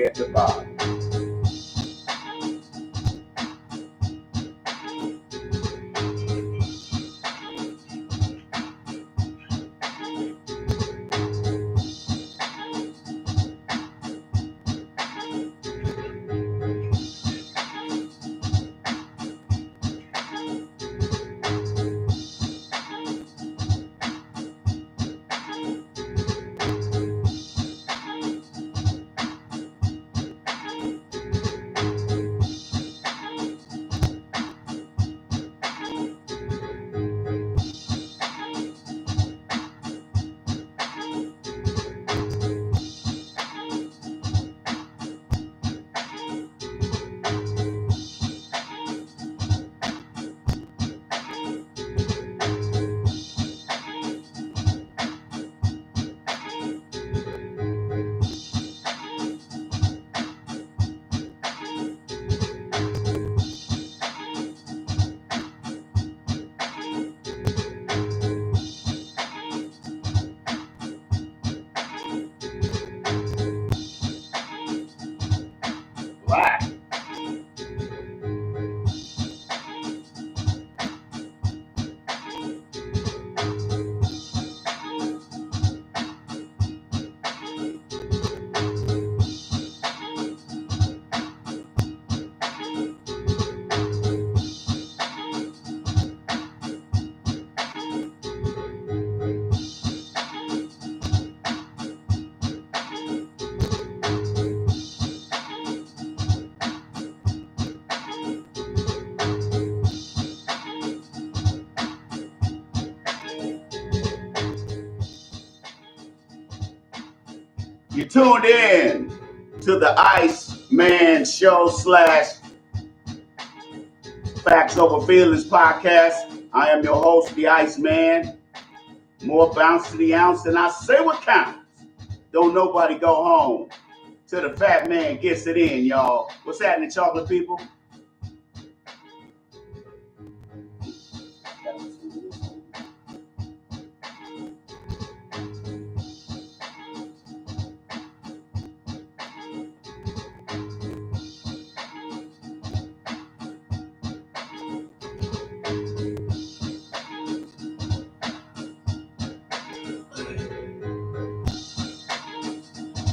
head to bottom. Black. You tuned in to the Iceman Show / Facts Over Feelings podcast. I am your host, the Iceman. More bounce to the ounce, and I say what counts. Don't nobody go home till the fat man gets it in, y'all. What's happening, chocolate people?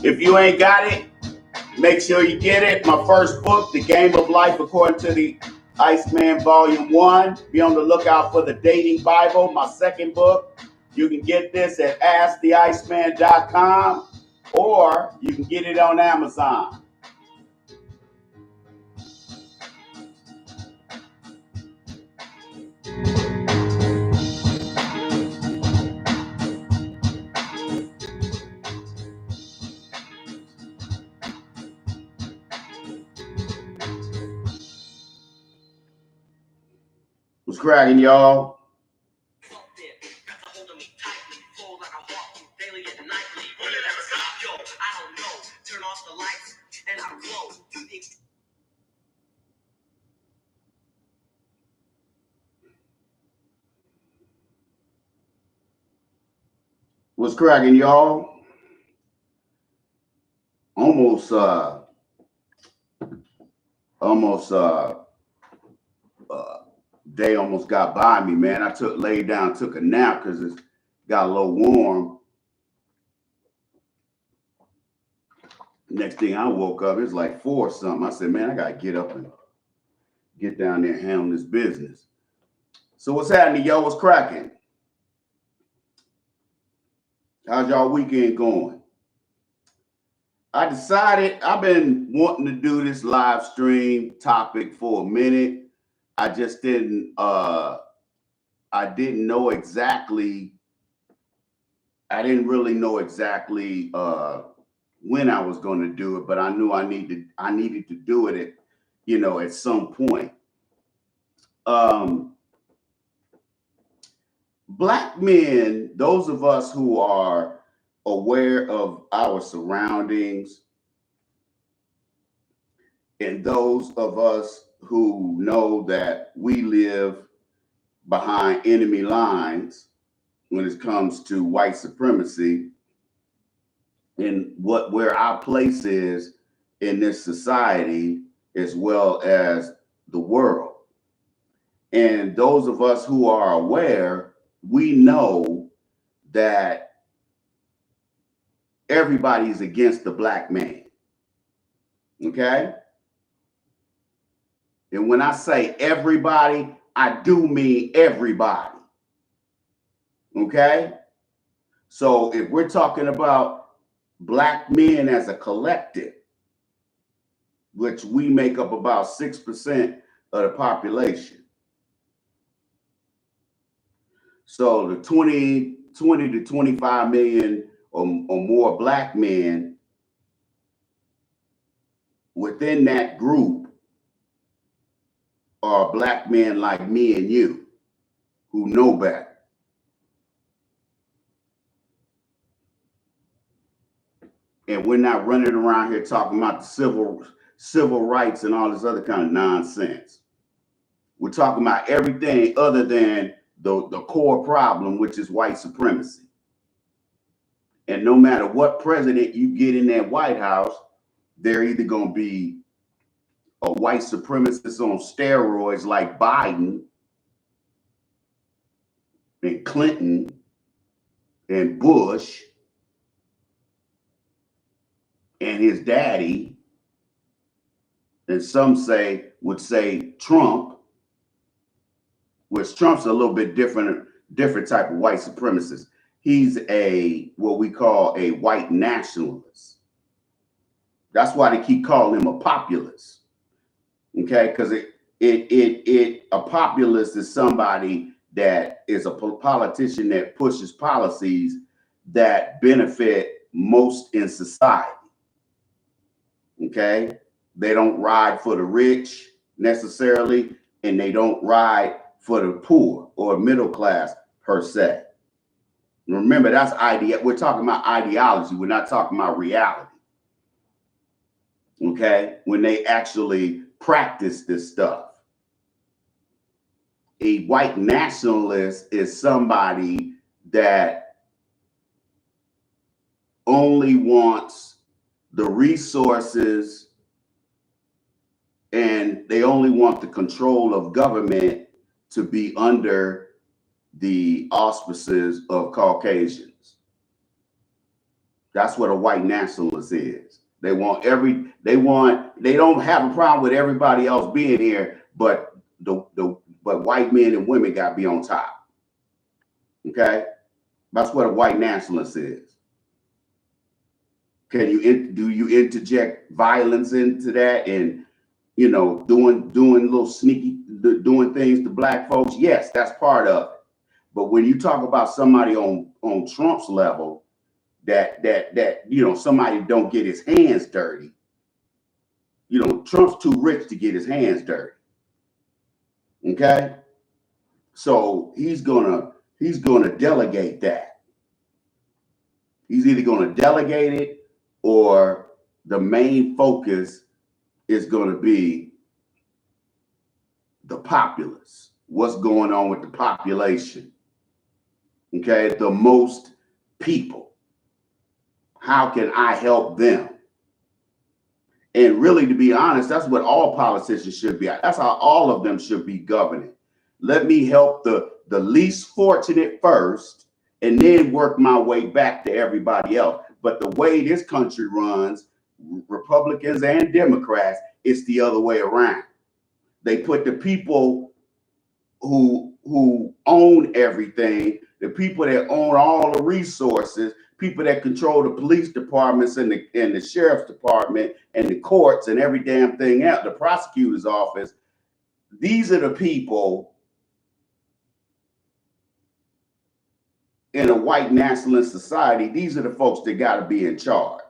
If you ain't got it, make sure you get it. My first book, The Game of Life According to the Iceman Volume 1. Be on the lookout for the Dating Bible, my second book. You can get this at AskTheIceman.com or you can get it on Amazon. What's cracking, y'all? What's cracking, y'all? Day almost got by me, man. I laid down, took a nap because it got a little warm. Next thing I woke up, it's like 4 or something. I said, man, I gotta get up and get down there and handle this business. So what's happening, yo? What's cracking? How's y'all weekend going? I decided I've been wanting to do this live stream topic for a minute. I just didn't really know exactly when I was going to do it, but I knew I needed to do it at some point. Black men, those of us who are aware of our surroundings, and those of us who know that we live behind enemy lines when it comes to white supremacy and where our place is in this society as well as the world. And those of us who are aware, we know that everybody's against the black man. Okay? And when I say everybody, I do mean everybody. Okay? So if we're talking about black men as a collective, which we make up about 6% of the population. So the 20 to 25 million or more black men within that group are black men like me and you who know better. And we're not running around here talking about the civil rights and all this other kind of nonsense. We're talking about everything other than the core problem, which is white supremacy. And no matter what president you get in that White House, they're either going to be a white supremacist on steroids like Biden and Clinton and Bush and his daddy, and some would say Trump, which Trump's a little bit different type of white supremacist. He's what we call a white nationalist. That's why they keep calling him a populist. Okay, because a populist is somebody that is a politician that pushes policies that benefit most in society. Okay, they don't ride for the rich necessarily, and they don't ride for the poor or middle class per se. Remember, that's we're talking about ideology. We're not talking about reality. Okay, when they actually practice this stuff. A white nationalist is somebody that only wants the resources and they only want the control of government to be under the auspices of Caucasians. That's what a white nationalist is. They don't have a problem with everybody else being here, but white men and women got to be on top. Okay? That's what a white nationalist is. Do you interject violence into that and, doing little sneaky, doing things to black folks? Yes, that's part of it. But when you talk about somebody on Trump's level, that somebody don't get his hands dirty. Trump's too rich to get his hands dirty. Okay? So he's gonna delegate that. He's either gonna delegate it or the main focus is gonna be the populace. What's going on with the population? Okay, the most people. How can I help them? And really, to be honest, that's what all politicians should be. That's how all of them should be governing. Let me help the least fortunate first, and then work my way back to everybody else. But the way this country runs, Republicans and Democrats, it's the other way around. They put the people who own everything, the people that own all the resources, people that control the police departments and the sheriff's department and the courts and every damn thing else, the prosecutor's office. These are the people in a white nationalist society. These are the folks that got to be in charge.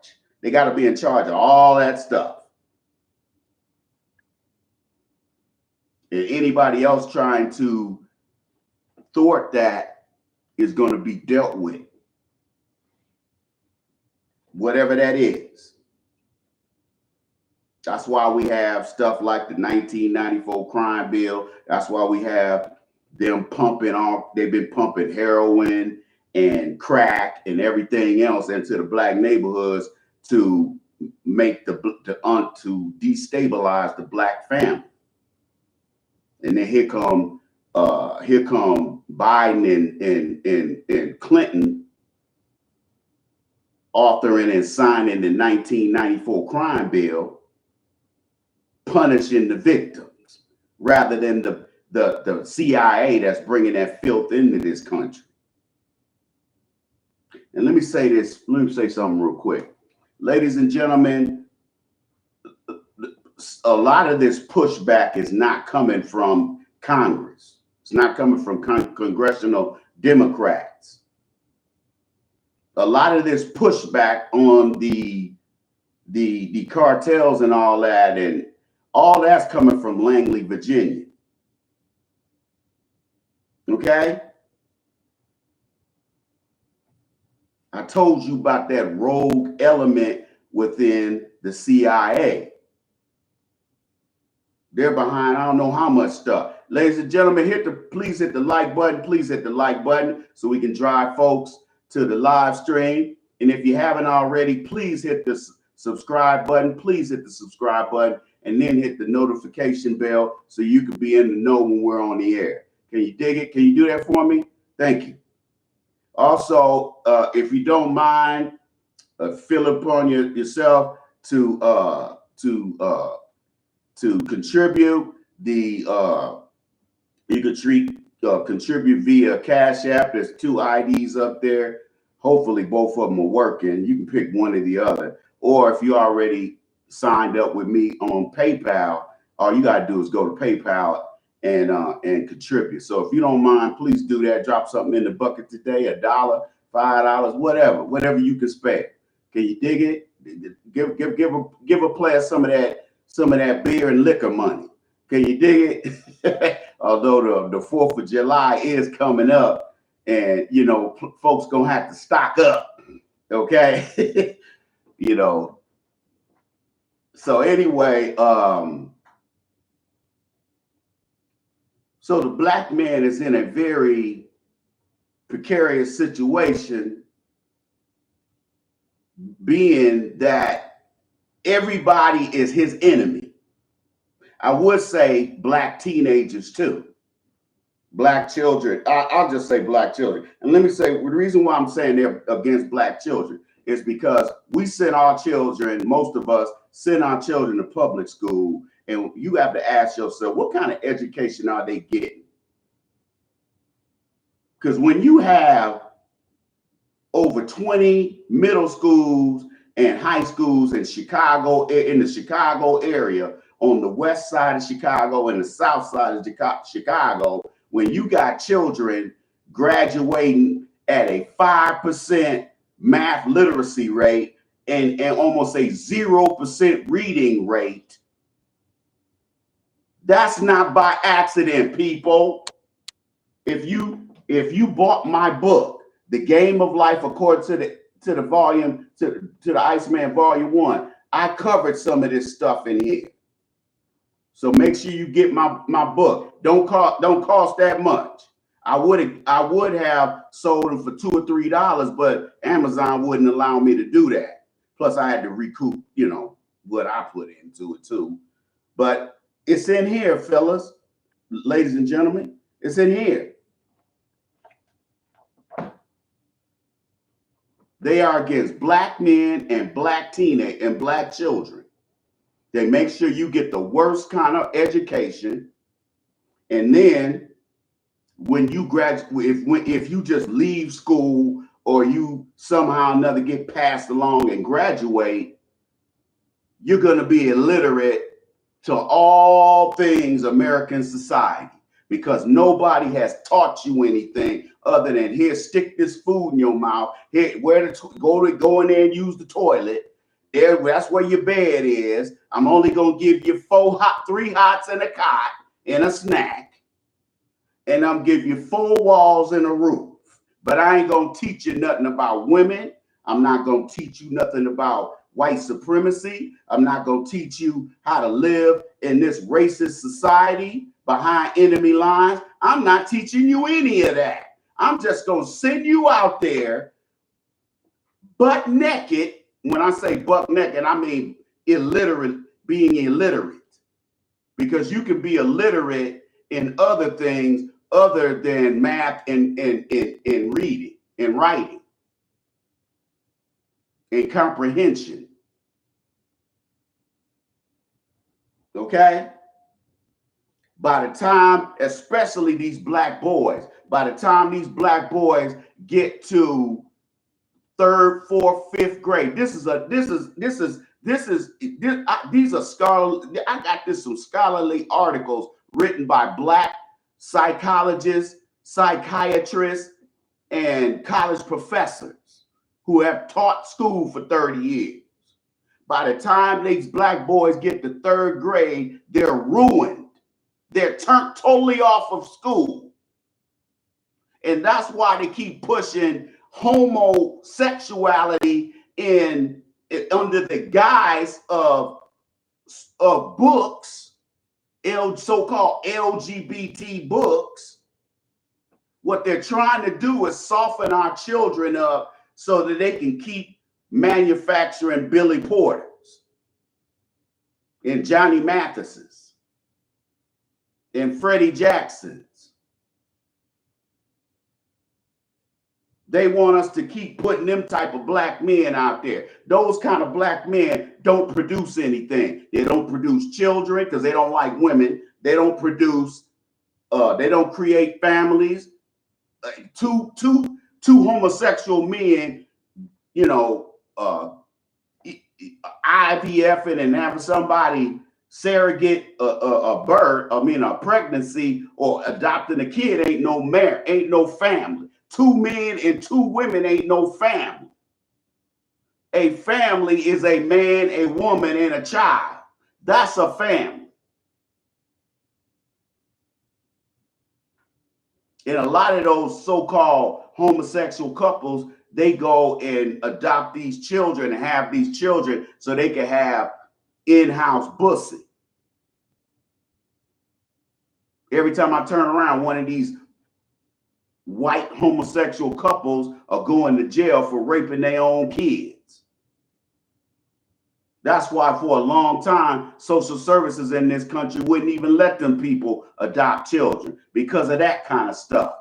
They got to be in charge of all that stuff. And anybody else trying to thwart that is going to be dealt with. Whatever that is. That's why we have stuff like the 1994 crime bill. That's why we have them they've been pumping heroin and crack and everything else into the black neighborhoods to make to destabilize the black family. And then here come Biden and Clinton authoring and signing the 1994 crime bill, punishing the victims rather than the CIA that's bringing that filth into this country. And let me say something real quick. Ladies and gentlemen, a lot of this pushback is not coming from Congress. It's not coming from congressional Democrats. A lot of this pushback on the cartels and all that, and all that's coming from Langley, Virginia. Okay? I told you about that rogue element within the CIA. They're behind I don't know how much stuff. Ladies and gentlemen, please hit the like button. Please hit the like button so we can drive folks to the live stream. And if you haven't already, please hit the subscribe button. Please hit the subscribe button and then hit the notification bell so you can be in the know when we're on the air. Can you dig it? Can you do that for me? Thank you. Also, if you don't mind, feel upon yourself to contribute. You could contribute via Cash App. There's 2 IDs up there. Hopefully both of them are working. You can pick one or the other. Or if you already signed up with me on PayPal, all you gotta do is go to PayPal and contribute. So if you don't mind, please do that. Drop something in the bucket today, $1, $5, whatever you can spare. Can you dig it? Give a player some of that beer and liquor money. Can you dig it? Although the 4th of July is coming up, and folks gonna have to stock up. Okay, So anyway, so the black man is in a very precarious situation, being that everybody is his enemy. I would say black teenagers too, black children. I'll just say black children. And let me say, the reason why I'm saying they're against black children is because we send our children, most of us send our children to public school, and you have to ask yourself, what kind of education are they getting? Because when you have over 20 middle schools and high schools in the Chicago area, on the west side of Chicago and the south side of Chicago, when you got children graduating at a 5% math literacy rate and almost a 0% reading rate, that's not by accident, people. If you bought my book, The Game of Life According to the Iceman Volume 1, I covered some of this stuff in here. So make sure you get my book. Don't cost that much. I would have sold them for $2 or $3, but Amazon wouldn't allow me to do that. Plus, I had to recoup, what I put into it too. But it's in here, fellas, ladies and gentlemen. It's in here. They are against black men and black teenagers and black children. They make sure you get the worst kind of education, and then when you graduate, if you just leave school or you somehow or another get passed along and graduate, you're going to be illiterate to all things American society, because nobody has taught you anything other than, here, stick this food in your mouth. Here, go in there and use the toilet. That's where your bed is. I'm only gonna give you 3 hots and a cot and a snack, and I'm give you 4 walls and a roof. But I ain't gonna teach you nothing about women. I'm not gonna teach you nothing about white supremacy. I'm not gonna teach you how to live in this racist society behind enemy lines. I'm not teaching you any of that. I'm just gonna send you out there butt naked when I say buck naked, I mean illiterate, being illiterate. Because you can be illiterate in other things other than math and reading and writing and comprehension. Okay? By the time, especially these black boys, by the time these black boys get to third, fourth, fifth grade, these are scholarly. I got some scholarly articles written by black psychologists, psychiatrists, and college professors who have taught school for 30 years. By the time these black boys get to third grade, they're ruined. They're turned totally off of school. And that's why they keep pushing homosexuality under the guise of books, so-called LGBT books. What they're trying to do is soften our children up so that they can keep manufacturing Billy Porters and Johnny Mathises and Freddie Jacksons. They want us to keep putting them type of black men out there. Those kind of black men don't produce anything. They don't produce children because they don't like women. They don't produce, they don't create families. Two homosexual men, you know, IVF and having somebody surrogate a pregnancy or adopting a kid ain't no marriage, ain't no family. Two men and two women ain't no family. A family is a man, a woman, and a child. That's a family. And a lot of those so-called homosexual couples, they go and adopt these children and have these children so they can have in-house pussy. Every time I turn around, one of these white homosexual couples are going to jail for raping their own kids. That's why for a long time, social services in this country wouldn't even let them people adopt children because of that kind of stuff.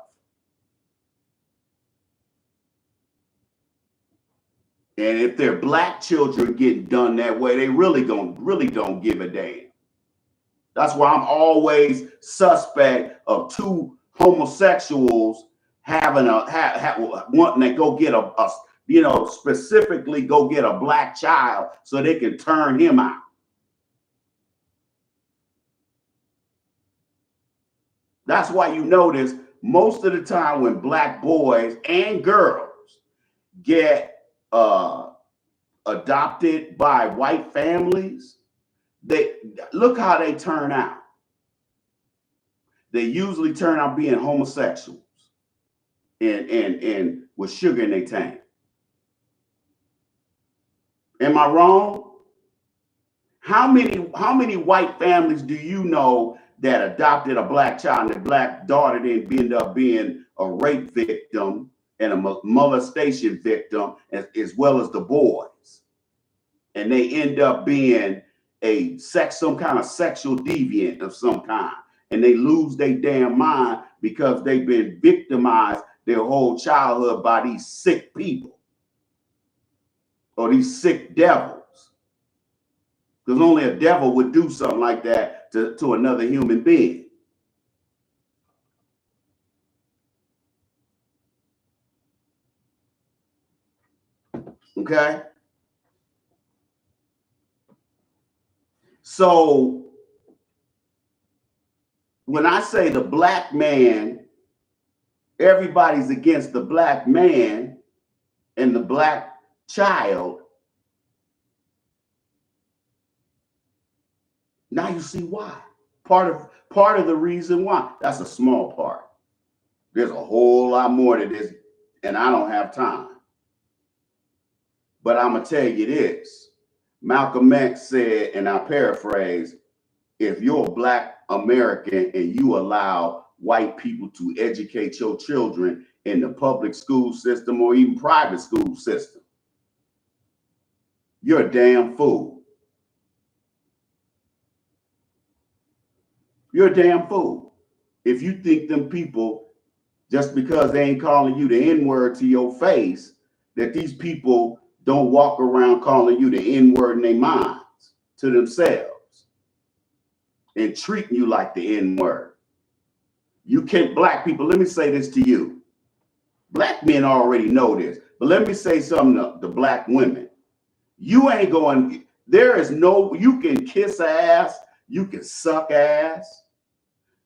And if their black children getting done that way, they really don't give a damn. That's why I'm always suspect of two homosexuals having wanting to go get specifically go get a black child so they can turn him out. That's why you notice most of the time when black boys and girls get adopted by white families, they look how they turn out. They usually turn out being homosexuals and with sugar in their tank. Am I wrong? How many white families do you know that adopted a black child and the black daughter then end up being a rape victim and a molestation victim as well as the boys? And they end up being some kind of sexual deviant of some kind. And they lose their damn mind because they've been victimized their whole childhood by these sick people or these sick devils. Because only a devil would do something like that to another human being. Okay? So when I say the black man, everybody's against the black man and the black child. Now you see why. Part of the reason why. That's a small part. There's a whole lot more to this, and I don't have time. But I'm going to tell you this. Malcolm X said, and I paraphrase, if you're a black American and you allow white people to educate your children in the public school system or even private school system, You're a damn fool. You're a damn fool. If you think them people, just because they ain't calling you the N-word to your face, that these people don't walk around calling you the N-word in their minds to themselves and treating you like the N-word. You can't, black people, let me say this to you. Black men already know this, but let me say something to the black women. You ain't going, there is no, you can kiss ass, you can suck ass,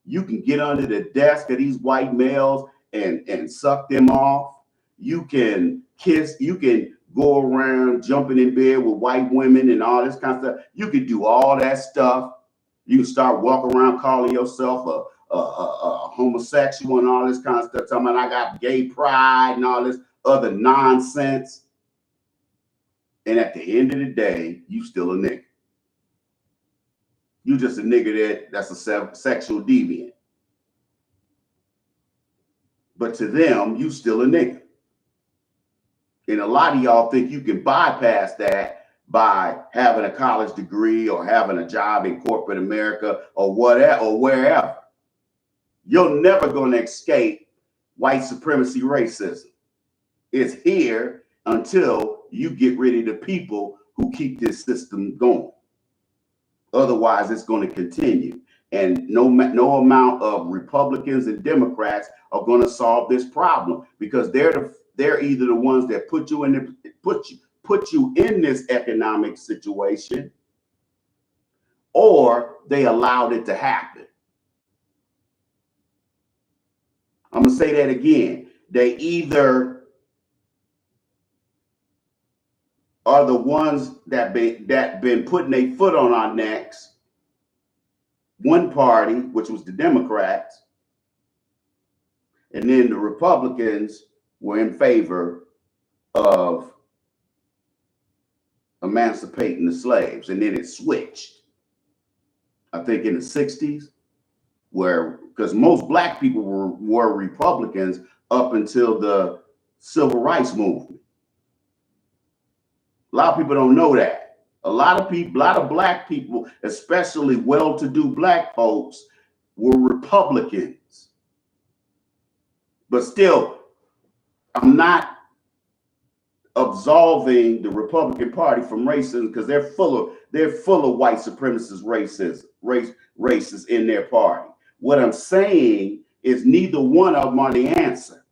you can get under the desk of these white males and suck them off. You can kiss, you can go around jumping in bed with white women and all this kind of stuff. You can do all that stuff. You can start walking around calling yourself a homosexual and all this kind of stuff. Talking about I got gay pride and all this other nonsense. And at the end of the day, you still a nigga. You just a nigga that's a sexual deviant. But to them, you still a nigga. And a lot of y'all think you can bypass that by having a college degree or having a job in corporate America or whatever or wherever. You're never going to escape white supremacy racism. It's here until you get rid of the people who keep this system going. Otherwise, it's going to continue. And no amount of Republicans and Democrats are going to solve this problem because they're either the ones that put you in this economic situation, or they allowed it to happen. I'm gonna say that again. They either are the ones that been putting their foot on our necks. One party, which was the Democrats, and then the Republicans were in favor of emancipating the slaves, and then it switched. I think in the 60s, where because most black people were Republicans up until the civil rights movement. A lot of people don't know that. A lot of black people, especially well-to-do black folks, were Republicans. But still, I'm not absolving the Republican Party from racism because they're full of white supremacist racists in their party. What I'm saying is neither one of them are the answer.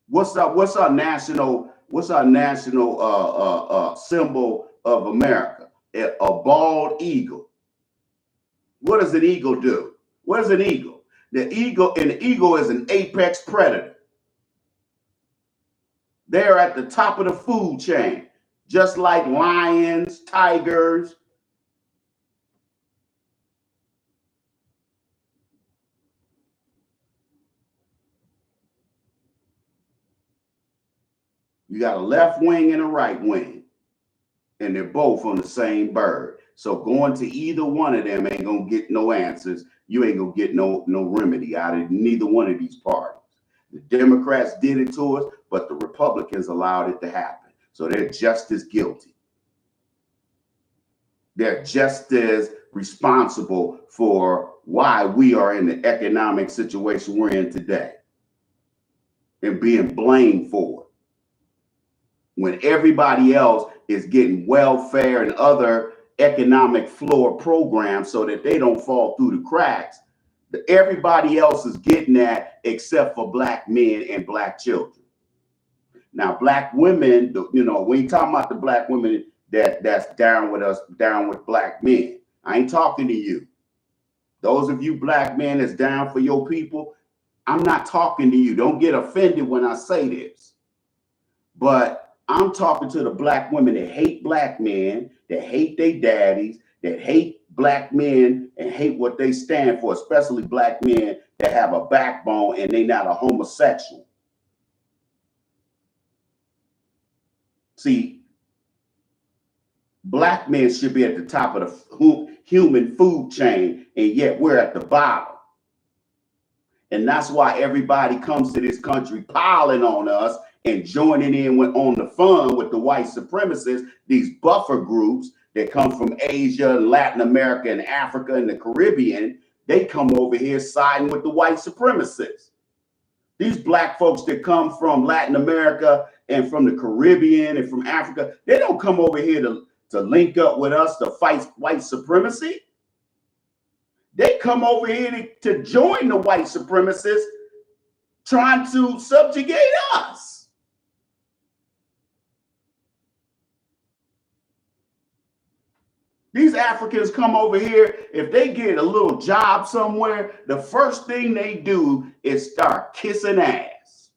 What's our national symbol of America? A bald eagle. What does an eagle do? What is an eagle? An eagle is an apex predator. They're at the top of the food chain, just like lions, tigers. You got a left wing and a right wing, and they're both on the same bird. So going to either one of them ain't gonna get no answers. You ain't gonna get no remedy out of neither one of these parties. The Democrats did it to us, but the Republicans allowed it to happen. So they're just as guilty. They're just as responsible for why we are in the economic situation we're in today and being blamed for it. When everybody else is getting welfare and other economic floor programs so that they don't fall through the cracks, everybody else is getting that except for black men and black children. Now, black women, we ain't talking about the black women that's down with us, down with black men. I ain't talking to you. Those of you black men that's down for your people, I'm not talking to you. Don't get offended when I say this. But I'm talking to the black women that hate black men, that hate their daddies, that hate black men and hate what they stand for, especially black men that have a backbone and they not a homosexual. See, black men should be at the top of the human food chain, and yet we're at the bottom. And that's why everybody comes to this country piling on us and joining in on the fun with the white supremacists, these buffer groups that come from Asia, Latin America, and Africa, and the Caribbean. They come over here siding with the white supremacists. These black folks that come from Latin America and from the Caribbean and from Africa, they don't come over here to link up with us to fight white supremacy. They come over here to join the white supremacists trying to subjugate us. These Africans come over here, if they get a little job somewhere, the first thing they do is start kissing ass.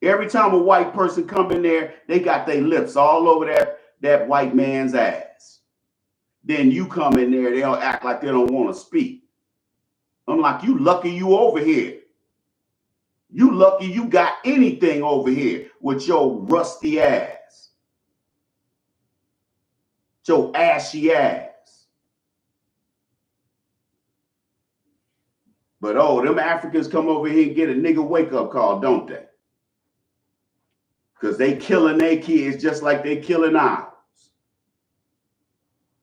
Every time a white person come in there, they got their lips all over that white man's ass. Then you come in there, they'll act like they don't want to speak. I'm like, you lucky you over here. You lucky you got anything over here with your rusty ass. Your ashy ass. But oh, them Africans come over here and get a nigga wake up call, don't they? Because they killing their kids just like they killing ours.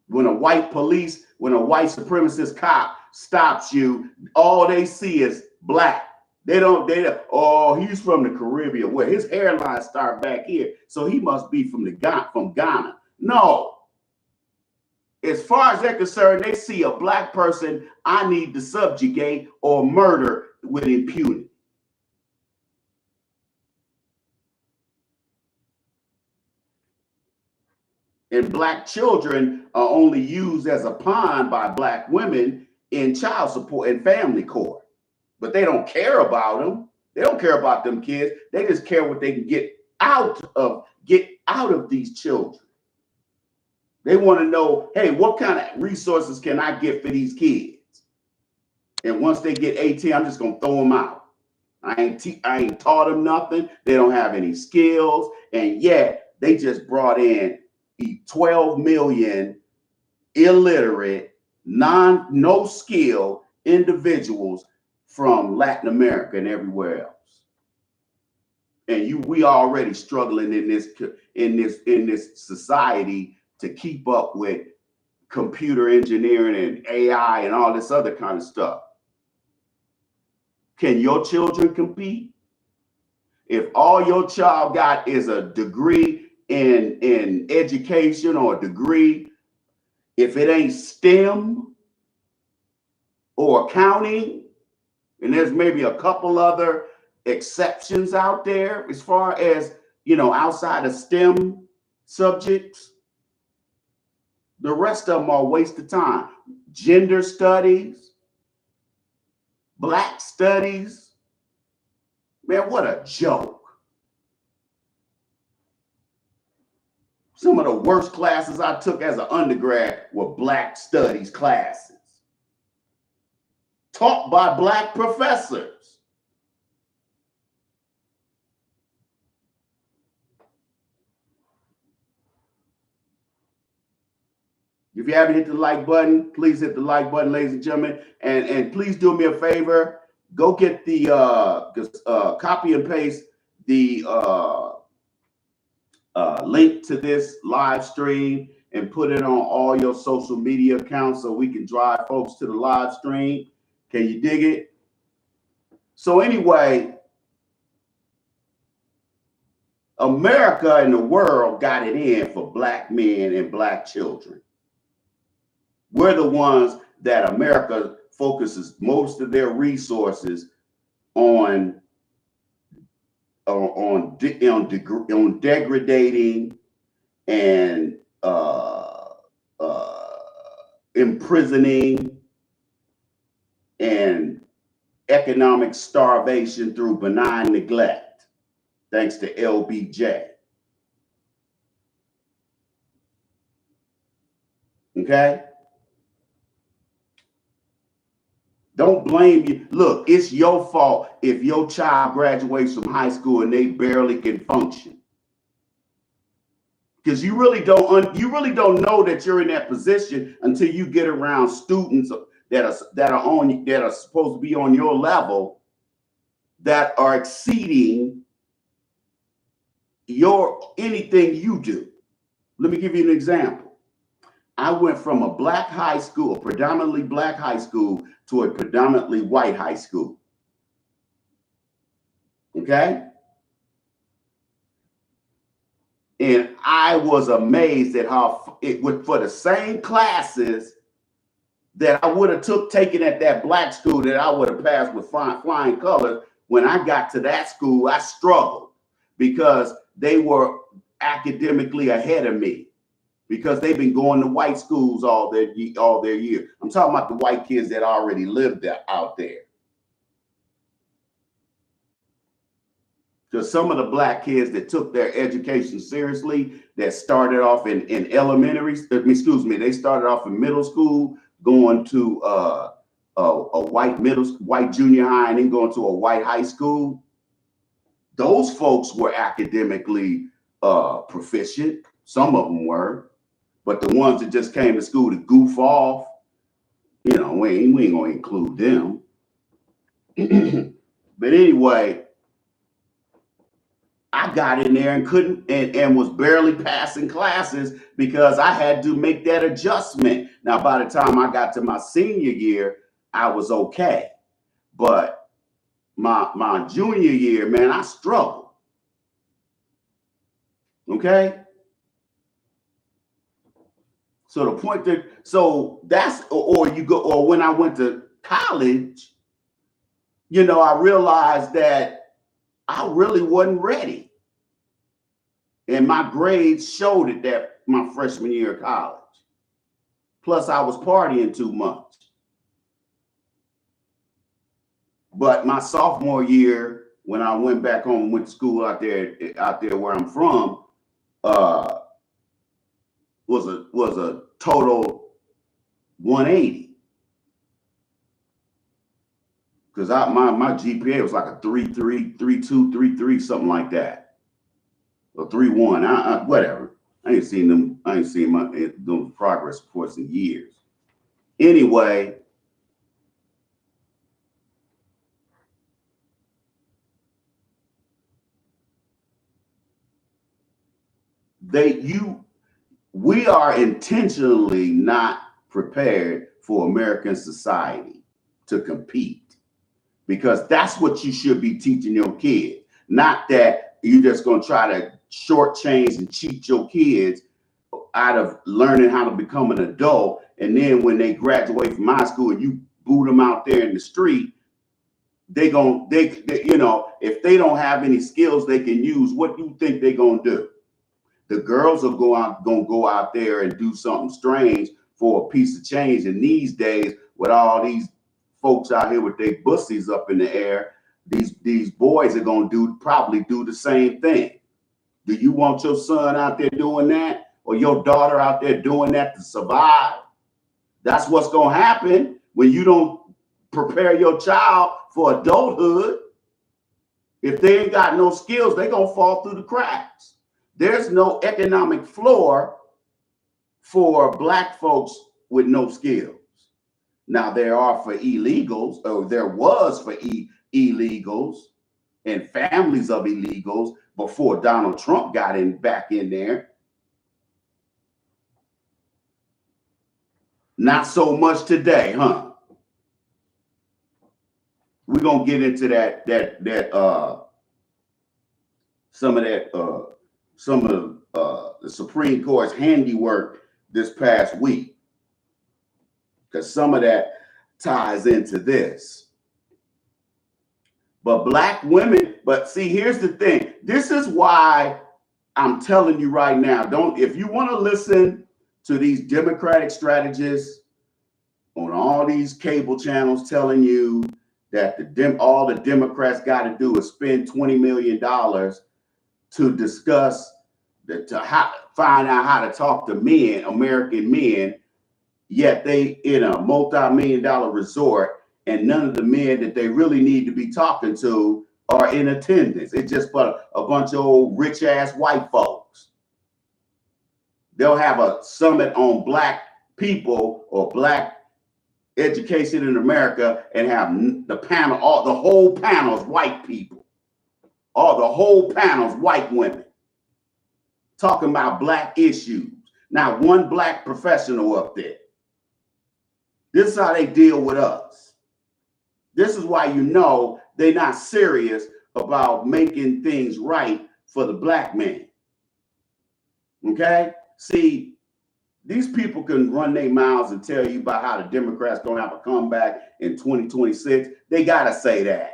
When a white supremacist cop stops you, all they see is black. They don't, oh, he's from the Caribbean. Well, his hairline start back here, so he must be from Ghana. No. As far as they're concerned, they see a black person I need to subjugate or murder with impunity. And black children are only used as a pawn by black women in child support and family court. But they don't care about them. They don't care about them kids. They just care what they can get out of these children. They want to know, hey, what kind of resources can I get for these kids? And once they get 18, I'm just gonna throw them out. I ain't taught them nothing. They don't have any skills, and yet they just brought in 12 million illiterate, no skill individuals from Latin America and everywhere else. And we already struggling in this society to keep up with computer engineering and AI and all this other kind of stuff. Can your children compete? If all your child got is a degree in education or a degree, if it ain't STEM or accounting, and there's maybe a couple other exceptions out there as far as, outside of STEM subjects, the rest of them are a waste of time. Gender studies, black studies, man, what a joke. Some of the worst classes I took as an undergrad were black studies classes, taught by black professors. If you haven't hit the like button, please hit the like button, ladies and gentlemen. And please do me a favor. Go get the copy and paste the link to this live stream and put it on all your social media accounts so we can drive folks to the live stream. Can you dig it? So anyway, America and the world got it in for black men and black children. We're the ones that America focuses most of their resources on degrading and imprisoning and economic starvation through benign neglect, thanks to LBJ. Okay? Don't blame you. Look, it's your fault if your child graduates from high school and they barely can function. Because you really don't know that you're in that position until you get around students that are supposed to be on your level that are exceeding anything you do. Let me give you an example. I went from a black high school, a predominantly black high school, to a predominantly white high school. Okay? And I was amazed at how it would, for the same classes that I would have taken at that black school, that I would have passed with flying colors. When I got to that school, I struggled because they were academically ahead of me, because they've been going to white schools all their year. I'm talking about the white kids that already lived out there. Because some of the black kids that took their education seriously, that started off in elementary, they started off in middle school, going to a white junior high, and then going to a white high school. Those folks were academically proficient. Some of them were, but the ones that just came to school to goof off, we ain't gonna include them. But anyway, I got in there and couldn't and was barely passing classes because I had to make that adjustment. Now, by the time I got to my senior year, I was okay. But my junior year, man, I struggled. Okay? So the point or when I went to college, I realized that I really wasn't ready. And my grades showed it that my freshman year of college. Plus, I was partying too much. But my sophomore year, when I went back home, went to school out there where I'm from, was a total 180. Because my GPA was like a 3.3, 3.2, 3.3, something like that, or 3.1. Whatever. I ain't seen those progress reports in years. Anyway, we are intentionally not prepared for American society to compete, because that's what you should be teaching your kids. Not that you're just going to try to shortchange and cheat your kids out of learning how to become an adult, and then when they graduate from high school and you boot them out there in the street, they if they don't have any skills they can use, what do you think they're gonna do? The girls are gonna go out there and do something strange for a piece of change. And these days, with all these folks out here with their bussies up in the air, these boys are gonna probably do the same thing. Do you want your son out there doing that, or your daughter out there doing that to survive? That's what's gonna happen when you don't prepare your child for adulthood. If they ain't got no skills, they're gonna fall through the cracks. There's no economic floor for black folks with no skills. Now there are for illegals, or there was for illegals and families of illegals before Donald Trump got back in there. Not so much today, huh? We're gonna get into some of the Supreme Court's handiwork this past week, because some of that ties into this. But black women, but see, here's the thing. This is why I'm telling you right now, if you want to listen to these Democratic strategists on all these cable channels telling you that all the Democrats got to do is spend $20 million to discuss find out how to talk to men, American men, yet they in a multi-million-dollar resort, and none of the men that they really need to be talking to are in attendance. It's just for a bunch of old rich-ass white folks. They'll have a summit on black people or black education in America and have the whole panel is white people. The whole panel is white women. talking about black issues. Not one black professional up there. This is how they deal with us. This is why you know they're not serious about making things right for the black man. Okay? See, these people can run their mouths and tell you about how the Democrats don't have a comeback in 2026. They got to say that.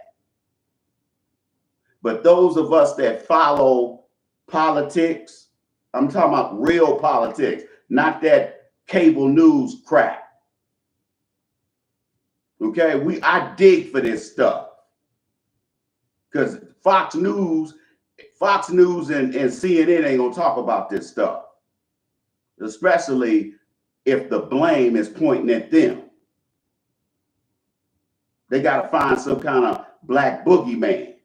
But those of us that follow politics, I'm talking about real politics, not that cable news crap. Okay, I dig for this stuff. Because Fox News and CNN ain't gonna talk about this stuff. Especially if the blame is pointing at them. They gotta find some kind of black boogeyman.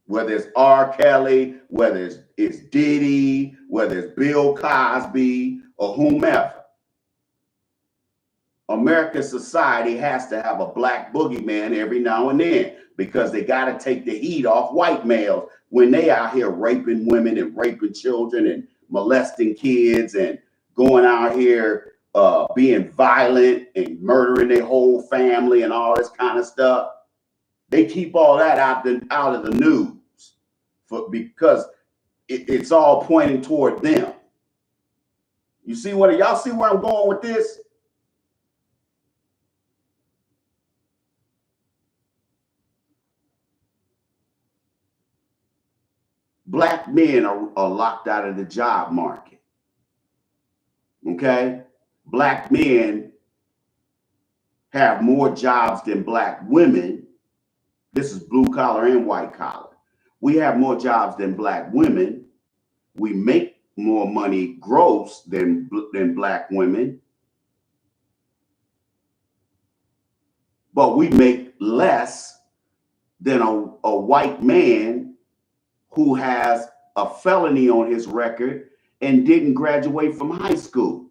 Whether it's R. Kelly, whether it's Diddy, whether it's Bill Cosby, or whomever. American society has to have a black boogeyman every now and then because they got to take the heat off white males when they out here raping women and raping children and molesting kids and going out here being violent and murdering their whole family and all this kind of stuff. They keep all that out of the news because it's all pointing toward them. You see y'all see where I'm going with this? Black men are locked out of the job market. Okay? Black men have more jobs than black women. This is blue collar and white collar. We have more jobs than black women. We make more money gross than black women. But we make less than a white man who has a felony on his record and didn't graduate from high school.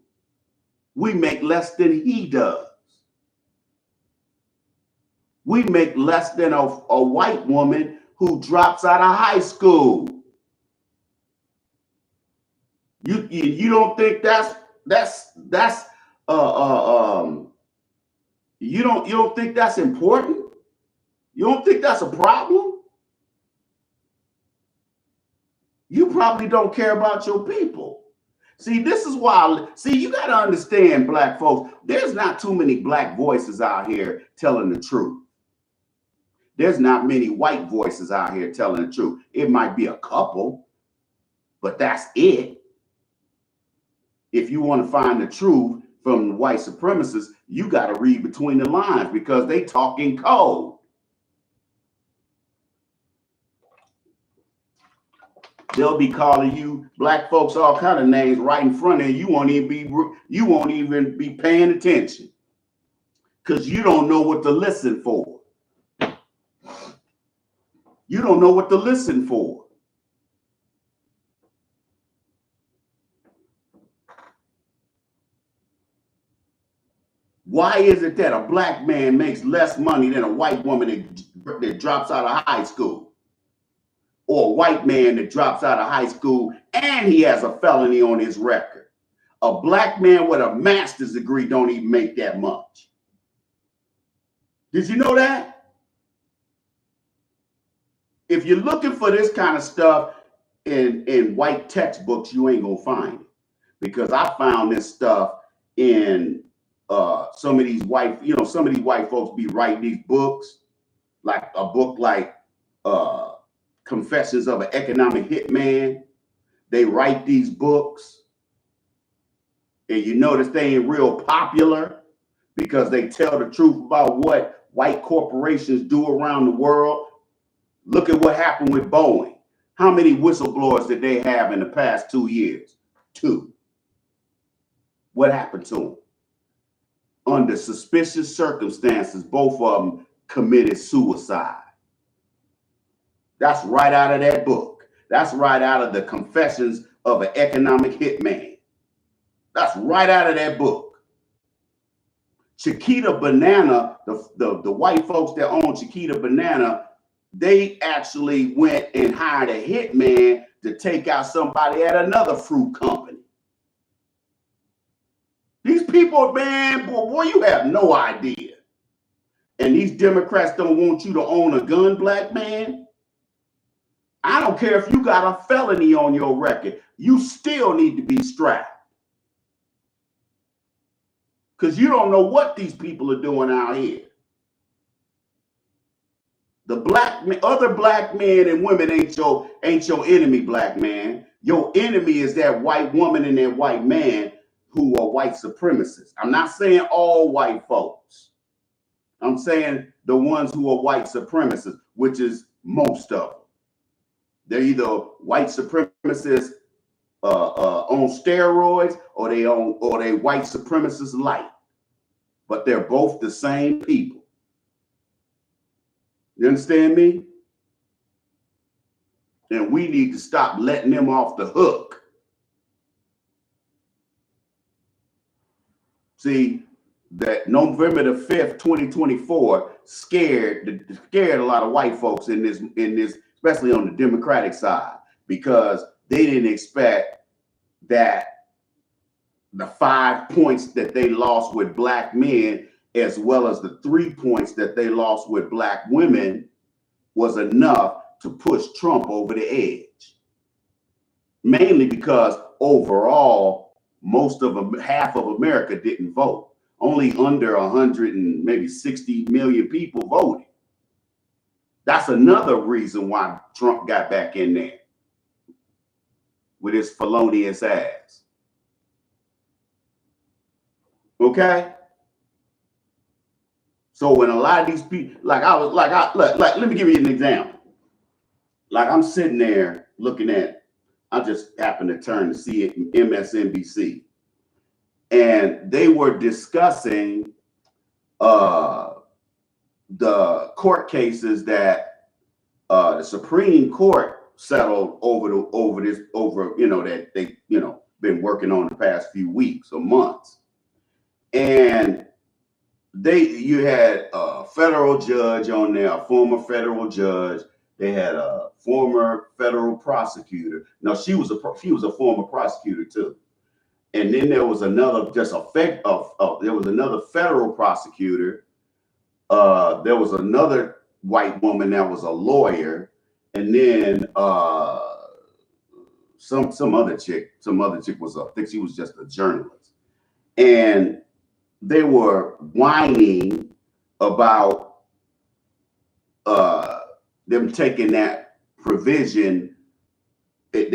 We make less than he does. We make less than a white woman who drops out of high school. You don't think that's you don't think that's important? You don't think that's a problem? You probably don't care about your people. See, this is why, you got to understand, black folks, there's not too many black voices out here telling the truth. There's not many white voices out here telling the truth. It might be a couple, but that's it. If you want to find the truth from the white supremacists, you got to read between the lines because they talking code. They'll be calling you black folks all kind of names right in front of you. You won't even be paying attention because you don't know what to listen for. You don't know what to listen for. Why is it that a black man makes less money than a white woman that drops out of high school? Or a white man that drops out of high school and he has a felony on his record? A black man with a master's degree don't even make that much. Did you know that? If you're looking for this kind of stuff in white textbooks, you ain't gonna find it. Because I found this stuff in some of these white folks be writing these books, like a book like Confessions of an Economic Hitman. They write these books, and you notice they ain't real popular because they tell the truth about what white corporations do around the world. Look at what happened with Boeing. How many whistleblowers did they have in the past 2 years? 2. What happened to them? Under suspicious circumstances, both of them committed suicide. That's right out of that book. That's right out of the Confessions of an Economic Hitman. That's right out of that book. Chiquita Banana, the white folks that own Chiquita Banana, they actually went and hired a hitman to take out somebody at another fruit company. These people, man, boy, you have no idea. And these Democrats don't want you to own a gun, black man. I don't care if you got a felony on your record. You still need to be strapped. Because you don't know what these people are doing out here. The other black men and women ain't your enemy, black man. Your enemy is that white woman and that white man who are white supremacists. I'm not saying all white folks. I'm saying the ones who are white supremacists, which is most of them. They're either white supremacists on steroids, or they white supremacists light. But they're both the same people. You understand me? And we need to stop letting them off the hook. See, that November the 5th, 2024 scared a lot of white folks in this, especially on the Democratic side, because they didn't expect that the 5 points that they lost with black men, as well as the 3 points that they lost with black women, was enough to push Trump over the edge. Mainly because overall, half of America didn't vote. Only under 100 and maybe 60 million people voted. That's another reason why Trump got back in there with his felonious ass. Okay? So when a lot of these people, let me give you an example. Like I'm sitting there looking at, I just happened to turn to see it in MSNBC. And they were discussing the court cases that the Supreme Court settled that they been working on the past few weeks or months. And you had a federal judge on there, a former federal judge. They had a former federal prosecutor. No, she was a former prosecutor too. And then there was another there was another federal prosecutor. There was another white woman that was a lawyer, and then some other chick was, I think she was just a journalist. And they were whining about them taking that provision. They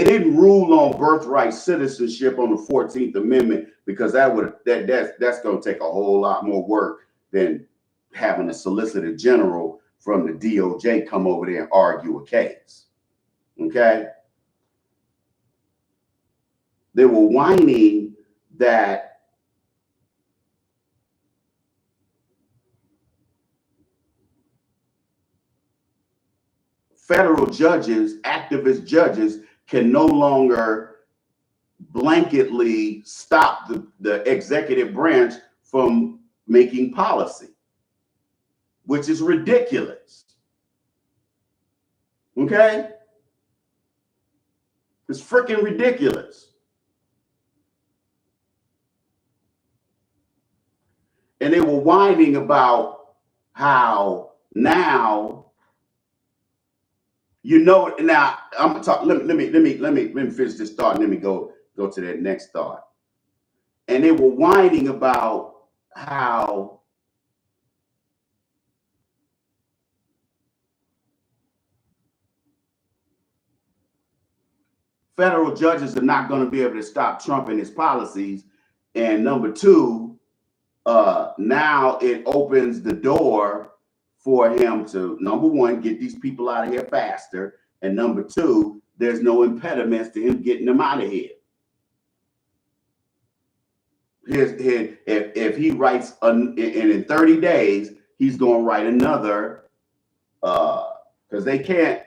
didn't rule on birthright citizenship on the 14th Amendment, because that's going to take a whole lot more work than having a solicitor general from the DOJ come over there and argue a case. Okay? They were whining that federal judges, activist judges, can no longer blanketly stop the executive branch from making policy, which is ridiculous. Okay? It's freaking ridiculous. And they were whining about how now, now I'm gonna talk. Let me finish this thought, and let me go to that next thought. And they were whining about how federal judges are not going to be able to stop Trump and his policies. And number two, now it opens the door for him to, number one, get these people out of here faster. And number two, there's no impediments to him getting them out of here. If he writes, and in 30 days, he's going to write another, because they can't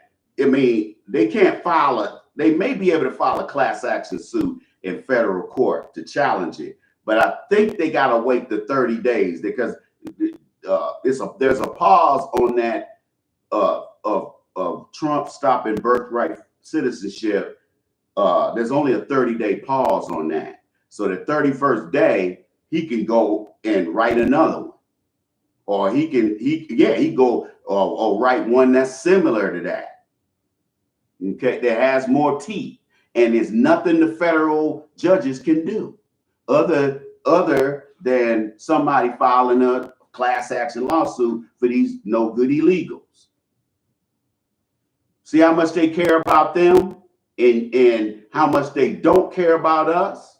file they may be able to file a class action suit in federal court to challenge it. But I think they got to wait the 30 days, because there's a pause on that of Trump stopping birthright citizenship. There's only a 30-day pause on that. So the 31st day, he can go and write another one. Or he go or write one that's similar to that. Okay, that has more teeth. And there's nothing the federal judges can do other than somebody filing a class action lawsuit for these no good illegals. See how much they care about them and how much they don't care about us.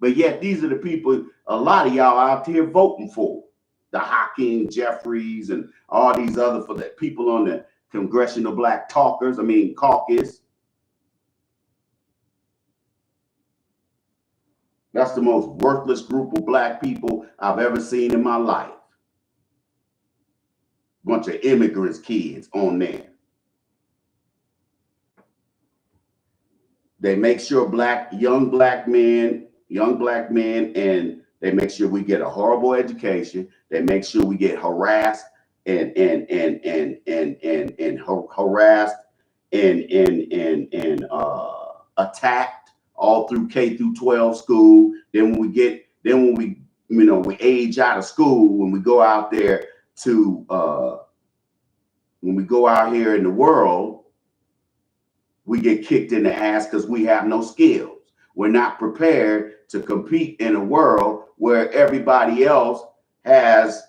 But yet these are the people a lot of y'all out here voting for. The Hakeem Jeffries and all these other for the people on the Congressional Black Caucus. That's the most worthless group of black people I've ever seen in my life. Bunch of immigrants kids on there. They make sure young black men, and they make sure we get a horrible education. They make sure we get harassed and harassed and attacked all through K through 12 school. Then when we age out of school, when we go out there to when we go out here in the world, we get kicked in the ass because we have no skills. We're not prepared to compete in a world where everybody else has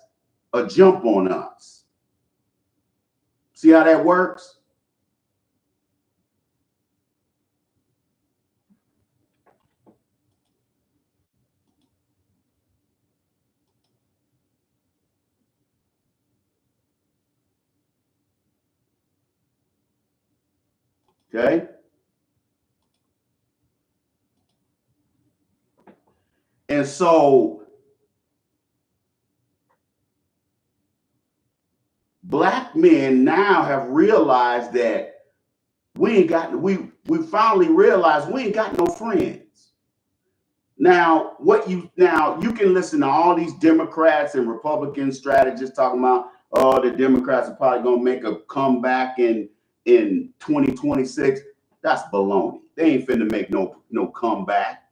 a jump on us. See how that works? Okay. And so black men now have realized that we finally realized we ain't got no friends. Now, you can listen to all these Democrats and Republican strategists talking about, oh, the Democrats are probably gonna make a comeback in 2026. That's baloney. They ain't finna make no comeback.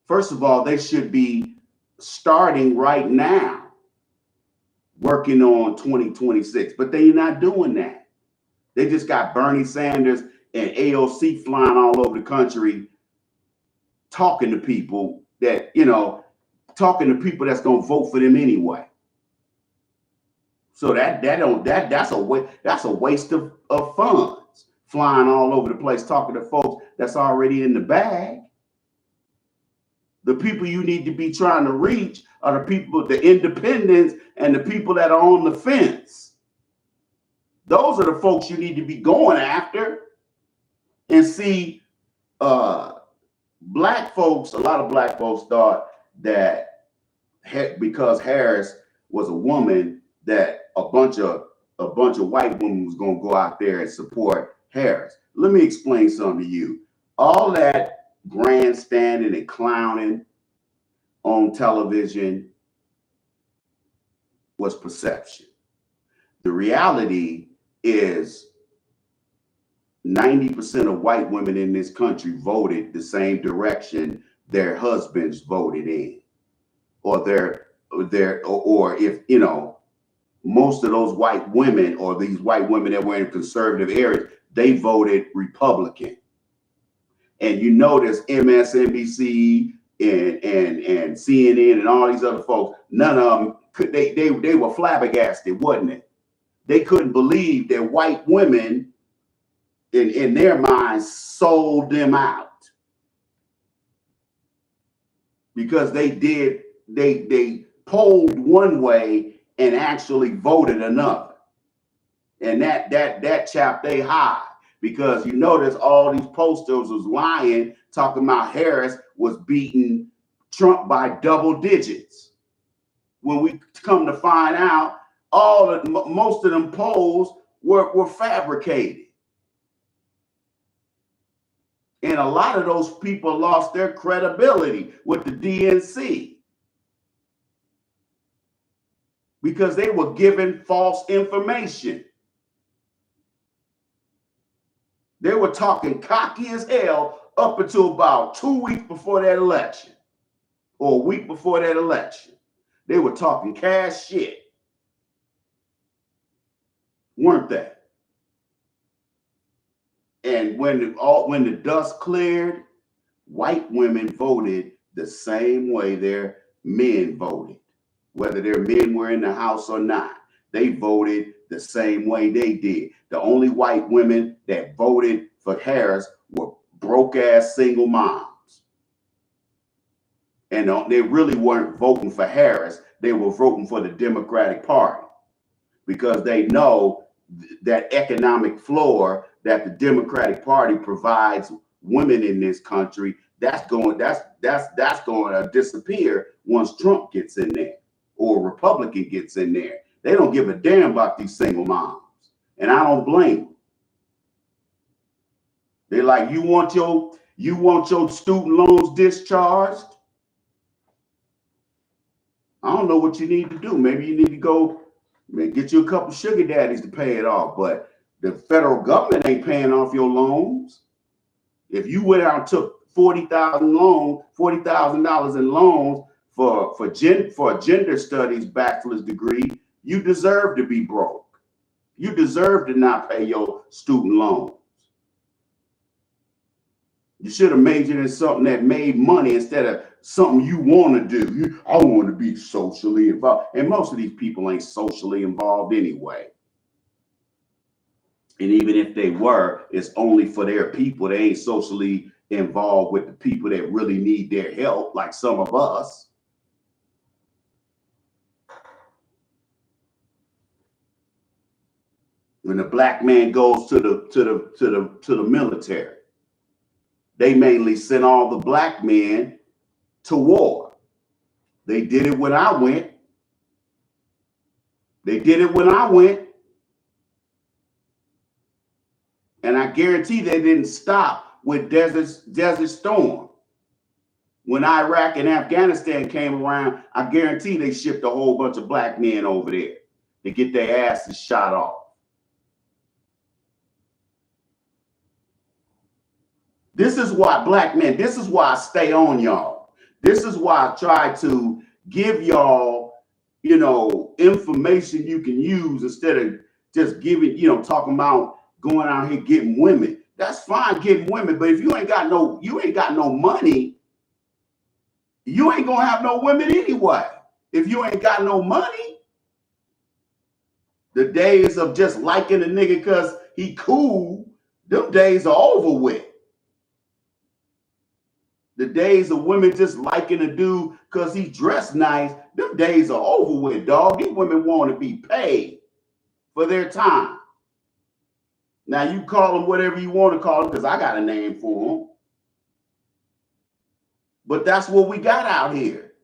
First of all, they should be starting right now working on 2026, but they're not doing that. They just got Bernie Sanders and AOC flying all over the country talking to people that's going to vote for them anyway. So that's a waste of funds, flying all over the place talking to folks that's already in the bag. The people you need to be trying to reach are the people, the independents, and the people that are on the fence. Those are the folks you need to be going after. And see, black folks, a lot of black folks thought that because Harris was a woman, that a bunch of white women was going to go out there and support Harris. Let me explain something to you. All that grandstanding and clowning on television was perception. The reality is 90% of white women in this country voted the same direction their husbands voted in, or if most of those white women, or these white women that were in conservative areas, they voted Republican. And you notice MSNBC and CNN and all these other folks, none of them they were flabbergasted, wasn't it? They couldn't believe that white women in their minds sold them out, because they polled one way and actually voted another. And that chapped they high, because you notice all these posters was lying, talking about Harris was beating Trump by double digits. When we come to find out, most of them polls were fabricated. And a lot of those people lost their credibility with the DNC. because they were given false information. They were talking cocky as hell up until about 2 weeks before that election, or a week before that election. They were talking cash shit, weren't they? And when the dust cleared, white women voted the same way their men voted, whether their men were in the house or not. They voted the same way they did. The only white women that voted for Harris were broke-ass single moms. And they really weren't voting for Harris. They were voting for the Democratic Party because they know that economic floor that the Democratic Party provides women in this country, that's going to disappear once Trump gets in there or a Republican gets in there. They don't give a damn about these single moms, and I don't blame them. They're like, you want your student loans discharged? I don't know what you need to do. Maybe you need to go get you a couple sugar daddies to pay it off, but the federal government ain't paying off your loans. If you went out and took $40,000 in loans for a gender studies bachelor's degree, you deserve to be broke. You deserve to not pay your student loans. You should have majored in something that made money instead of something you want to do. I want to be socially involved. And most of these people ain't socially involved anyway. And even if they were, it's only for their people. They ain't socially involved with the people that really need their help, like some of us. When a black man goes to the military, they mainly send all the black men to war. They did it when I went. And I guarantee they didn't stop with Desert Storm. When Iraq and Afghanistan came around, I guarantee they shipped a whole bunch of black men over there to get their asses shot off. This is why black men, this is why I stay on y'all. This is why I try to give y'all, information you can use instead of just giving, talking about going out here getting women. That's fine getting women, but if you ain't got no money, you ain't gonna have no women anyway. If you ain't got no money, the days of just liking a nigga because he cool, them days are over with. The days of women just liking a dude because he dressed nice, them days are over with, dog. These women want to be paid for their time. Now, you call them whatever you want to call them because I got a name for them. But that's what we got out here.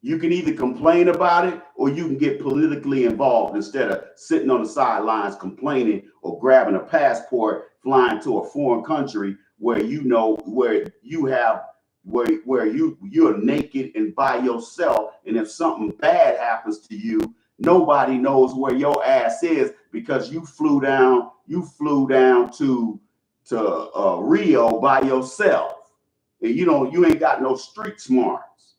You can either complain about it or you can get politically involved instead of sitting on the sidelines complaining or grabbing a passport, flying to a foreign country where you're naked and by yourself, and if something bad happens to you, nobody knows where your ass is because you flew down to Rio by yourself, and you ain't got no street smarts.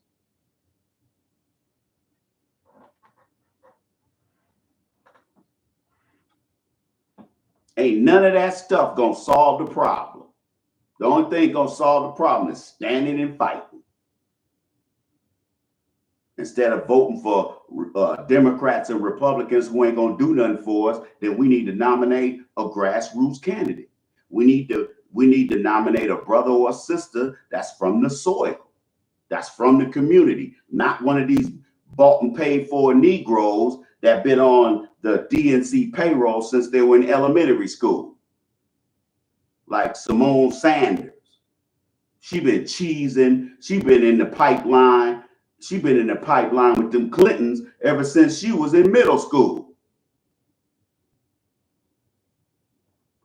Ain't none of that stuff gonna solve the problem. The only thing gonna solve the problem is standing and fighting. Instead of voting for Democrats and Republicans who ain't gonna do nothing for us, then we need to nominate a grassroots candidate. We need to nominate a brother or a sister that's from the soil, that's from the community, not one of these bought and paid for Negroes that been on the DNC payroll since they were in elementary school. Like Simone Sanders. She been cheesing. She been in the pipeline. She been in the pipeline with them Clintons ever since she was in middle school.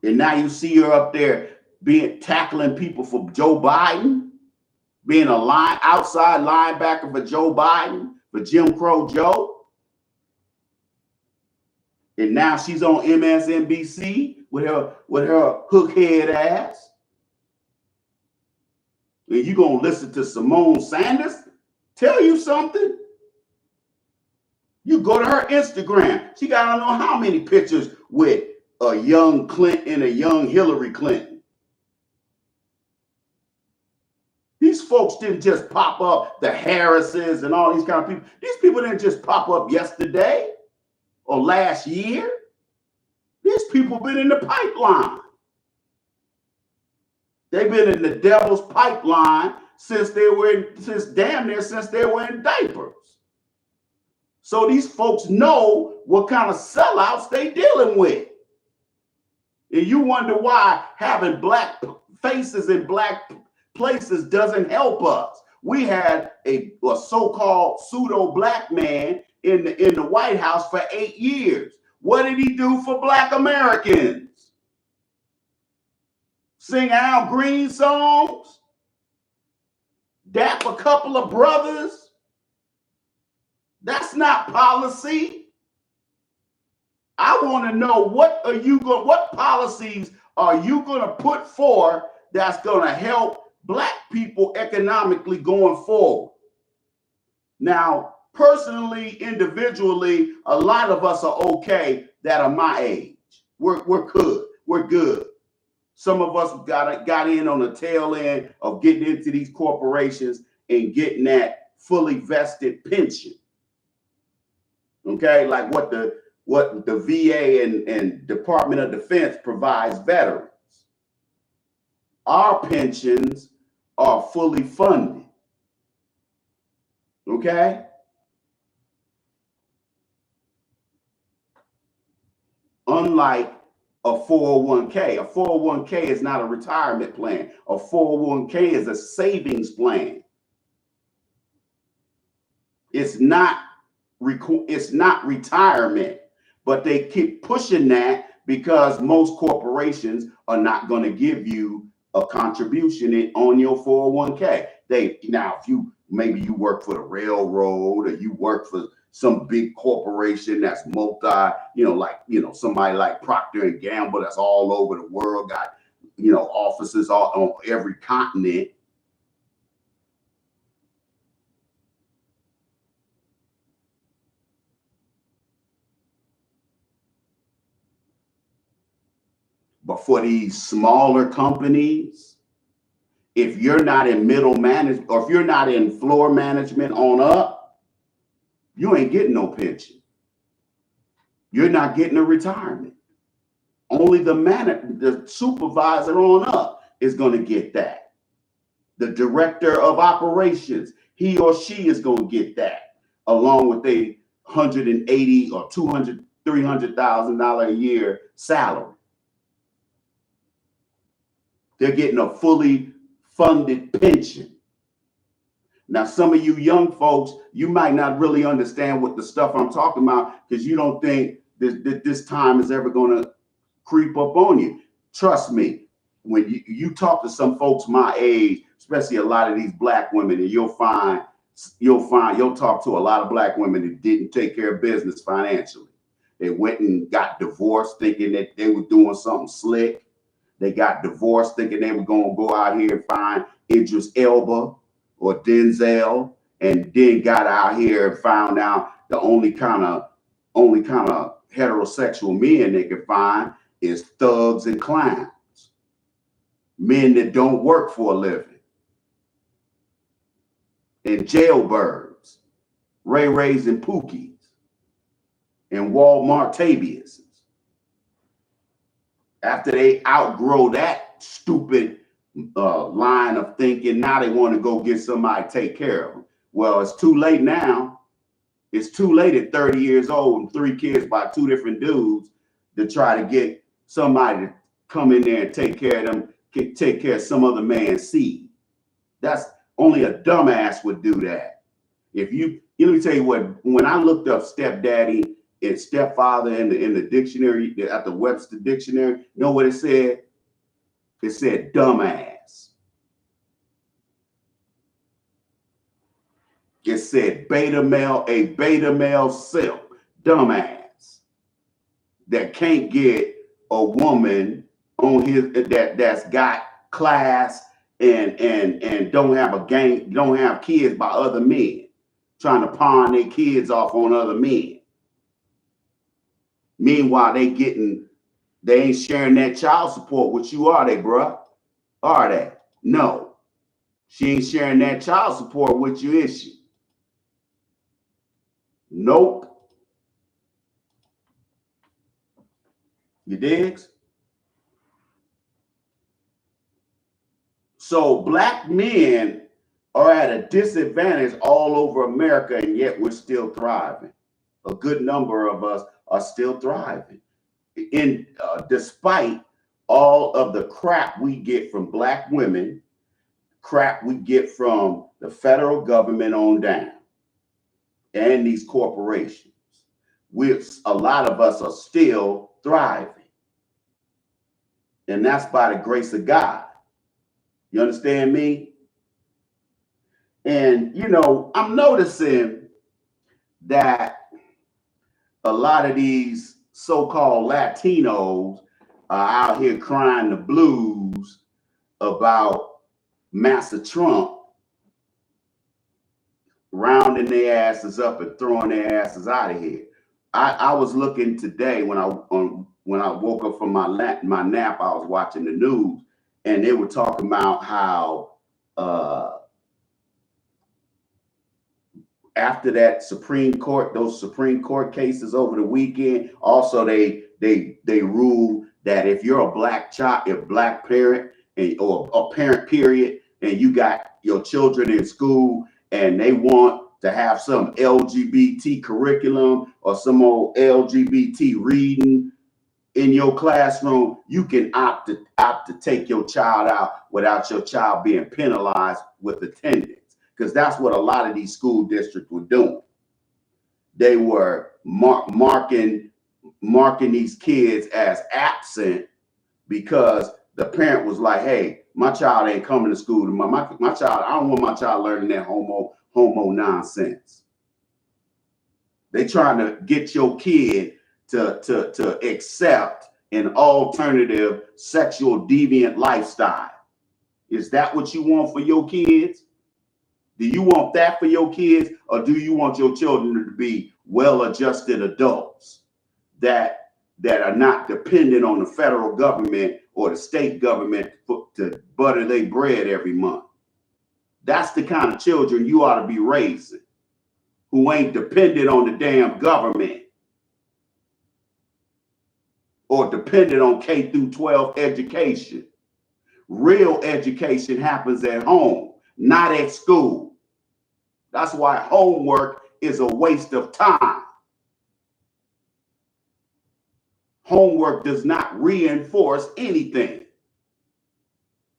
And now you see her up there tackling people for Joe Biden, being a outside linebacker for Joe Biden, for Jim Crow Joe. And now she's on MSNBC with her hookhead ass. And you gonna listen to Simone Sanders tell you something? You go to her Instagram. She got I don't know how many pictures with a young Clinton and a young Hillary Clinton. These folks didn't just pop up, the Harrises and all these kind of people. These people didn't just pop up yesterday or last year. These people been in the pipeline. They've been in the devil's pipeline since they were in diapers. So these folks know what kind of sellouts they dealing with. And you wonder why having black faces in black places doesn't help us. We had a so-called pseudo-black man in the White House for 8 years. What did he do for black Americans? Sing Al Green songs? Dap a couple of brothers? That's not policy. I want to know what policies are you going to put forth that's going to help black people economically going forward? Now, personally, individually, a lot of us are okay that are my age. We're good. We're good. Some of us got in on the tail end of getting into these corporations and getting that fully vested pension. Okay, like what the VA and Department of Defense provides veterans. Our pensions are fully funded. Okay? Unlike a 401k. A 401k is not a retirement plan. A 401k is a savings plan. It's not retirement, but they keep pushing that because most corporations are not going to give you a contribution on your 401k. Now, if you work for the railroad or you work for some big corporation that's somebody like Procter and Gamble that's all over the world, got offices all on every continent. But for these smaller companies, if you're not in middle management or if you're not in floor management on up, you ain't getting no pension. You're not getting a retirement. Only the supervisor on up is going to get that. The director of operations, he or she is going to get that, along with a $180 or $200, $300,000 a year salary. They're getting a fully funded pension. Now, some of you young folks, you might not really understand what the stuff I'm talking about because you don't think that this time is ever going to creep up on you. Trust me, when you talk to some folks my age, especially a lot of these black women, and you'll talk to a lot of black women that didn't take care of business financially. They went and got divorced thinking that they were doing something slick. They got divorced thinking they were going to go out here and find Idris Elba or Denzel, and then got out here and found out the only kind of heterosexual men they could find is thugs and clowns, men that don't work for a living, and jailbirds, Ray Rays and Pookies, and Walmart Tabiuses. After they outgrow that stupid line of thinking, now they want to go get somebody to take care of them. Well, it's too late now. It's too late at 30 years old and 3 kids by 2 different dudes to try to get somebody to come in there and take care of them, take care of some other man's seed. That's only a dumbass would do that. Let me tell you what, when I looked up stepdaddy and stepfather in the dictionary, at the Webster dictionary, you know what it said? It said dumbass. It said a beta male self, dumbass. that can't get a woman on his that's got class and don't have a gang, don't have kids by other men, trying to pawn their kids off on other men. Meanwhile, they ain't sharing that child support with you, are they, bruh? Are they? No. She ain't sharing that child support with you, is she? Nope. You digs? So black men are at a disadvantage all over America, and yet we're still thriving. A good number of us are still thriving, despite all of the crap we get from black women, crap we get from the federal government on down, and these corporations. A lot of us are still thriving, and that's by the grace of God. You understand me? And I'm noticing that a lot of these so-called Latinos are out here crying the blues about Massa Trump rounding their asses up and throwing their asses out of here. I was looking today when I woke up from my nap. I was watching the news, and they were talking about how after that those Supreme Court cases over the weekend, also they ruled that if you're a black parent or a parent period, and you got your children in school and they want to have some LGBT curriculum or some old LGBT reading in your classroom, you can opt to take your child out without your child being penalized with attendance. Because that's what a lot of these school districts were doing. They were marking these kids as absent because the parent was like, hey, my child ain't coming to school. My child, I don't want my child learning that homo nonsense. They trying to get your kid to accept an alternative sexual deviant lifestyle. Is that what you want for your kids? Do you want that for your kids, or do you want your children to be well-adjusted adults that are not dependent on the federal government or the state government to butter their bread every month? That's the kind of children you ought to be raising, who ain't dependent on the damn government or dependent on K through 12 education. Real education happens at home, not at school. That's why homework is a waste of time. Homework does not reinforce anything.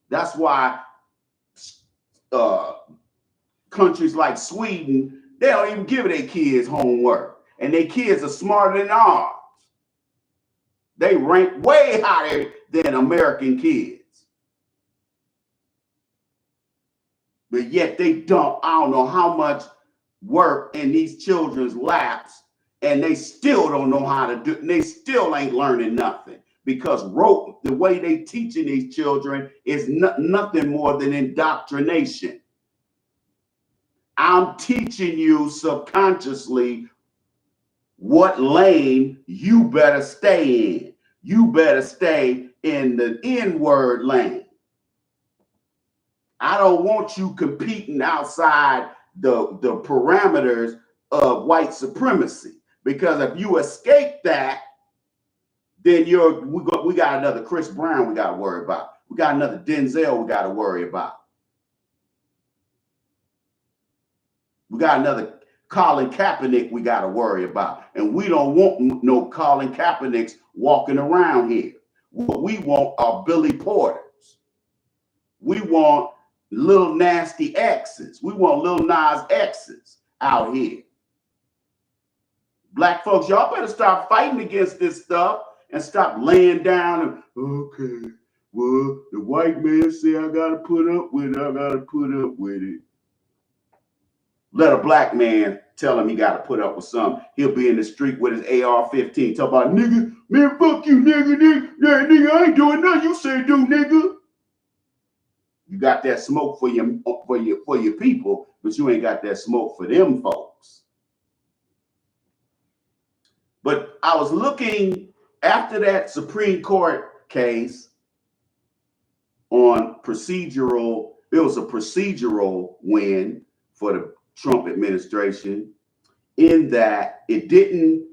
That's why countries like Sweden, they don't even give their kids homework. And their kids are smarter than ours. They rank way higher than American kids. But yet they dump, I don't know how much work in these children's laps, and they still don't know how to do it. They still ain't learning nothing, because the way they teaching these children is nothing more than indoctrination. I'm teaching you subconsciously what lane you better stay in. You better stay in the N-word lane. I don't want you competing outside the parameters of white supremacy, because if you escape that, then we got another Chris Brown we got to worry about. We got another Denzel we got to worry about. We got another Colin Kaepernick we got to worry about. And we don't want no Colin Kaepernicks walking around here. What we want are Billy Porters. We want little nasty X's. We want little Nas X's out here. Black folks, y'all better start fighting against this stuff and stop laying down and, okay, well, the white man say I gotta put up with it, I gotta put up with it. Let a black man tell him he got to put up with something. He'll be in the street with his AR-15, talk about, nigga, man, fuck you, nigga, yeah, nigga, I ain't doing nothing. You say do, nigga. You got that smoke for your people, but you ain't got that smoke for them folks. But I was looking after that Supreme Court case on procedural, it was a procedural win for the Trump administration in that it didn't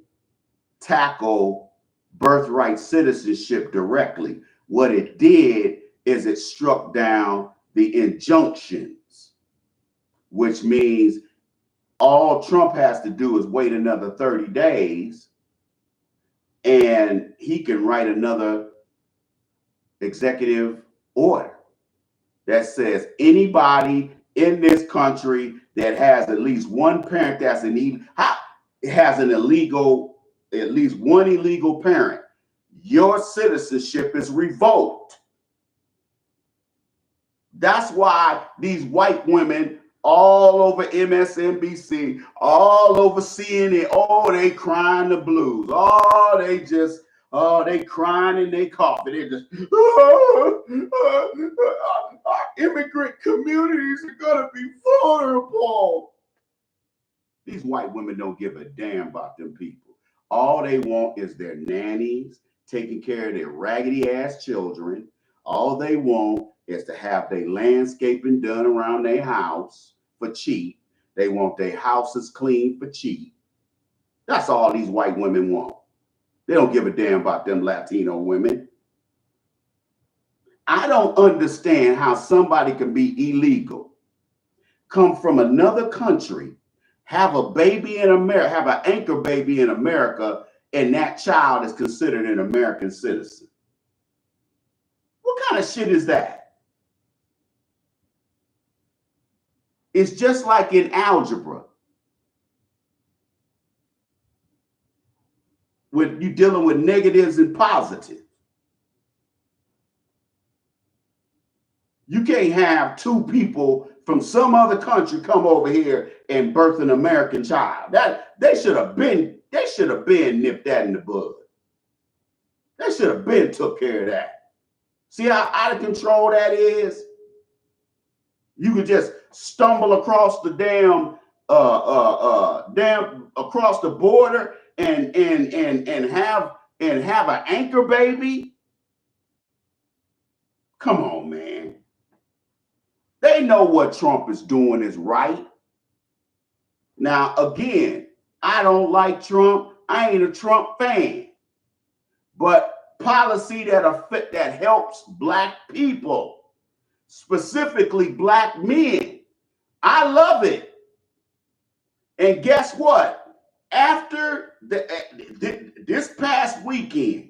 tackle birthright citizenship directly. What it did is it struck down the injunctions, which means all Trump has to do is wait another 30 days and he can write another executive order that says anybody in this country that has at least one parent that's has an illegal, at least one illegal parent, your citizenship is revoked. That's why these white women all over MSNBC, all over CNN, oh, they crying the blues. Oh, they crying and they coughing. They just, our immigrant communities are gonna be vulnerable. These white women don't give a damn about them people. All they want is their nannies taking care of their raggedy ass children. All they want is to have their landscaping done around their house for cheap. They want their houses clean for cheap. That's all these white women want. They don't give a damn about them Latino women. I don't understand how somebody can be illegal, come from another country, have a baby in America, have an anchor baby in America, and that child is considered an American citizen. What kind of shit is that? It's just like in algebra. When you're dealing with negatives and positives. You can't have two people from some other country come over here and birth an American child. That they should have been nipped that in the bud. They should have been took care of that. See how out of control that is? You could just stumble across the damn across the border and have an anchor baby. Come on, man. They know what Trump is doing is right. Now, again, I don't like Trump. I ain't a Trump fan. But policy that helps black people, specifically black men, I love it. And guess what? After this past weekend,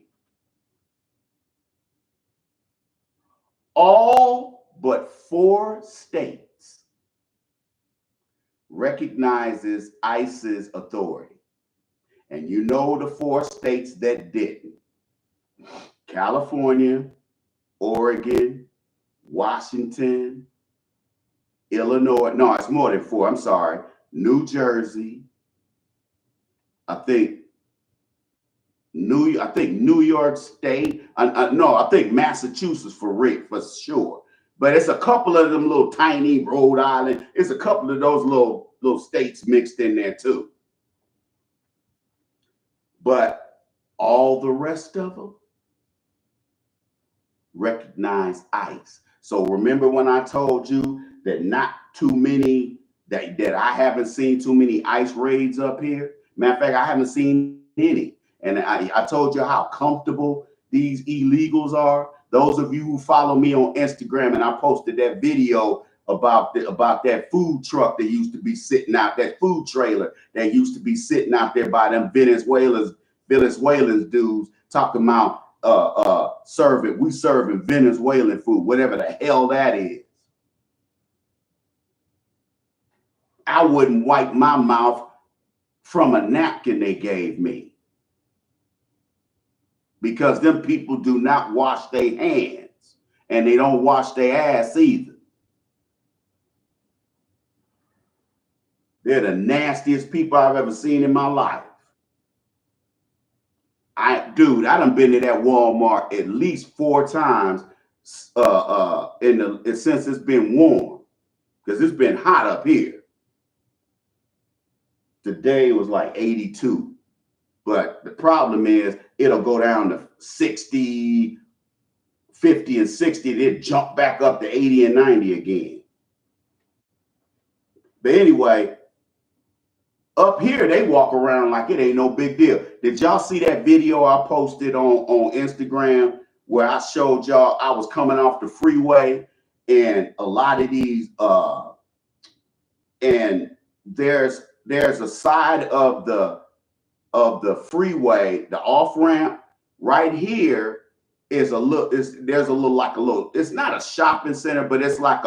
all but 4 states recognizes ICE's authority. And you know the 4 states that didn't. California, Oregon, Washington, Illinois. No, it's more than 4. I'm sorry. New Jersey. I think New York State. No, I think Massachusetts for sure. But it's a couple of them little tiny Rhode Island. It's a couple of those little states mixed in there too. But all the rest of them recognize ICE. So remember when I told you that not too many, that I haven't seen too many ICE raids up here? Matter of fact, I haven't seen any. And I told you how comfortable these illegals are. Those of you who follow me on Instagram, and I posted that video about that food truck that used to be sitting out, that food trailer that used to be sitting out there by them Venezuelans dudes talking about serving Venezuelan food, whatever the hell that is. I wouldn't wipe my mouth from a napkin they gave me, because them people do not wash their hands and they don't wash their ass either. They're the nastiest people I've ever seen in my life. Dude, I done been to that Walmart at least 4 times since it's been warm, because it's been hot up here. Today was like 82, but the problem is it'll go down to 60, 50 and 60, then jump back up to 80 and 90 again. But anyway, up here, they walk around like it ain't no big deal. Did y'all see that video I posted on Instagram where I showed y'all I was coming off the freeway, and a lot of these and there's a side of the freeway, the off ramp right here is it's not a shopping center, but it's like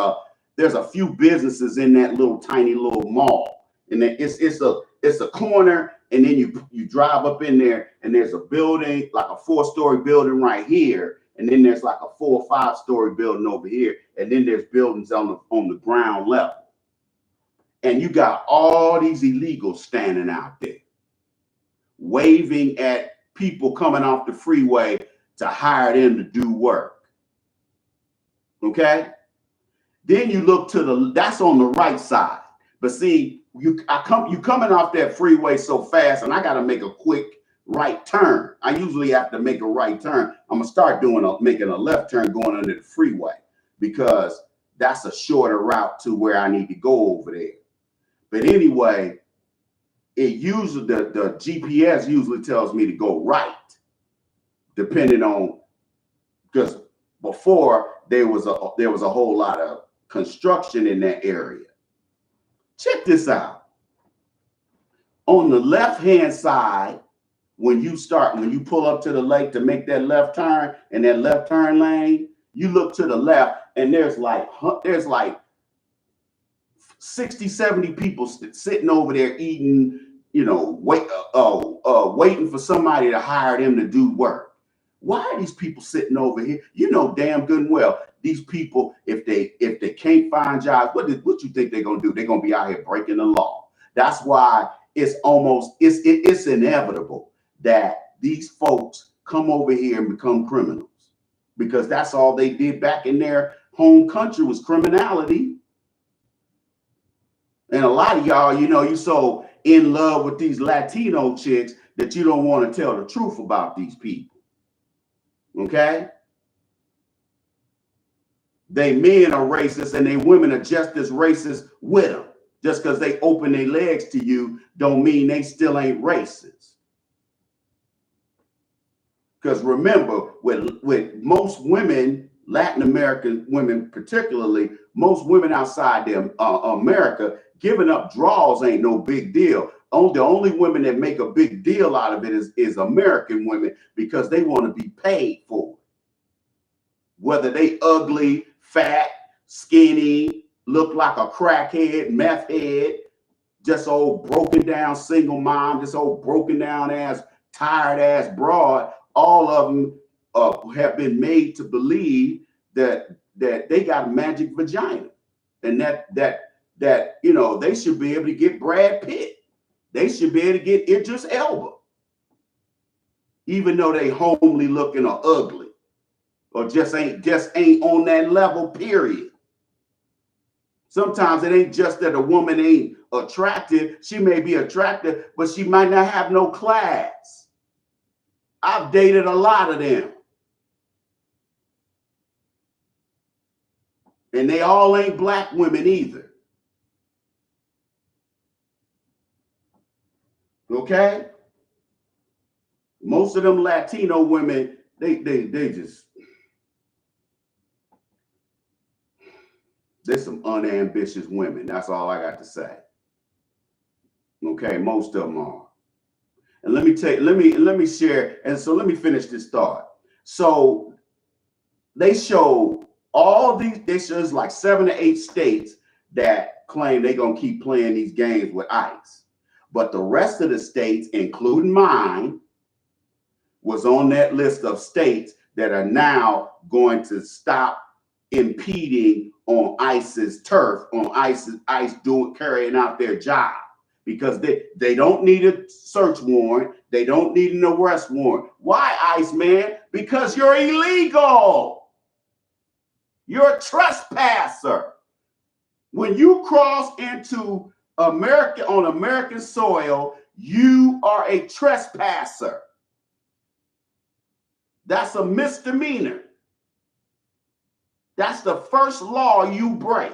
there's a few businesses in that little tiny little mall. And then it's a corner, and then you drive up in there, and there's a building, like a 4-story building right here, and then there's like a 4 or 5-story building over here, and then there's buildings on the ground level. And you got all these illegals standing out there, waving at people coming off the freeway to hire them to do work. Okay? Then you look that's on the right side. But see, you coming off that freeway so fast, and I got to make a quick right turn. I usually have to make a right turn. I'm gonna start making a left turn going under the freeway, because that's a shorter route to where I need to go over there. But anyway, the GPS usually tells me to go right, depending on, because before there was a whole lot of construction in that area. Check this out. On the left-hand side, when you pull up to the lake to make that left turn in that left turn lane, you look to the left, and there's like 60, 70 people sitting over there eating, waiting for somebody to hire them to do work. Why are these people sitting over here? You know damn good and well, these people, if they can't find jobs, what you think they're gonna do? They're gonna be out here breaking the law. That's why it's inevitable that these folks come over here and become criminals, because that's all they did back in their home country was criminality. And a lot of y'all, you so in love with these Latino chicks that you don't want to tell the truth about these people. Okay? They men are racist, and they women are just as racist with them. Just because they open their legs to you don't mean they still ain't racist. Because remember, with most women, Latin American women particularly, most women outside America, giving up draws ain't no big deal. The only women that make a big deal out of it is American women, because they want to be paid for it. Whether they ugly, fat, skinny, look like a crackhead, meth head, just old broken down single mom, just old broken down ass, tired ass broad, all of them have been made to believe that they got a magic vagina, and that they should be able to get Brad Pitt. They should be able to get Idris Elba, even though they homely looking or ugly, or just ain't on that level, period. Sometimes it ain't just that a woman ain't attractive. She may be attractive, but she might not have no class. I've dated a lot of them. And they all ain't black women either. Okay? Most of them Latino women, they just, there's some unambitious women. That's all I got to say. Okay, most of them are. And let me share, and so let me finish this thought. So they show there's like 7 or 8 states that claim they're gonna keep playing these games with ICE. But the rest of the states, including mine, was on that list of states that are now going to stop impeding on ICE's turf, on ICE carrying out their job. because they don't need a search warrant. They don't need an arrest warrant. Why, Iceman? Because you're illegal. You're a trespasser. When you cross into America on American soil, you are a trespasser. That's a misdemeanor. That's the first law you break.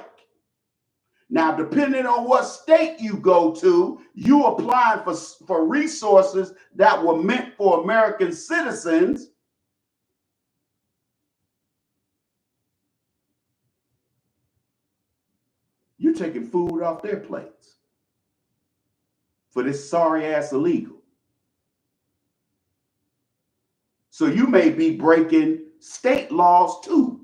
Now, depending on what state you go to, you applying for resources that were meant for American citizens. You're taking food off their plates for this sorry ass illegal. So you may be breaking state laws too.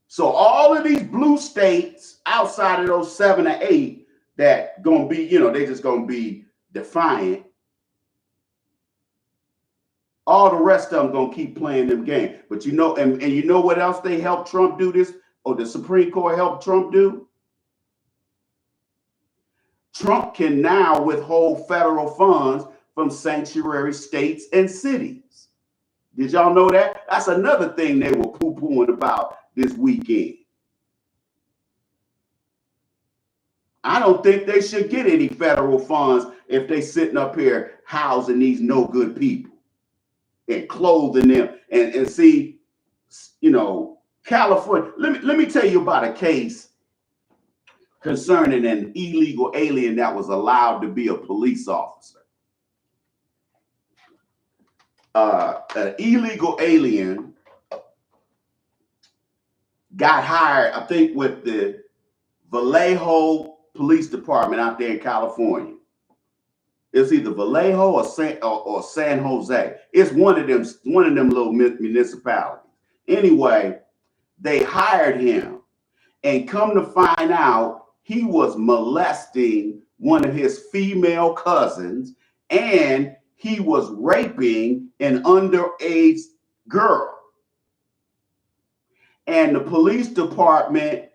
So all of these blue states outside of those 7 or 8 that gonna be, they just gonna be defiant. All the rest of them gonna keep playing them games. But and you know what else they helped Trump do this, or the Supreme Court helped Trump do? Trump can now withhold federal funds from sanctuary states and cities. Did y'all know that? That's another thing they were poo-pooing about this weekend. I don't think they should get any federal funds if they sitting up here housing these no good people and clothing them. And see, California, let me tell you about a case concerning an illegal alien that was allowed to be a police officer. An illegal alien got hired, I think, with the Vallejo Police Department out there in California. It's either Vallejo or San Jose. It's one of them little municipalities. Anyway, they hired him, and come to find out, he was molesting one of his female cousins, and he was raping an underage girl. And the police department,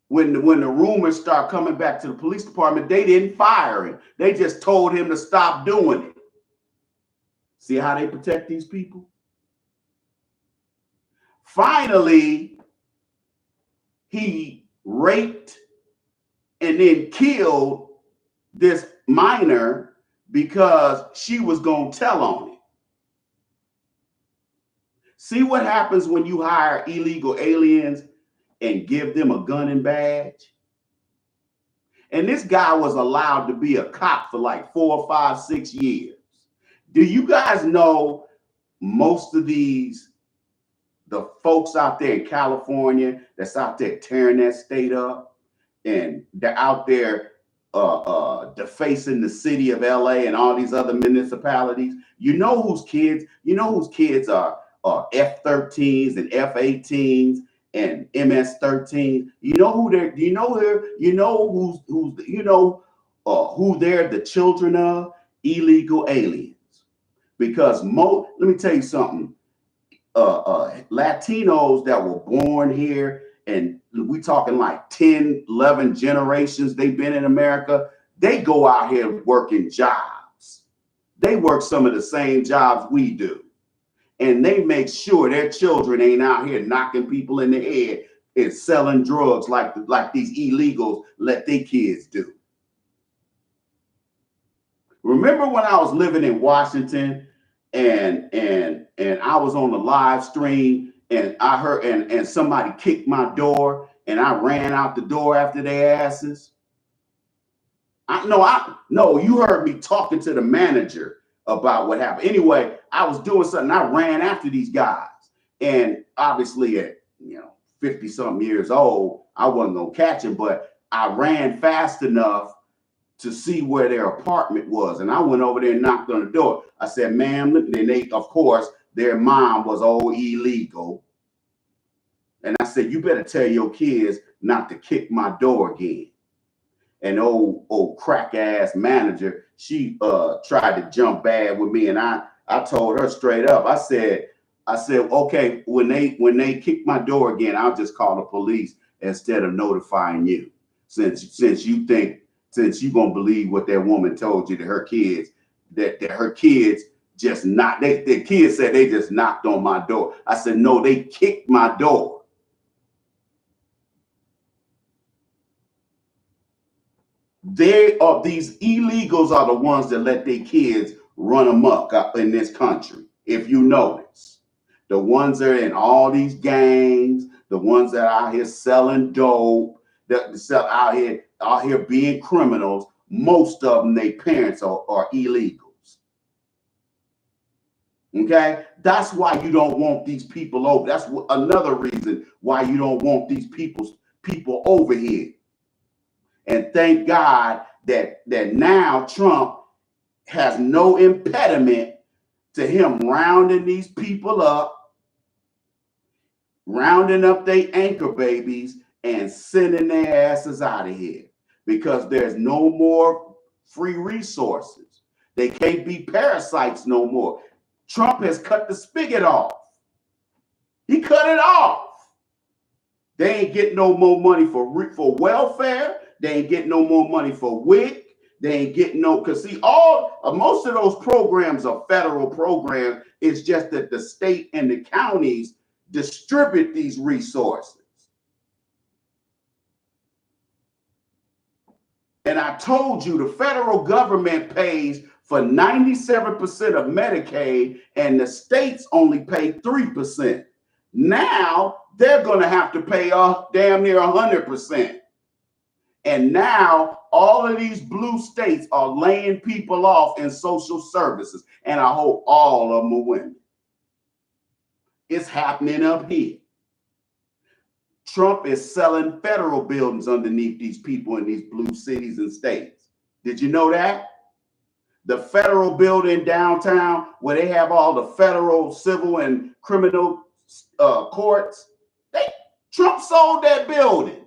when the rumors start coming back to the police department, they didn't fire him. They just told him to stop doing it. See how they protect these people? Finally, he raped and then killed this minor because she was going to tell on him. See what happens when you hire illegal aliens and give them a gun and badge? And this guy was allowed to be a cop for like 4, 5, 6 years. Do you guys know most of the folks out there in California that's out there tearing that state up, and they're out there defacing the city of LA and all these other municipalities? You know whose kids are F-13s and F-18s and MS-13s. You know who they're. You know who they're the children of? Illegal aliens. Because let me tell you something. Latinos that were born here, and we talking like 10, 11 generations they've been in America, they go out here working jobs. They work some of the same jobs we do. And they make sure their children ain't out here knocking people in the head and selling drugs like these illegals let their kids do. Remember when I was living in Washington and I was on the live stream and I heard and somebody kicked my door and I ran out the door after their asses? No, you heard me talking to the manager about what happened. Anyway, I was doing something. I ran after these guys, and obviously at 50 something years old, I wasn't gonna catch him, but I ran fast enough to see where their apartment was, and I went over there and knocked on the door. I said, "Ma'am," and they, of course, their mom was illegal, and I said, "You better tell your kids not to kick my door again." And old crack ass manager, she tried to jump bad with me, and I told her straight up. I said, I said, okay, when they kick my door again, I'll just call the police instead of notifying you. Since you gonna believe what that woman told you, that her kids, that her kids just knocked, the kids said they just knocked on my door. I said, no, they kicked my door. These illegals are the ones that let their kids run amok in this country. If you notice, the ones that are in all these gangs, the ones that are out here selling dope, that sell out here being criminals, most of them, their parents are illegals. Okay, that's why you don't want these people over. That's another reason why you don't want these people over here. And thank God that now Trump has no impediment to him rounding these people up, rounding up their anchor babies, and sending their asses out of here, because there's no more free resources. They can't be parasites no more. Trump has cut the spigot off. He cut it off. They ain't getting no more money for welfare. They ain't getting no more money for WIC. They ain't getting no, because see, most of those programs are federal programs. It's just that the state and the counties distribute these resources. And I told you the federal government pays for 97% of Medicaid, and the states only pay 3%. Now they're going to have to pay damn near 100%. And now all of these blue states are laying people off in social services. And I hope all of them are women. It's happening up here. Trump is selling federal buildings underneath these people in these blue cities and states. Did you know that? The federal building downtown, where they have all the federal civil and criminal courts, Trump sold that building.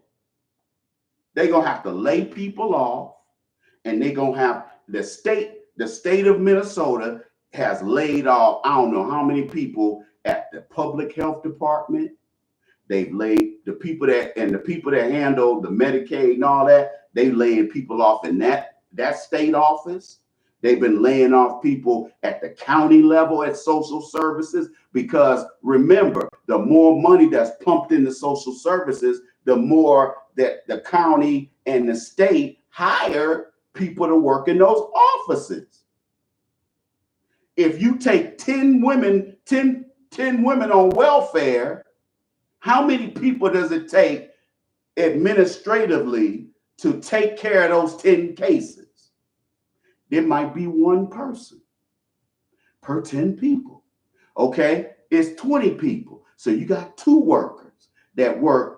They're going to have to lay people off, and they're going to have the state of Minnesota has laid off, I don't know how many people at the public health department. They've laid the people that handle the Medicaid and all that, they laying people off in that state office. They've been laying off people at the county level at social services, because remember, the more money that's pumped into social services, the more that the county and the state hire people to work in those offices. If you take 10 women on welfare, how many people does it take administratively to take care of those 10 cases? There might be one person per 10 people. Okay, it's 20 people. So you got 2 workers that work.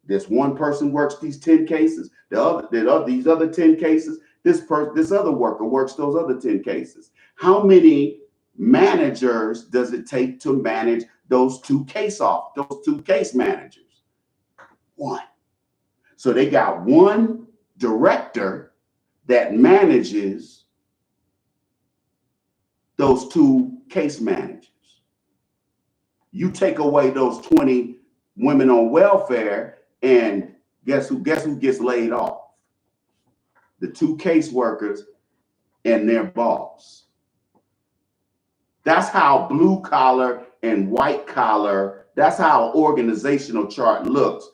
This one person works these 10 cases. These other 10 cases. This other worker works those other 10 cases. How many managers does it take to manage those two case managers? 1. So they got one director that manages those 2 case managers. You take away those 20 women on welfare, and guess who gets laid off? The 2 case workers and their boss. That's how blue collar and white collar, that's how an organizational chart looks.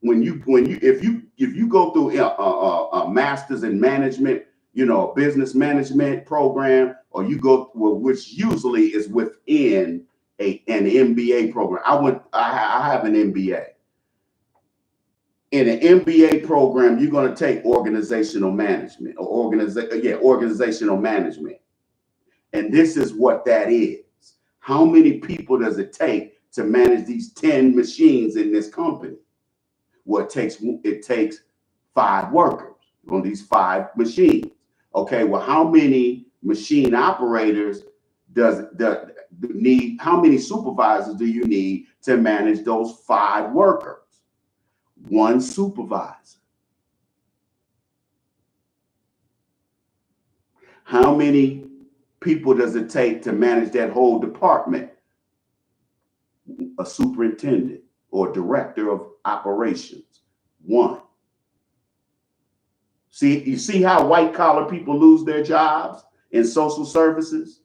If you go through a master's in management, a business management program, or you go, which usually is within an MBA program. I have an MBA. In an MBA program, you're going to take organizational management organizational management. And this is what that is. How many people does it take to manage these 10 machines in this company? Well, it takes 5 workers on these 5 machines. Okay, well, how many machine operators how many supervisors do you need to manage those 5 workers? 1 supervisor. How many people does it take to manage that whole department? a superintendent or director of operations. One. See, you see how white collar people lose their jobs in social services,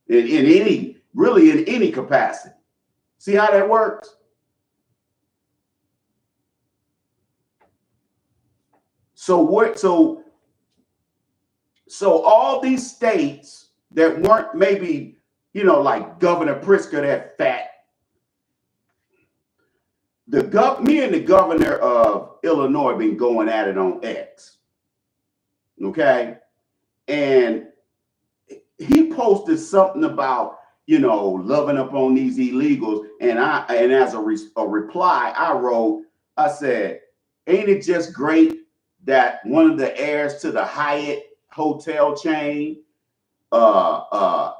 in any capacity. See how that works? So all these states that weren't maybe, like Governor Pritzker, that fat. Me and the governor of Illinois been going at it on X. Okay. And he posted something about, loving up on these illegals. And as a reply, I said, ain't it just great that one of the heirs to the Hyatt hotel chain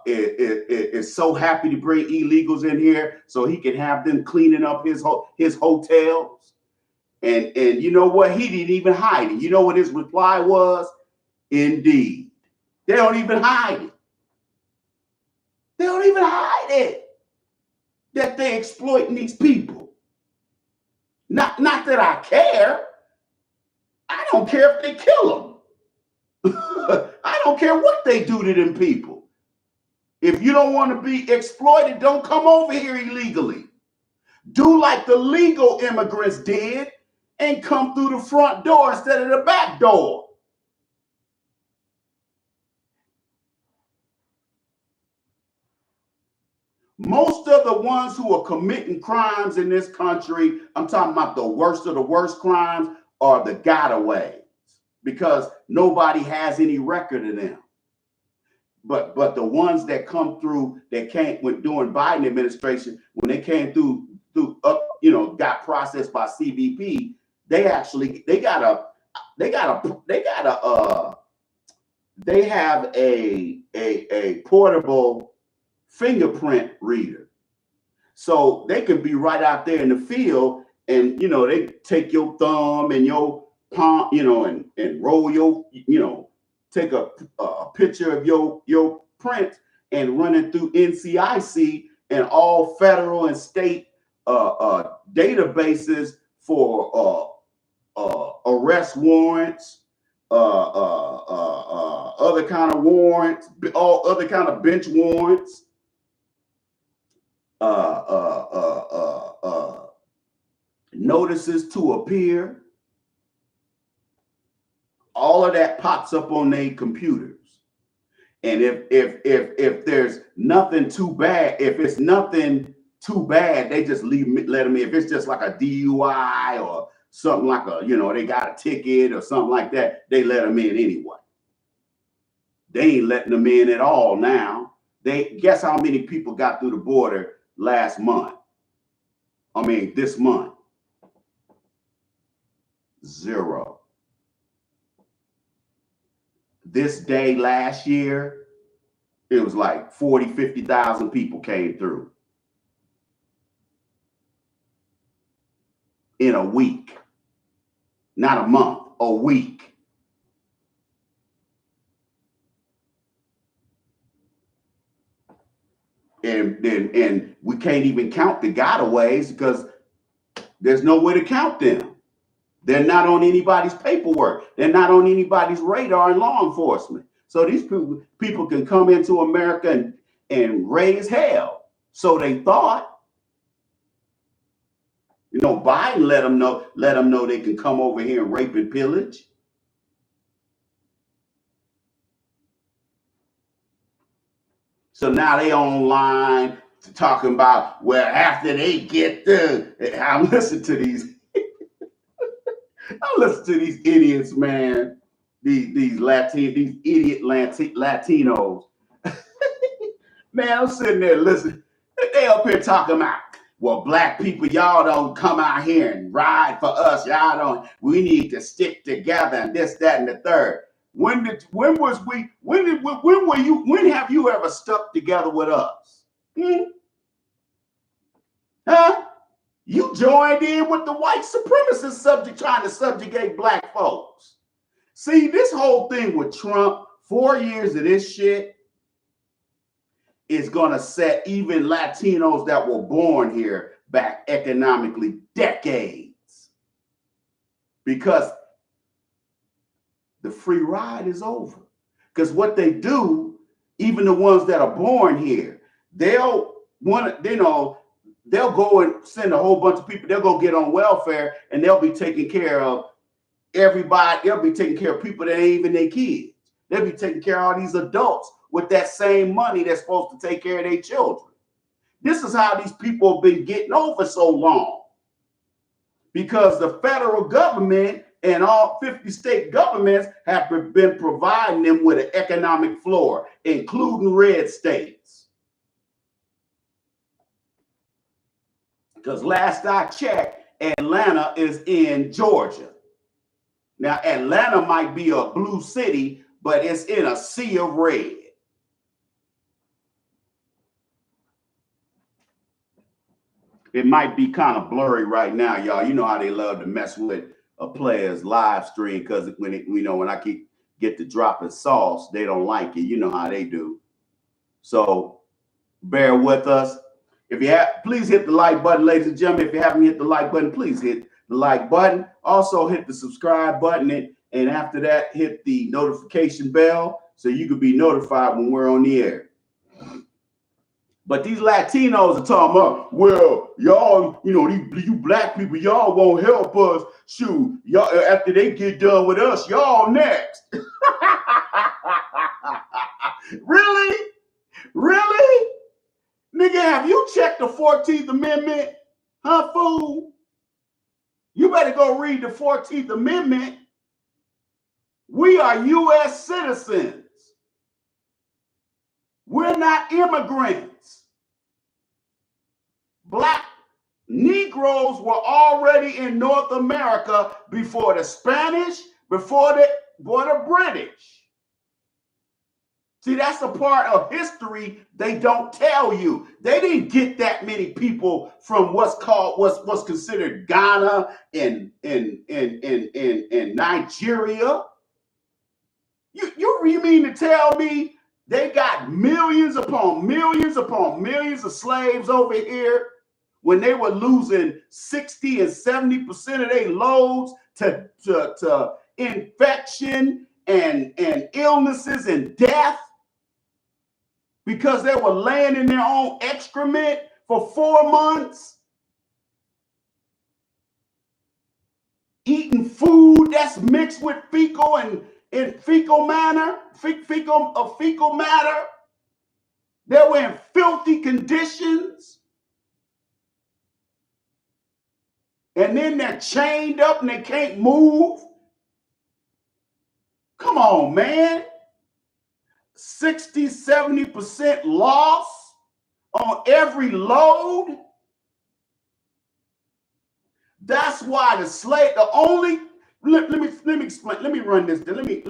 is so happy to bring illegals in here so he can have them cleaning up his hotels. And you know what? He didn't even hide it. You know what his reply was? Indeed. They don't even hide it. They don't even hide it that they're exploiting these people. Not that I care. I don't care if they kill them. I don't care what they do to them people. If you don't want to be exploited, don't come over here illegally. Do like the legal immigrants did and come through the front door instead of the back door. Most of the ones who are committing crimes in this country, I'm talking about the worst of the worst crimes, are the gotaways because nobody has any record of them. But the ones that come through, that came with during Biden administration, when they came through got processed by CBP, they have a portable fingerprint reader, so they can be right out there in the field, and they take your thumb and your palm, and roll your, take a picture of your print and run it through NCIC and all federal and state databases for arrest warrants, other kind of warrants, all other kind of bench warrants, notices to appear. All of that pops up on their computers. And if there's nothing too bad, if it's nothing too bad, they just let them in. If it's just like a DUI or something like they got a ticket or something like that, they let them in anyway. They ain't letting them in at all now. Guess how many people got through the border this month? 0. This day last year, it was like 40,000, 50,000 people came through in a week. Not a month, a week. And we can't even count the gotaways because there's no way to count them. They're not on anybody's paperwork. They're not on anybody's radar in law enforcement. So these people can come into America and raise hell. So they thought. Biden let them know they can come over here and rape and pillage. So now they online talking about, well, after they get through. I'm listening to these. I listen to these idiots, man. These idiot Latinos. Man, I'm sitting there listening. They up here talking about, well, black people, y'all don't come out here and ride for us. Y'all don't. We need to stick together and this, that, and the third. When have you ever stuck together with us? Huh? You joined in with the white supremacist trying to subjugate black folks. See, this whole thing with Trump, 4 years of this shit is going to set even Latinos that were born here back economically decades, because the free ride is over. Because what they do, even the ones that are born here, they'll go and send a whole bunch of people. They'll go get on welfare, and they'll be taking care of everybody. They'll be taking care of people that ain't even their kids. They'll be taking care of all these adults with that same money that's supposed to take care of their children. This is how these people have been getting over so long, because the federal government and all 50 state governments have been providing them with an economic floor, including red states. Because last I checked, Atlanta is in Georgia. Now, Atlanta might be a blue city, but it's in a sea of red. It might be kind of blurry right now, y'all. You know how they love to mess with a player's live stream, because when I get to dropping sauce, they don't like it. You know how they do. So bear with us. If you have, please hit the like button, ladies and gentlemen. If you haven't hit the like button, please hit the like button. Also hit the subscribe button, and after that, hit the notification bell so you can be notified when we're on the air. But these Latinos are talking about, well, y'all, you black people, y'all won't help us. Shoot, y'all, after they get done with us, y'all next. Really? Really? Nigga, have you checked the 14th Amendment? Huh, fool? You better go read the 14th Amendment. We are U.S. citizens. We're not immigrants. Black Negroes were already in North America before the Spanish, before the British. See, that's the part of history they don't tell you. They didn't get that many people from what's considered Ghana and Nigeria. You mean to tell me they got millions upon millions upon millions of slaves over here when they were losing 60 and 70% of their loads to infection and illnesses and death, because they were laying in their own excrement for 4 months, eating food that's mixed with fecal matter. They were in filthy conditions. And then they're chained up and they can't move. Come on, man. 60, 70% loss on every load. That's why let me explain. Let me run this. Let me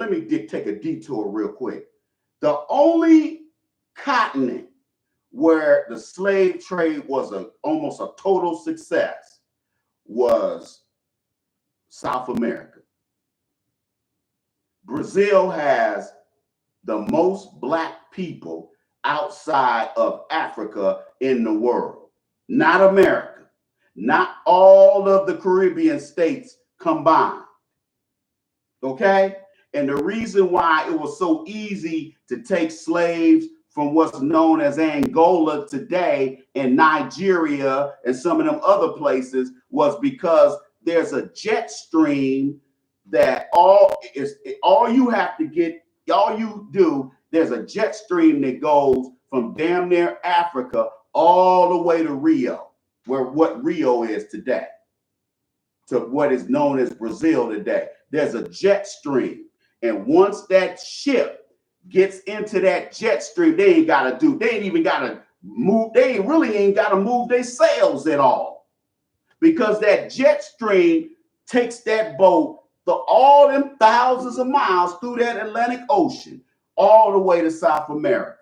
take a detour real quick. The only continent where the slave trade was almost a total success was South America. Brazil has the most black people outside of Africa in the world, not America, not all of the Caribbean states combined. Okay? And the reason why it was so easy to take slaves from what's known as Angola today and Nigeria and some of them other places was because there's a jet stream that there's a jet stream that goes from damn near Africa all the way to Rio, what Rio is today, to what is known as Brazil today. There's a jet stream. And once that ship gets into that jet stream, they ain't even got to move. They really ain't got to move their sails at all, because that jet stream takes that boat all them thousands of miles through that Atlantic Ocean, all the way to South America.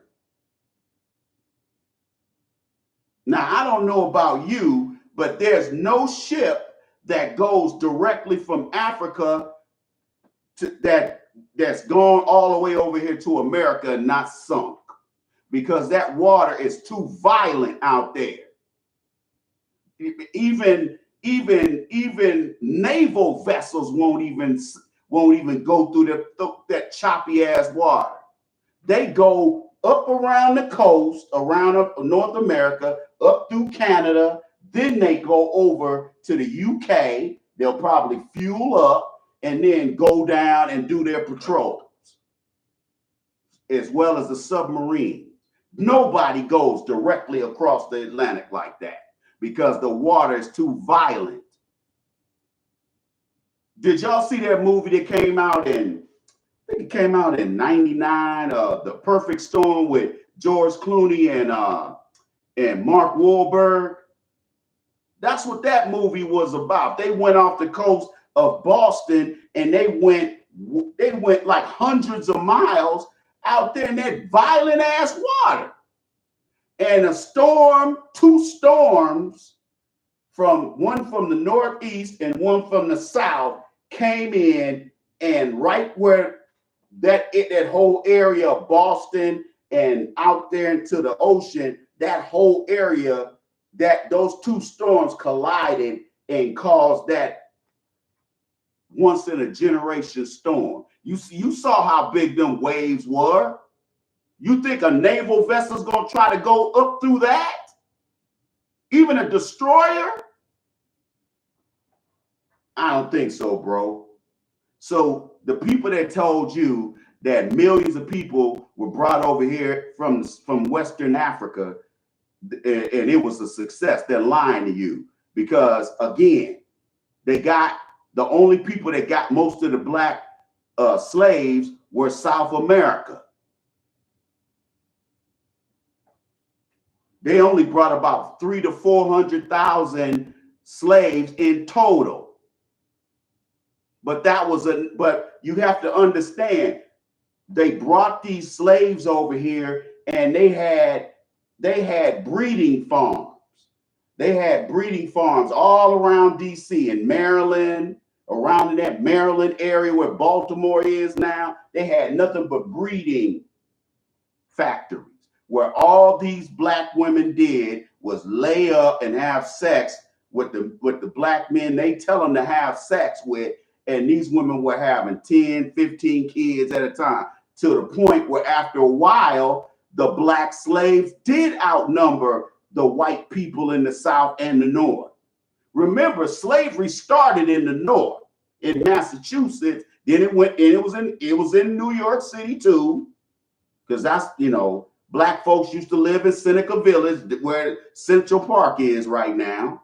Now, I don't know about you, but there's no ship that goes directly from Africa that's gone all the way over here to America and not sunk, because that water is too violent out there. even naval vessels won't even go through that choppy ass water. They go up around the coast, around North America, up through Canada. Then they go over to the UK. They'll probably fuel up and then go down and do their patrols, as well as the submarine. Nobody goes directly across the Atlantic like that because the water is too violent. Did y'all see that movie that came out I think it came out in '99, The Perfect Storm with George Clooney and Mark Wahlberg? That's what that movie was about. They went off the coast of Boston and they went like hundreds of miles out there in that violent ass water. And a storm, two storms, one from the northeast and one from the south, came in, and right where that whole area of Boston and out there into the ocean, that whole area, that those two storms collided and caused that once in a generation storm. You saw how big them waves were. You think a naval vessel's gonna try to go up through that? Even a destroyer? I don't think so, bro. So the people that told you that millions of people were brought over here from Western Africa and it was a success, they're lying to you. Because again, they got the only people that got most of the black slaves were South America. They only brought about 300,000 to 400,000 slaves in total. But but you have to understand, they brought these slaves over here and they had breeding farms. They had breeding farms all around DC and Maryland, around in that Maryland area where Baltimore is now. They had nothing but breeding factories where all these black women did was lay up and have sex with the black men they tell them to have sex with. And these women were having 10, 15 kids at a time, to the point where after a while, the black slaves did outnumber the white people in the South and the North. Remember, slavery started in the North, in Massachusetts. Then it was in New York City too, because that's, black folks used to live in Seneca Village, where Central Park is right now.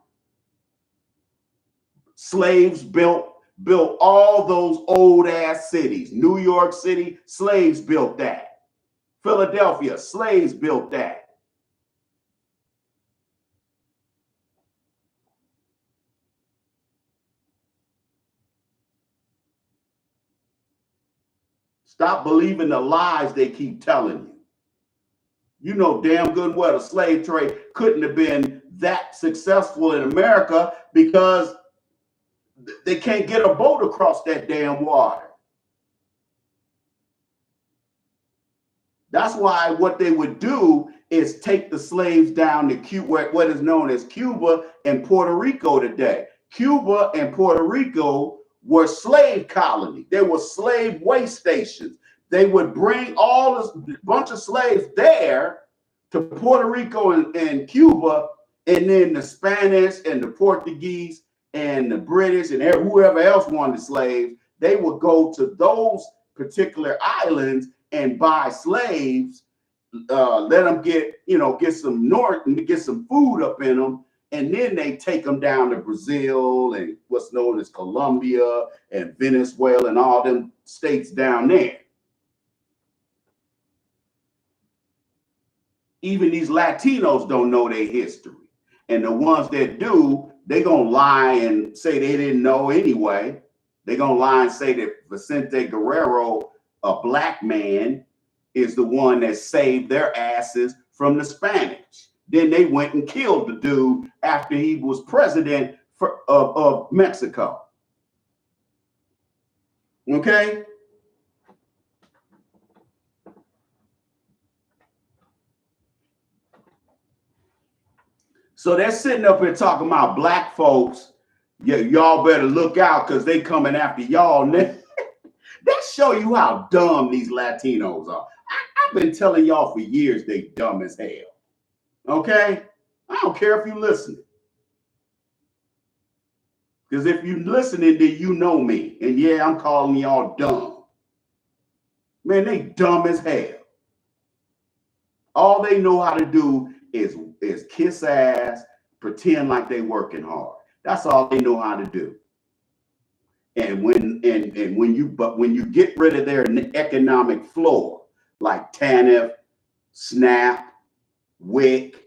Slaves built all those old ass cities. New York City, slaves built that. Philadelphia, slaves built that. Stop believing the lies they keep telling you. You know damn good well the slave trade couldn't have been that successful in America because they can't get a boat across that damn water. That's why what they would do is take the slaves down to Cuba, what is known as Cuba and Puerto Rico today. Cuba and Puerto Rico were slave colonies. They were slave way stations. They would bring all this bunch of slaves there to Puerto Rico and Cuba, and then the Spanish and the Portuguese and the British and whoever else wanted slaves, they would go to those particular islands and buy slaves, let them get some food up in them, and then they take them down to Brazil and what's known as Colombia and Venezuela and all them states down there. Even these Latinos don't know their history. And the ones that do, they're going to lie and say they didn't know anyway. They're going to lie and say that Vicente Guerrero, a black man, is the one that saved their asses from the Spanish. Then they went and killed the dude after he was president of Mexico. Okay? So they're sitting up here talking about black folks. Yeah, y'all better look out because they coming after y'all. That show you how dumb these Latinos are. I've been telling y'all for years they dumb as hell. Okay? I don't care if you listen. Because if you listening, then you know me. And yeah, I'm calling y'all dumb. Man, they dumb as hell. All they know how to do is kiss ass, pretend like they working hard. That's all they know how to do. And when you get rid of their economic floor, like TANF, SNAP, WIC,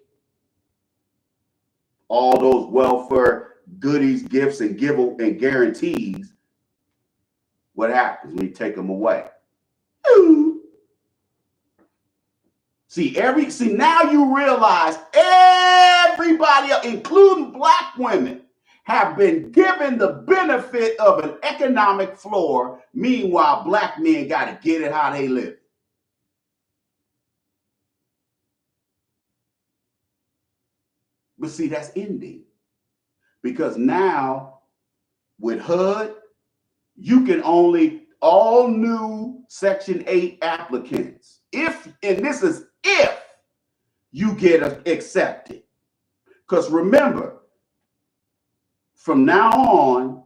all those welfare goodies, gifts, and guarantees, what happens when you take them away? See, now you realize everybody, including black women, have been given the benefit of an economic floor. Meanwhile, black men got to get it how they live. But see, that's ending. Because now, with HUD, you can only, all new Section 8 applicants, and this is if you get accepted. Because remember, from now on,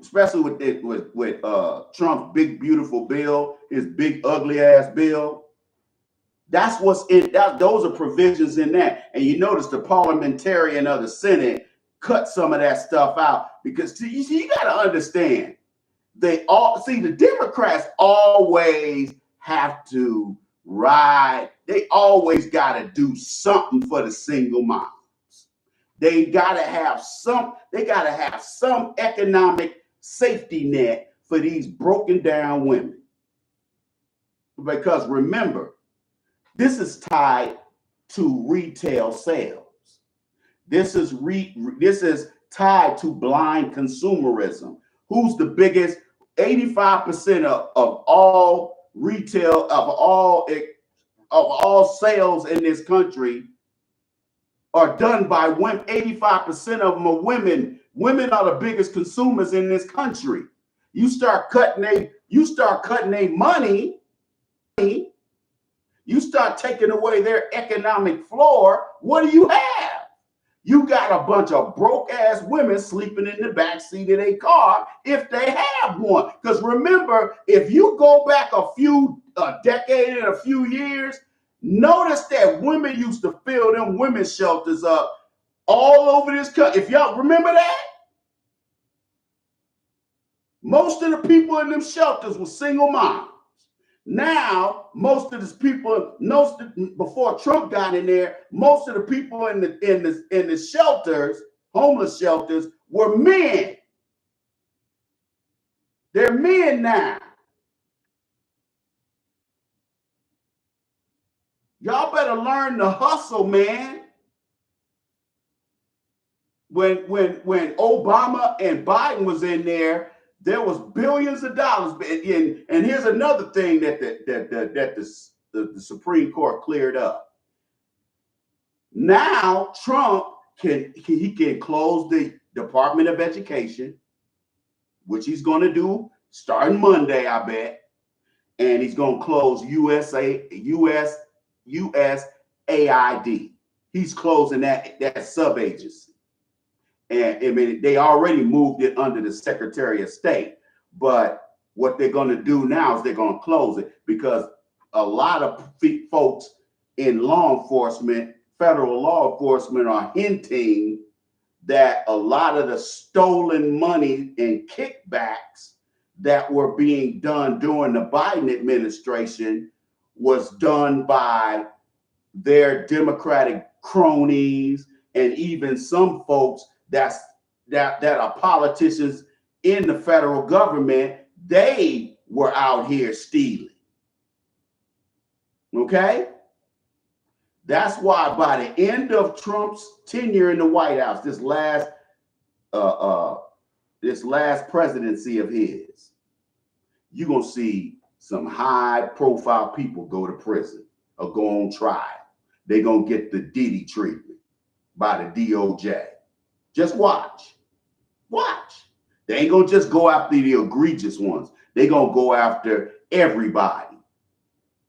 especially with Trump's big beautiful bill, his big ugly ass bill, that's what's in that. Those are provisions in that. And you notice the parliamentarian of the Senate cut some of that stuff out because you got to understand, the Democrats always have to ride. They always got to do something for the single moms. They got to have some economic safety net for these broken down women. Because remember, this is tied to retail sales. This is tied to blind consumerism. Who's the biggest? 85% of all retail, of all sales in this country are done by women. 85% of them are women. Women are the biggest consumers in this country. You start cutting their money, you start taking away their economic floor, what do you have? You got a bunch of broke ass women sleeping in the back seat of their car if they have one. Because remember, if you go back a decade and a few years, notice that women used to fill them women's shelters up all over this country. If y'all remember that, most of the people in them shelters were single moms. Now, most of these people, before Trump got in there, most of the people in the shelters, homeless shelters, were men. They're men now. Y'all better learn to hustle, man. When Obama and Biden was in there was billions of dollars. And here's another thing that the Supreme Court cleared up. Now Trump can close the Department of Education, which he's going to do starting Monday, I bet. And he's going to close USAID. He's closing that sub-agency. And I mean, they already moved it under the Secretary of State. But what they're going to do now is they're going to close it because a lot of folks in law enforcement, federal law enforcement, are hinting that a lot of the stolen money and kickbacks that were being done during the Biden administration was done by their Democratic cronies and even some folks that are politicians in the federal government. They were out here stealing. Okay? That's why by the end of Trump's tenure in the White House, this last presidency of his, you're going to see some high-profile people go to prison or go on trial. They're going to get the Diddy treatment. by the DOJ. Just watch. Watch. They ain't gonna just go after the egregious ones. They gonna go after everybody.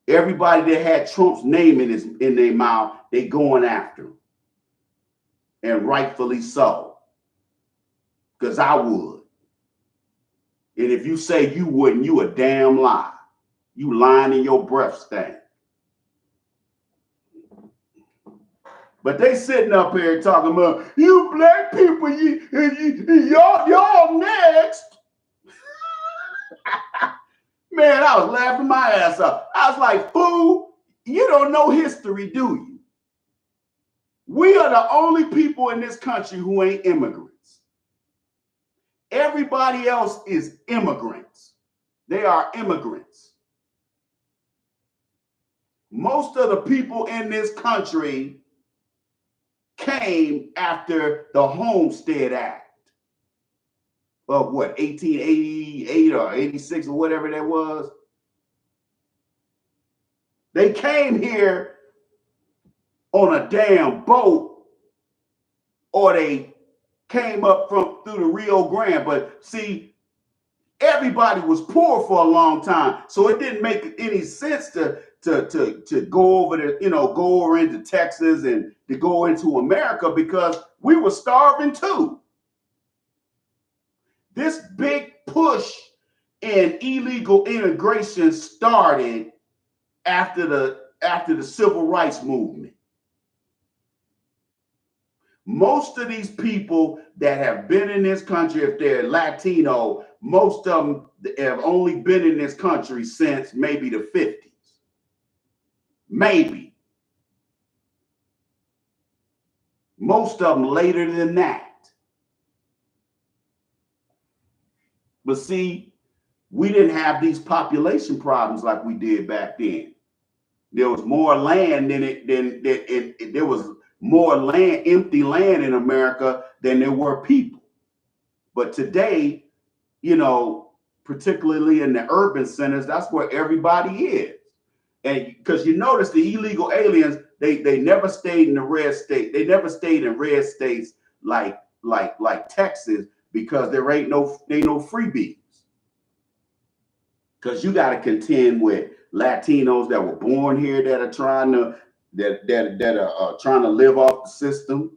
Everybody that had Trump's name in their mouth, they going after him. And rightfully so. Because I would. And if you say you wouldn't, you a damn lie. You lying in your breath stank. But they sitting up here talking about, you black people, y'all next. Man, I was laughing my ass off. I was like, fool, you don't know history, do you? We are the only people in this country who ain't immigrants. Everybody else is immigrants. They are immigrants. Most of the people in this country came after the Homestead Act of what, 1888 or 86 or whatever that was. They came here on a damn boat, or they came up through the Rio Grande. But see, everybody was poor for a long time, so it didn't make any sense to go over to, go over into Texas and to go into America, because we were starving too. This big push in illegal immigration started after the civil rights movement. Most of these people that have been in this country, if they're Latino, most of them have only been in this country since maybe the 50s. Maybe. Most of them later than that. But see, we didn't have these population problems like we did back then. There was more land there was more land, empty land in America than there were people. But today, particularly in the urban centers, that's where everybody is. And because you notice the illegal aliens, they never stayed in the red state. They never stayed in red states like Texas, because there ain't no freebies. Because you got to contend with Latinos that were born here that are trying to trying to live off the system.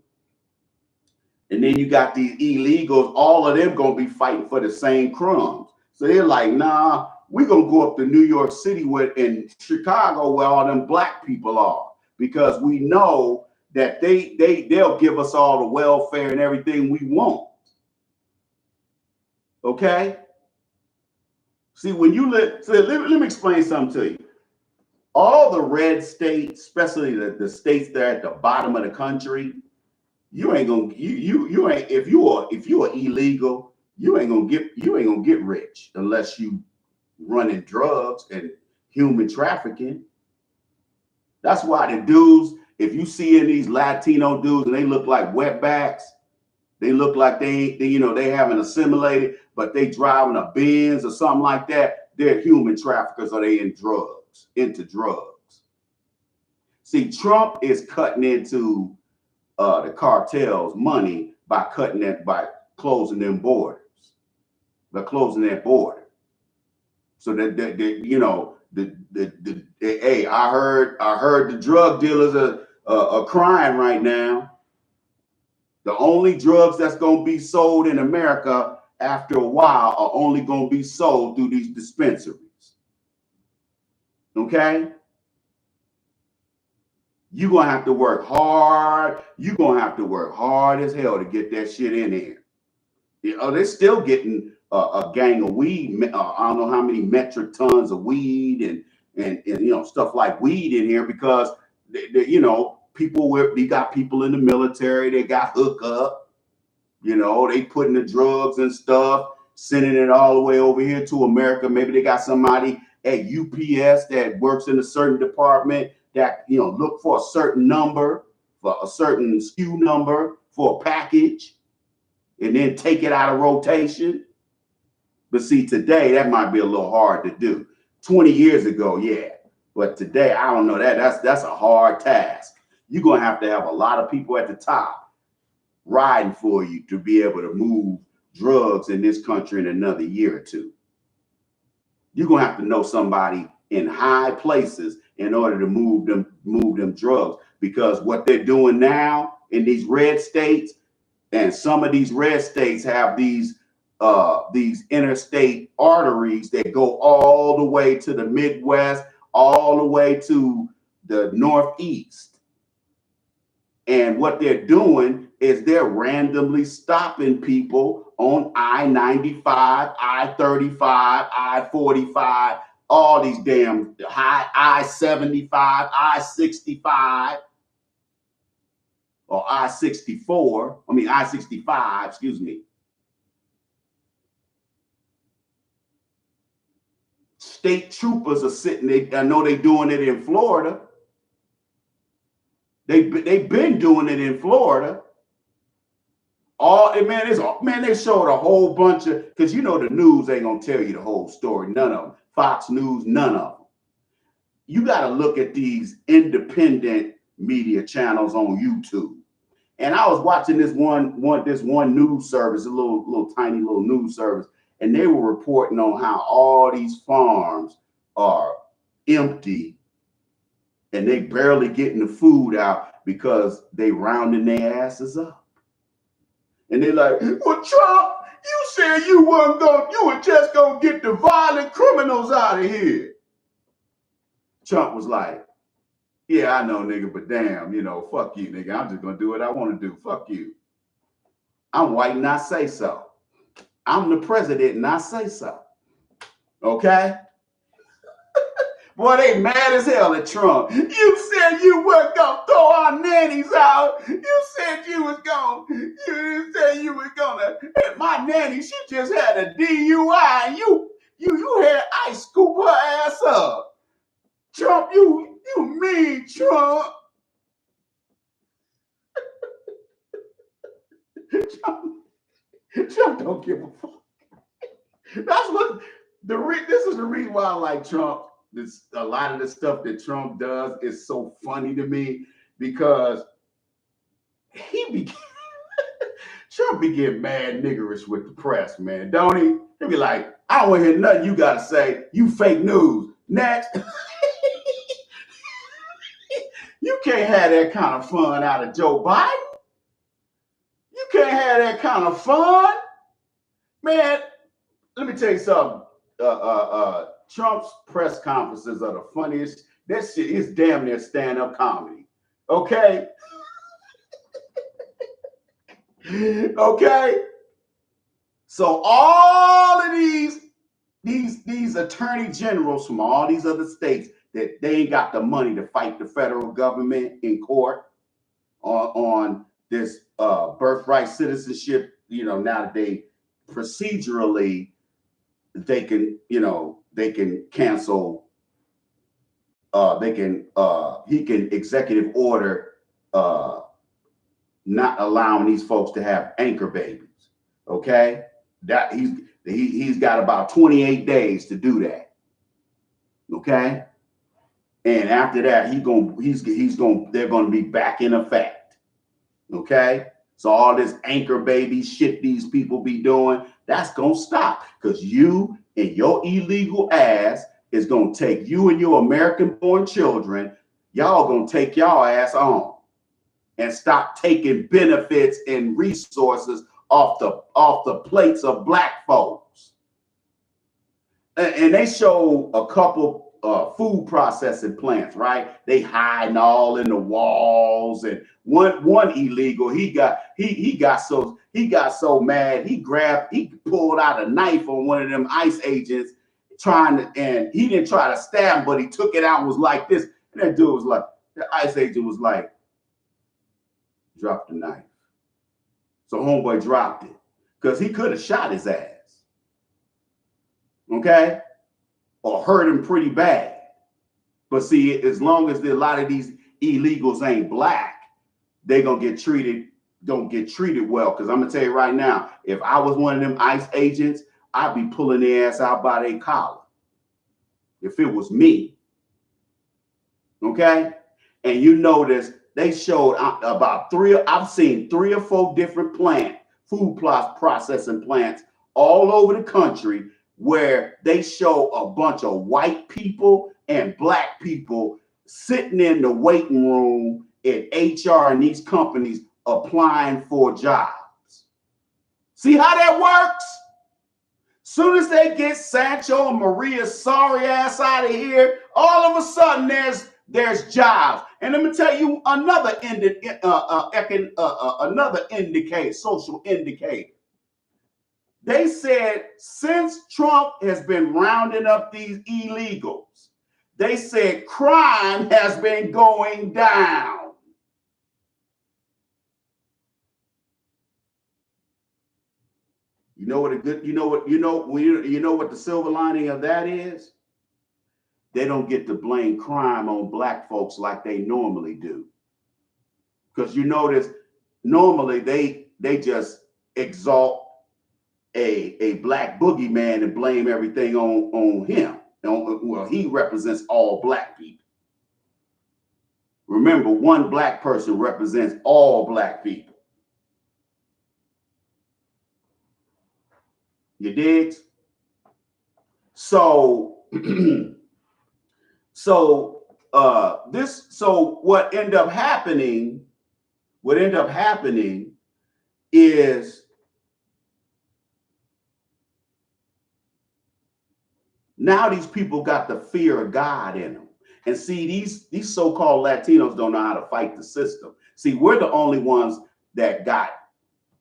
And then you got these illegals, all of them gonna be fighting for the same crumbs. So they're like, nah, we're gonna go up to New York City in Chicago where all them black people are, because we know that they'll give us all the welfare and everything we want. Okay? See, when you let me explain something to you. All the red states, especially the states that are at the bottom of the country, you ain't gonna if you are illegal, you ain't gonna get rich unless you running drugs and human trafficking. That's why the dudes, if you see in these Latino dudes and they look like wetbacks, they look like they haven't assimilated, but they driving a Benz or something like that, they're human traffickers, or they into drugs. See, Trump is cutting into the cartel's money by closing them borders, by closing that border. So hey, I heard the drug dealers are crying right now. The only drugs that's going to be sold in America after a while are only going to be sold through these dispensaries. Okay? You're going to have to work hard. You're going to have to work hard as hell to get that shit in here. They're still getting a gang of weed. I don't know how many metric tons of weed and stuff like weed in here, because they got people in the military, they got hooked up, they putting the drugs and stuff, sending it all the way over here to America. Maybe they got somebody at UPS that works in a certain department that look for a certain number, for a certain SKU number for a package, and then take it out of rotation. But see, today that might be a little hard to do. 20 years ago, yeah. But today, I don't know, that's a hard task. you're going to have a lot of people at the top riding for you to be able to move drugs in this country in another year or two. You're going to have to know somebody in high places in order to move them drugs, because what they're doing now in these red states, and some of these red states have these interstate arteries that go all the way to the Midwest, all the way to the Northeast. And what they're doing is they're randomly stopping people on I-95, I-35, I-45, all these damn I-75, I-65, or I-65, excuse me. State troopers are sitting, I know they're doing it in Florida. They've been doing it in Florida. They showed a whole bunch of, because you know the news ain't gonna tell you the whole story. None of them. Fox News, none of them. You got to look at these independent media channels on YouTube. And I was watching this one news service, a little tiny news service, and they were reporting on how all these farms are empty and they barely getting the food out because they rounding their asses up. And they're like, well, Trump, you said you were just gonna get the violent criminals out of here. Trump was like, yeah, I know, nigga, but damn, fuck you, nigga. I'm just gonna do what I want to do. Fuck you. I'm white and I say so. I'm the president and I say so. Okay? Boy, they mad as hell at Trump. You said you weren't gonna throw our nannies out. You said you said you was gonna. My nanny, she just had a DUI. And you had ice scoop her ass up. Trump, you mean Trump. Trump don't give a fuck. That's what this is the reason why I like Trump. A lot of the stuff that Trump does is so funny to me, because Trump be getting mad niggerish with the press, man, don't he? He be like, I don't want to hear nothing you got to say. You fake news. Next. You can't have that kind of fun out of Joe Biden. You can't have that kind of fun. Man, let me tell you something. Trump's press conferences are the funniest. That shit is damn near stand-up comedy. Okay? Okay? So all of these attorney generals from all these other states, that they ain't got the money to fight the federal government in court on this birthright citizenship, now that they procedurally they can cancel, he can executive order not allowing these folks to have anchor babies. Okay? That he's got about 28 days to do that. Okay? And after that, they're gonna be back in effect. Okay? So all this anchor baby shit these people be doing, that's gonna stop, because you and your illegal ass is gonna take you and your American-born children, y'all gonna take y'all ass on and stop taking benefits and resources off the plates of black folks. And they show a couple food processing plants, right? They hiding all in the walls. And one illegal, he got so mad, he pulled out a knife on one of them ICE agents, and he didn't try to stab him, but he took it out and was like this. And that dude was like, the ICE agent was like, drop the knife. So homeboy dropped it, because he could have shot his ass. Okay? Or hurt him pretty bad. But see, as long as a lot of these illegals ain't black, they don't get treated well. Because I'm gonna tell you right now, if I was one of them ICE agents, I'd be pulling their ass out by their collar. If it was me. Okay? And you notice They showed about I've seen 3 or 4 different food processing plants all over the country where they show a bunch of white people and black people sitting in the waiting room in HR and these companies applying for jobs. See how that works? Soon as they get Sancho and Maria's sorry ass out of here, all of a sudden there's jobs. And let me tell you another social indicator. They said since Trump has been rounding up these illegals, they said crime has been going down. You know what the silver lining of that is? They don't get to blame crime on black folks like they normally do. Because you notice normally they just exalt a black boogeyman and blame everything on him. Well, he represents all black people. Remember, one black person represents all black people. You dig? So what end up happening is now these people got the fear of God in them. And see, these so-called Latinos don't know how to fight the system. See, we're the only ones that got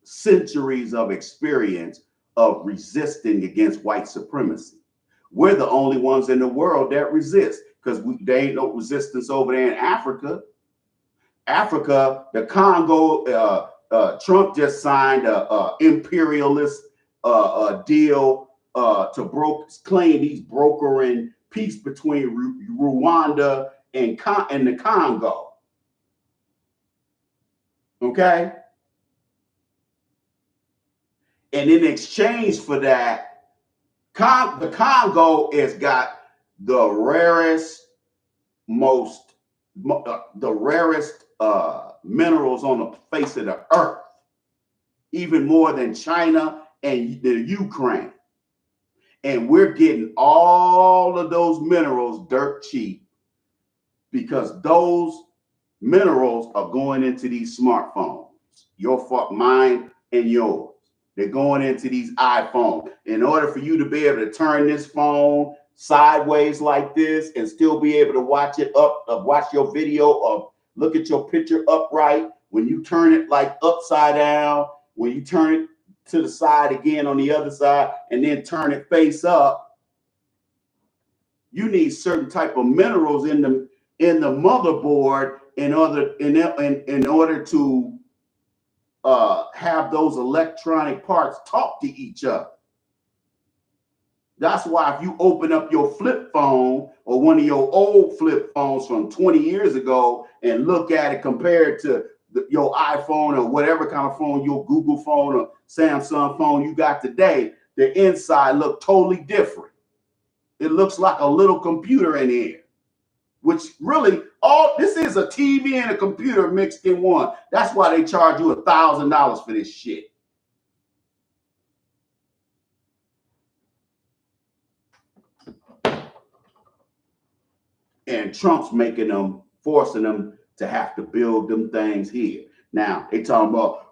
centuries of experience of resisting against white supremacy. We're the only ones in the world that resist because there ain't no resistance over there in Africa. The Congo, Trump just signed a imperialist deal to claim he's brokering peace between Rwanda and the Congo. Okay? And in exchange for that, the Congo has got the rarest minerals on the face of the earth, even more than China and the Ukraine. And we're getting all of those minerals dirt cheap because those minerals are going into these smartphones, mine and yours. They're going into these iPhones. In order for you to be able to turn this phone sideways like this and still be able to watch your video or look at your picture upright, when you turn it like upside down, when you turn it to the side again on the other side, and then turn it face up, you need certain type of minerals in the motherboard in order to have those electronic parts talk to each other. That's why if you open up your flip phone or one of your old flip phones from 20 years ago and look at it compared to your iPhone or whatever kind of phone, your Google phone or Samsung phone you got today, the inside look totally different. It looks like a little computer in here, which really this is a TV and a computer mixed in one. That's why they charge you $1,000 for this shit. And Trump's forcing them to have to build them things here. Now they talking about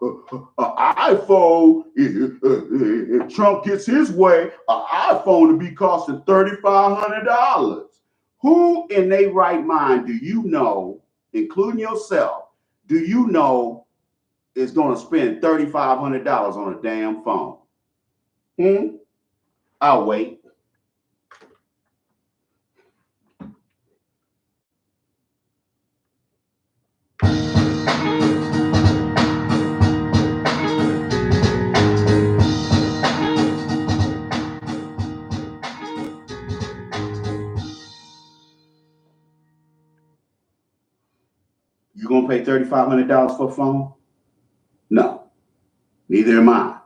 iPhone. If Trump gets his way, an iPhone will be costing $3,500. Who in their right mind do you know, including yourself, do you know is going to spend $3,500 on a damn phone? I'll wait. You gonna pay $3,500 for a phone? No, neither am I.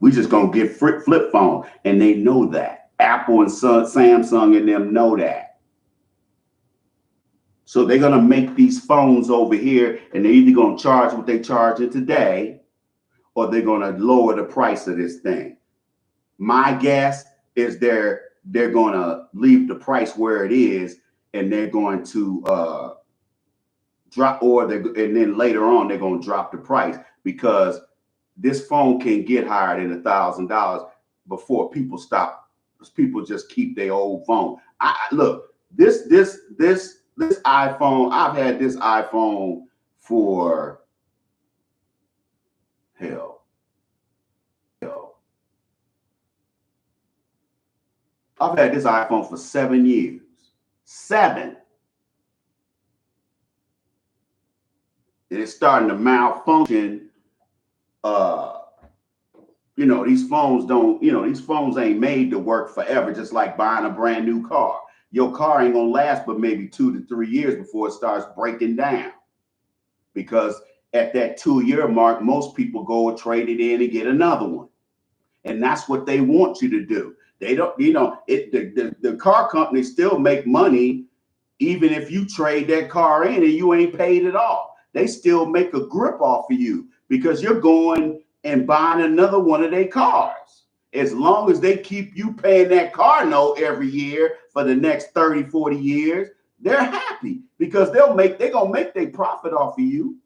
We just gonna get flip phone, and they know that. Apple and Samsung and them know that. So they're going to make these phones over here, and they're either going to charge what they charging today, or they're going to lower the price of this thing. My guess is they're going to leave the price where it is, and they're going to drop, and then later on they're going to drop the price, because this phone can get higher than $1,000 before people stop. People just keep their old phone. Look, this iPhone. I've had this iPhone for hell. I've had this iPhone for 7 years. 7. And it's starting to malfunction. These phones ain't made to work forever, just like buying a brand new car. Your car ain't gonna last but maybe 2 to 3 years before it starts breaking down. Because at that 2-year mark, most people go and trade it in and get another one. And that's what they want you to do. They don't, the car companies still make money even if you trade that car in and you ain't paid it off. They still make a grip off of you because you're going and buying another one of their cars. As long as they keep you paying that car note every year for the next 30, 40 years, they're happy because they're gonna make their profit off of you.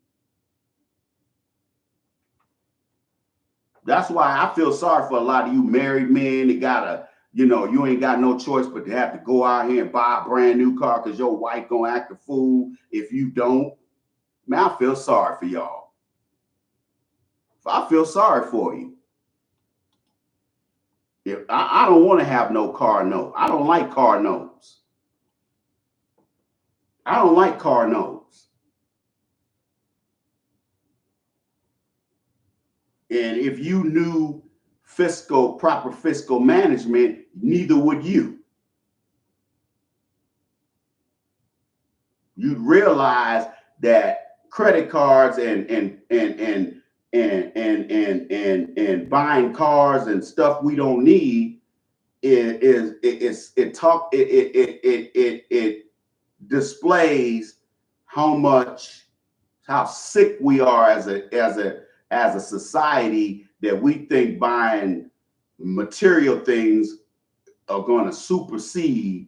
That's why I feel sorry for a lot of you married men that gotta, you ain't got no choice but to have to go out here and buy a brand new car because your wife gonna act a fool if you don't. Man, I feel sorry for y'all. I feel sorry for you. If I don't want to have no car note. I don't like car notes. I don't like car notes. And if you knew proper fiscal management, neither would you. You'd realize that credit cards and buying cars and stuff we don't need it displays how sick we are as a society, that we think buying material things are going to supersede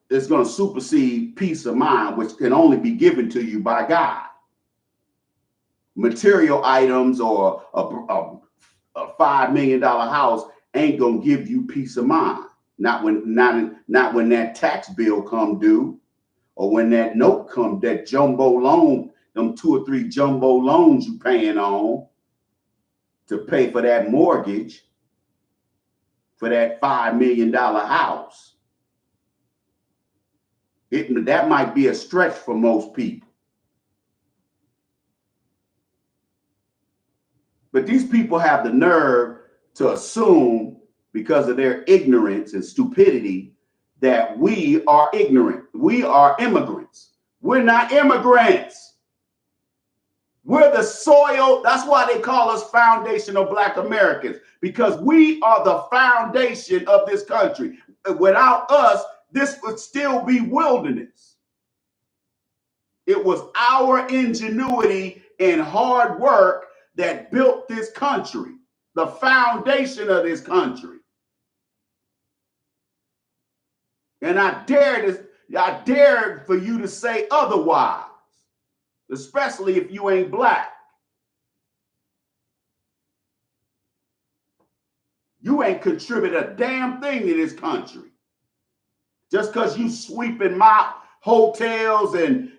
it's going to supersede peace of mind, which can only be given to you by God. Material items or a $5 million house ain't going to give you peace of mind. Not when that tax bill come due, or when that note come, that jumbo loan, them 2 or 3 jumbo loans you paying on to pay for that mortgage for that $5 million house. That might be a stretch for most people. But these people have the nerve to assume, because of their ignorance and stupidity, that we are ignorant. We are immigrants. We're not immigrants. We're the soil. That's why they call us foundational Black Americans, because we are the foundation of this country. Without us, this would still be wilderness. It was our ingenuity and hard work that built this country, the foundation of this country. And I dare for you to say otherwise, especially if you ain't Black. You ain't contributed a damn thing to this country. Just because you sweeping my hotels and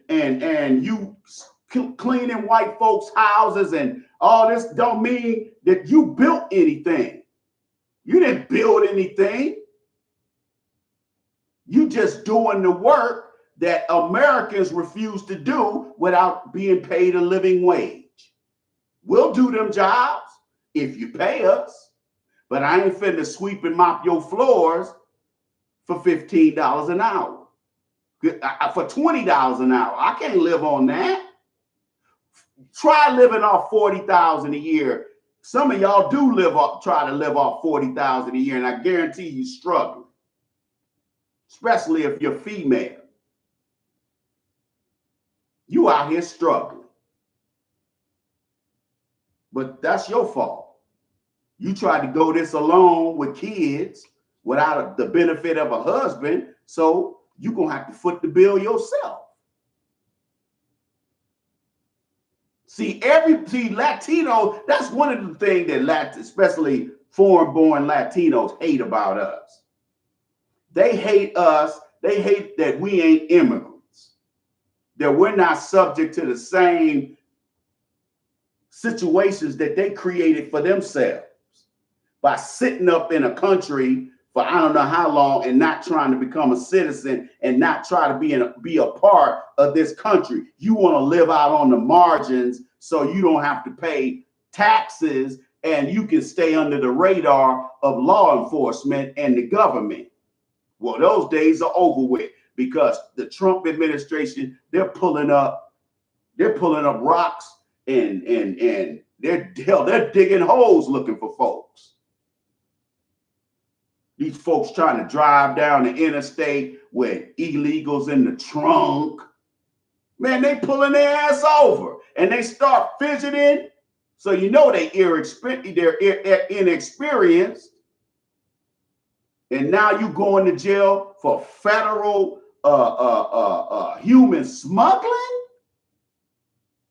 you cleaning white folks' houses and all this don't mean that you built anything. You didn't build anything. You just doing the work that Americans refuse to do without being paid a living wage. We'll do them jobs if you pay us, but I ain't finna sweep and mop your floors for $15 an hour. For $20 an hour. I can't live on that. Try living off $40,000 a year. Some of y'all do try to live off $40,000 a year, and I guarantee you struggling. especially if you're female. You out here struggling. But that's your fault. You tried to go this alone with kids without the benefit of a husband, so you're going to have to foot the bill yourself. See, Latino, that's one of the things that especially foreign-born Latinos hate about us. They hate us. They hate that we ain't immigrants, that we're not subject to the same situations that they created for themselves by sitting up in a country for I don't know how long and not trying to become a citizen and not try to be a part of this country. You want to live out on the margins so you don't have to pay taxes and you can stay under the radar of law enforcement and the government. Well, those days are over with because the Trump administration, they're pulling up rocks and they're digging holes looking for folks. These folks trying to drive down the interstate with illegals in the trunk. Man, they pulling their ass over and they start fidgeting. So you know they're inexperienced. And now you going to jail for federal human smuggling?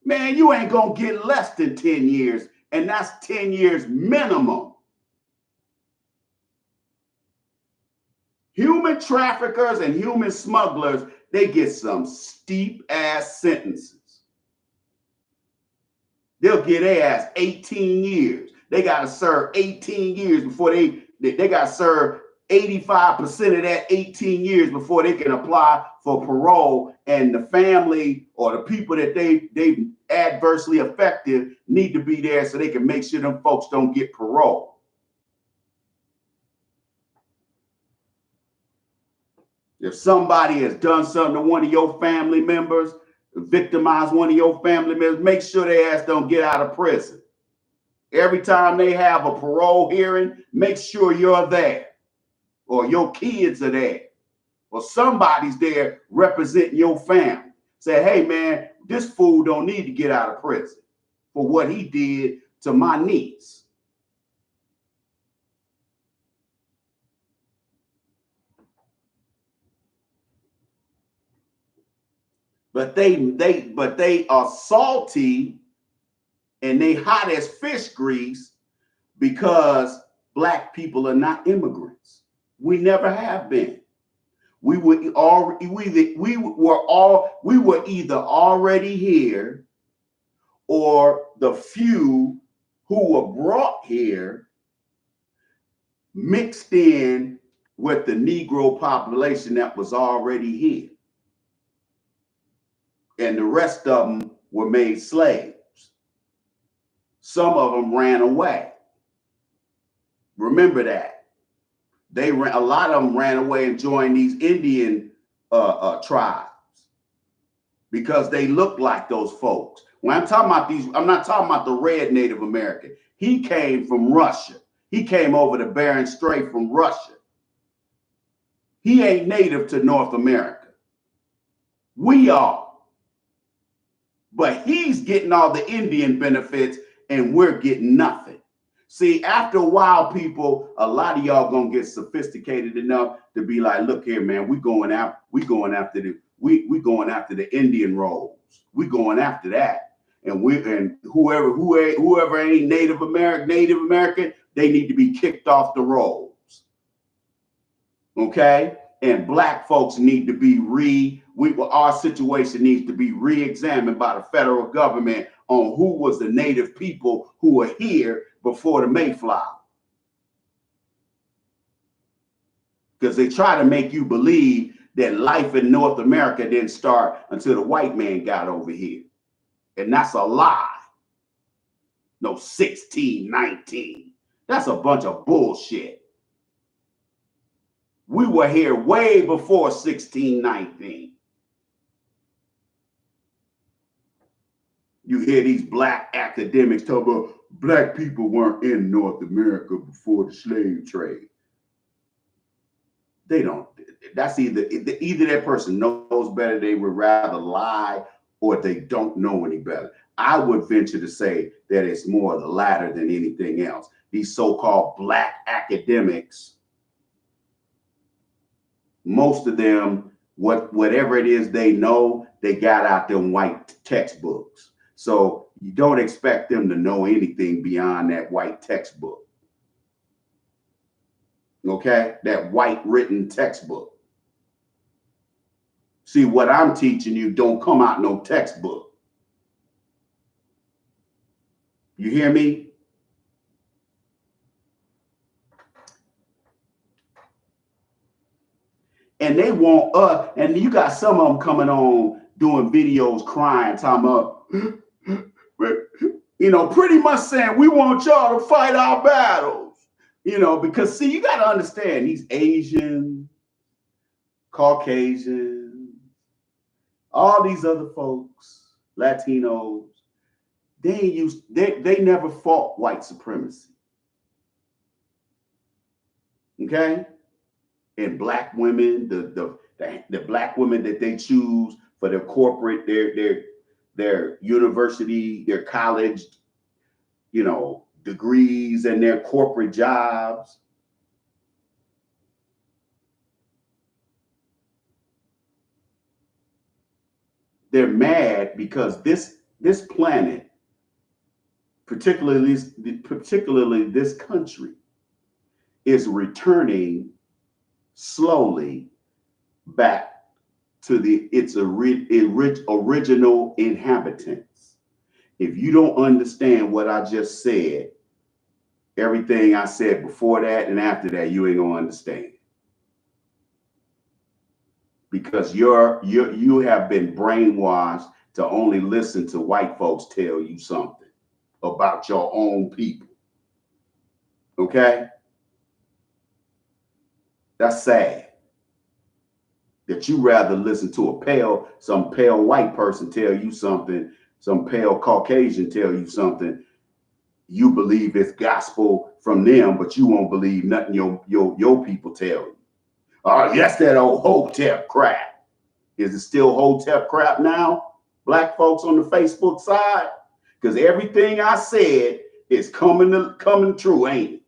Man, you ain't gonna get less than 10 years, and that's 10 years minimum. Human traffickers and human smugglers, they get some steep ass sentences. They'll get their ass 18 years. They gotta serve 18 years before they gotta serve 85% of that 18 years before they can apply for parole, and the family or the people that they adversely affected need to be there so they can make sure them folks don't get parole. If somebody has done something to one of your family members, victimized one of your family members, make sure their ass don't get out of prison. Every time they have a parole hearing, make sure you're there or your kids are there or somebody's there representing your family. Say, hey, man, this fool don't need to get out of prison for what he did to my niece. But they are salty and they hot as fish grease because Black people are not immigrants. We never have been. We were either already here, or the few who were brought here mixed in with the Negro population that was already here. And the rest of them were made slaves. Some of them ran away. Remember that. A lot of them ran away and joined these Indian tribes because they looked like those folks. When I'm talking about these, I'm not talking about the red Native American. He came from Russia. He came over the Bering Strait from Russia. He ain't native to North America. We are. But he's getting all the Indian benefits and we're getting nothing. See, after a while, people, a lot of y'all gonna get sophisticated enough to be like, look here, man, we going after the Indian rolls. We going after that. And whoever ain't Native American, they need to be kicked off the rolls. Okay? And Black folks need to be our situation needs to be re-examined by the federal government on who was the native people who were here before the Mayflower. Because they try to make you believe that life in North America didn't start until the white man got over here. And that's a lie. No, 1619. That's a bunch of bullshit. We were here way before 1619. You hear these Black academics talk about Black people weren't in North America before the slave trade. They don't. That's either that person knows better, they would rather lie, or they don't know any better. I would venture to say that it's more of the latter than anything else. These so-called black academics, most of them, whatever it is they know, they got out them white textbooks. So you don't expect them to know anything beyond that white textbook. Okay? That white written textbook. See, what I'm teaching you don't come out no textbook. You hear me? And they want us, and you got some of them coming on doing videos crying, talking about, pretty much saying, we want y'all to fight our battles. Because see, you got to understand these Asian, Caucasian, all these other folks, Latinos, they never fought white supremacy. Okay? And black women, the black women that they choose for their corporate, their university, their college, degrees and their corporate jobs. They're mad because this planet, particularly this country, is returning slowly back to its original inhabitants. If you don't understand what I just said, everything I said before that and after that, you ain't gonna understand. Because you have been brainwashed to only listen to white folks tell you something about your own people. Okay? That's sad. That you rather listen to some pale white person tell you something, some pale Caucasian tell you something. You believe it's gospel from them, but you won't believe nothing your people tell you. Yes, that old Hotep crap. Is it still Hotep crap now? Black folks on the Facebook side? Because everything I said is coming true, ain't it?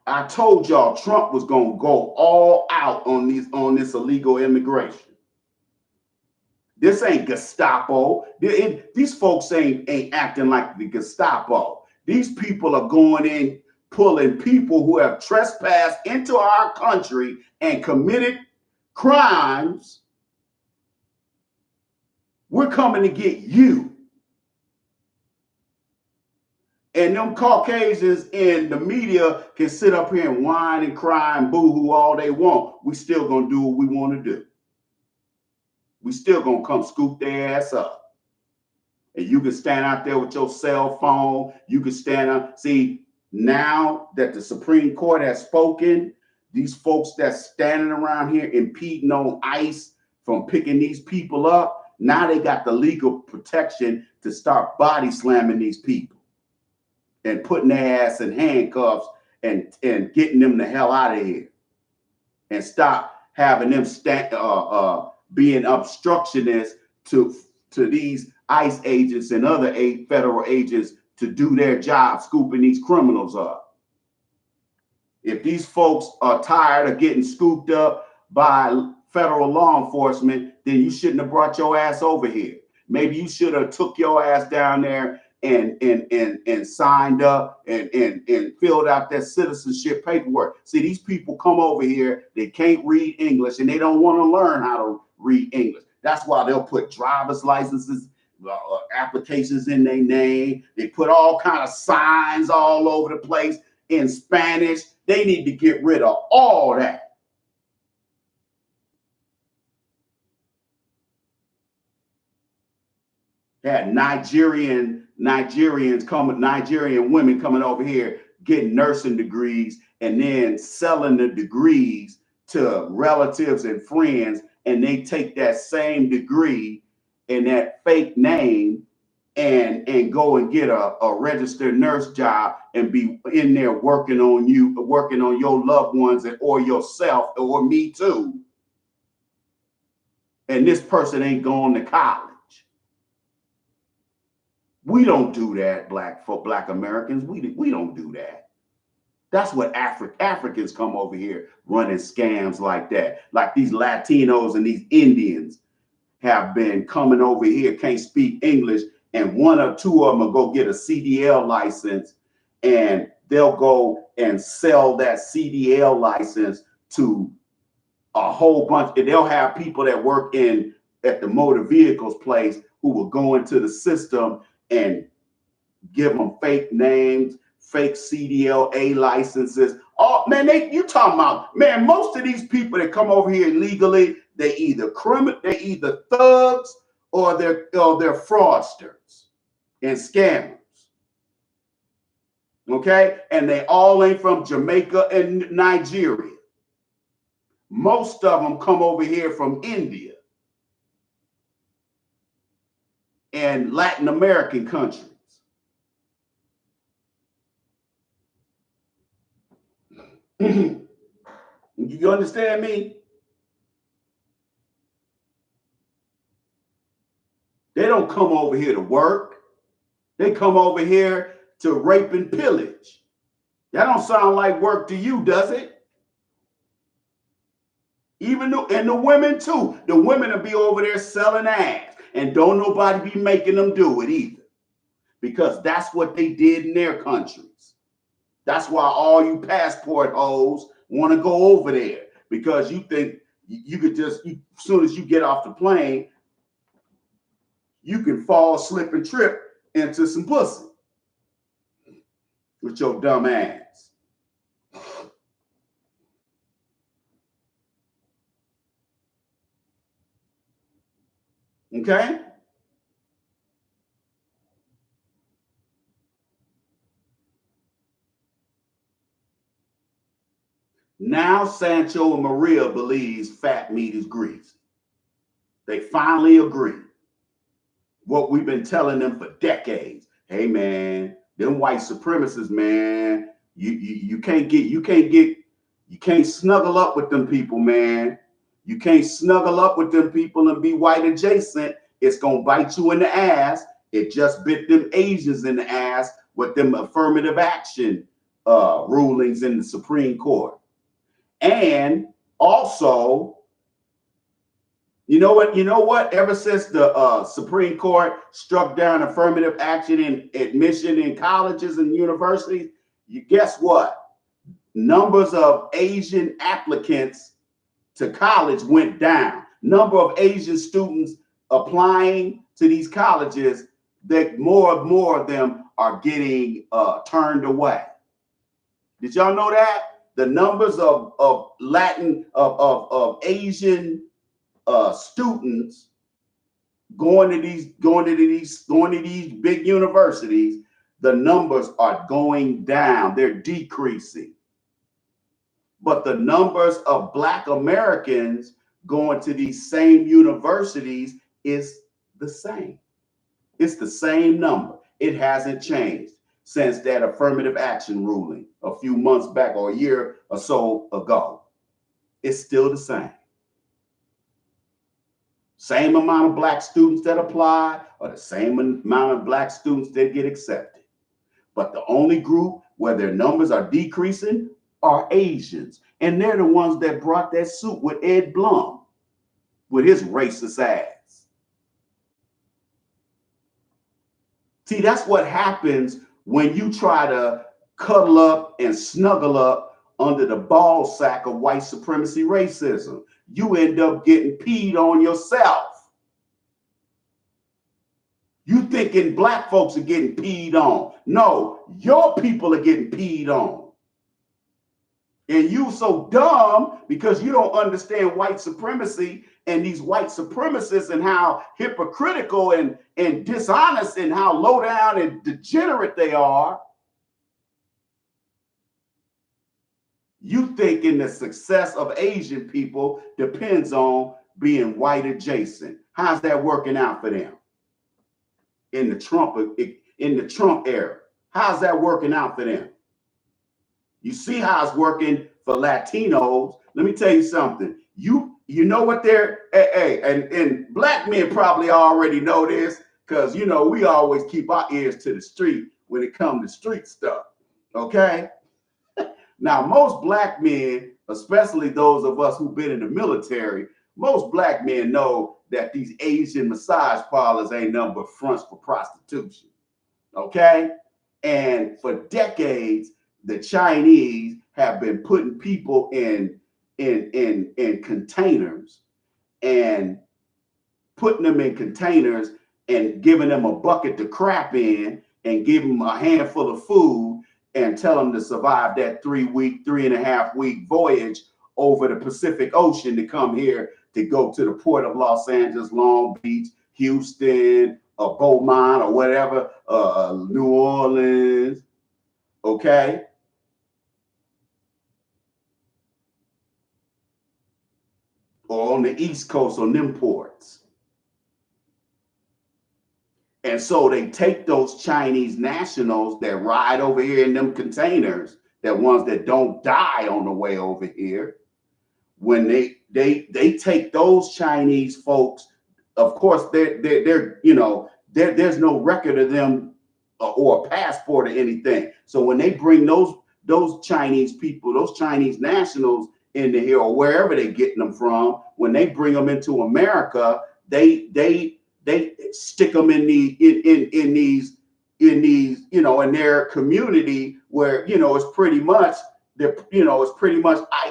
I told y'all Trump was gonna go all out on this illegal immigration. This ain't Gestapo. These folks ain't acting like the Gestapo. These people are going in, pulling people who have trespassed into our country and committed crimes. We're coming to get you. And them Caucasians in the media can sit up here and whine and cry and boo-hoo all they want. We still gonna do what we want to do. We still gonna come scoop their ass up. And you can stand out there with your cell phone. You can stand up. See, now that the Supreme Court has spoken, these folks that's standing around here impeding on ICE from picking these people up, now they got the legal protection to start body slamming these people and putting their ass in handcuffs and getting them the hell out of here. And stop having them being obstructionists to these ICE agents and other federal agents to do their job, scooping these criminals up. If these folks are tired of getting scooped up by federal law enforcement, then you shouldn't have brought your ass over here. Maybe you should have took your ass down there and signed up and filled out their citizenship paperwork. See, these people come over here, they can't read English and they don't want to learn how to read English. That's why they'll put driver's licenses, applications in their name. They put all kind of signs all over the place in Spanish. They need to get rid of all that. Had Nigerian women coming over here getting nursing degrees and then selling the degrees to relatives and friends, and they take that same degree and that fake name and go and get a registered nurse job and be in there working on your loved ones or yourself or me too. And this person ain't going to college. We don't do that, Black Americans. We don't do that. That's what Africans come over here running scams like that. Like these Latinos and these Indians have been coming over here, can't speak English, and one or two of them will go get a CDL license, and they'll go and sell that CDL license to a whole bunch. And they'll have people that work at the motor vehicles place who will go into the system and give them fake names, fake CDLA licenses. Oh man, you talking about, man, most of these people that come over here illegally, they either thugs or they're fraudsters and scammers. Okay? And they all ain't from Jamaica and Nigeria. Most of them come over here from India and Latin American countries. You understand me? They don't come over here to work. They come over here to rape and pillage. That don't sound like work to you, does it? And the women too. The women will be over there selling ass, and don't nobody be making them do it either, because that's what they did in their countries. That's why all you passport hoes want to go over there, because you think you could just, as soon as you get off the plane, you can fall, slip, and trip into some pussy with your dumb ass. Okay? Now Sancho and Maria believes fat meat is greasy. They finally agree. What we've been telling them for decades. Hey man, them white supremacists, man, you can't snuggle up with them people, man. You can't snuggle up with them people and be white adjacent. It's gonna bite you in the ass. It just bit them Asians in the ass with them affirmative action rulings in the Supreme Court. And also, you know what? Ever since the Supreme Court struck down affirmative action in admission in colleges and universities, guess what? Numbers of Asian applicants to college went down. Number of Asian students applying to these colleges, that more and more of them are getting turned away. Did y'all know that? The numbers of Asian students going to these big universities, the numbers are going down. They're decreasing. But the numbers of Black Americans going to these same universities is the same. It's the same number. It hasn't changed since that affirmative action ruling a few months back or a year or so ago. It's still the same. Same amount of Black students that apply, or the same amount of Black students that get accepted. But the only group where their numbers are decreasing are Asians. And they're the ones that brought that suit with Ed Blum, with his racist ass. See, that's what happens when you try to cuddle up and snuggle up under the ball sack of white supremacy racism. You end up getting peed on yourself. You thinking Black folks are getting peed on. No, your people are getting peed on. And you so dumb because you don't understand white supremacy and these white supremacists and how hypocritical and dishonest and how low down and degenerate they are. You thinking the success of Asian people depends on being white adjacent. How's that working out for them? in the Trump era. How's that working out for them? You see how it's working for Latinos. Let me tell you something. You know what they're and black men probably already know this, because we always keep our ears to the street when it comes to street stuff. Okay? Now, most black men, especially those of us who've been in the military, most black men know that these Asian massage parlors ain't nothing but fronts for prostitution. Okay? And for decades, the Chinese have been putting people in containers and putting them in containers and giving them a bucket to crap in and give them a handful of food and tell them to survive that 3.5 week voyage over the Pacific Ocean to come here to go to the port of Los Angeles, Long Beach, Houston, Beaumont, or whatever, New Orleans. Okay? Or on the East Coast on them ports. And so they take those Chinese nationals that ride over here in them containers, that ones that don't die on the way over here. When they take those Chinese folks, of course there's no record of them or a passport or anything. So when they bring those Chinese people, those Chinese nationals into here, or wherever they're getting them from, when they bring them into America, they stick them in their community where it's pretty much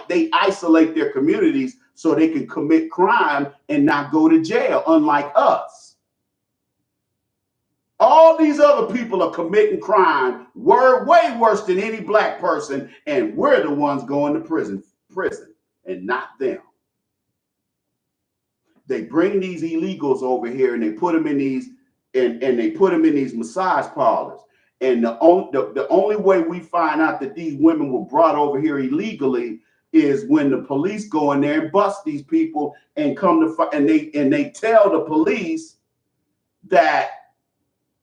they isolate their communities so they can commit crime and not go to jail, unlike us. All these other people are committing crime way worse than any black person, and we're the ones going to prison and not them. They bring these illegals over here and they put them in these and they put them in these massage parlors. And the only way we find out that these women were brought over here illegally is when the police go in there and bust these people and they tell the police that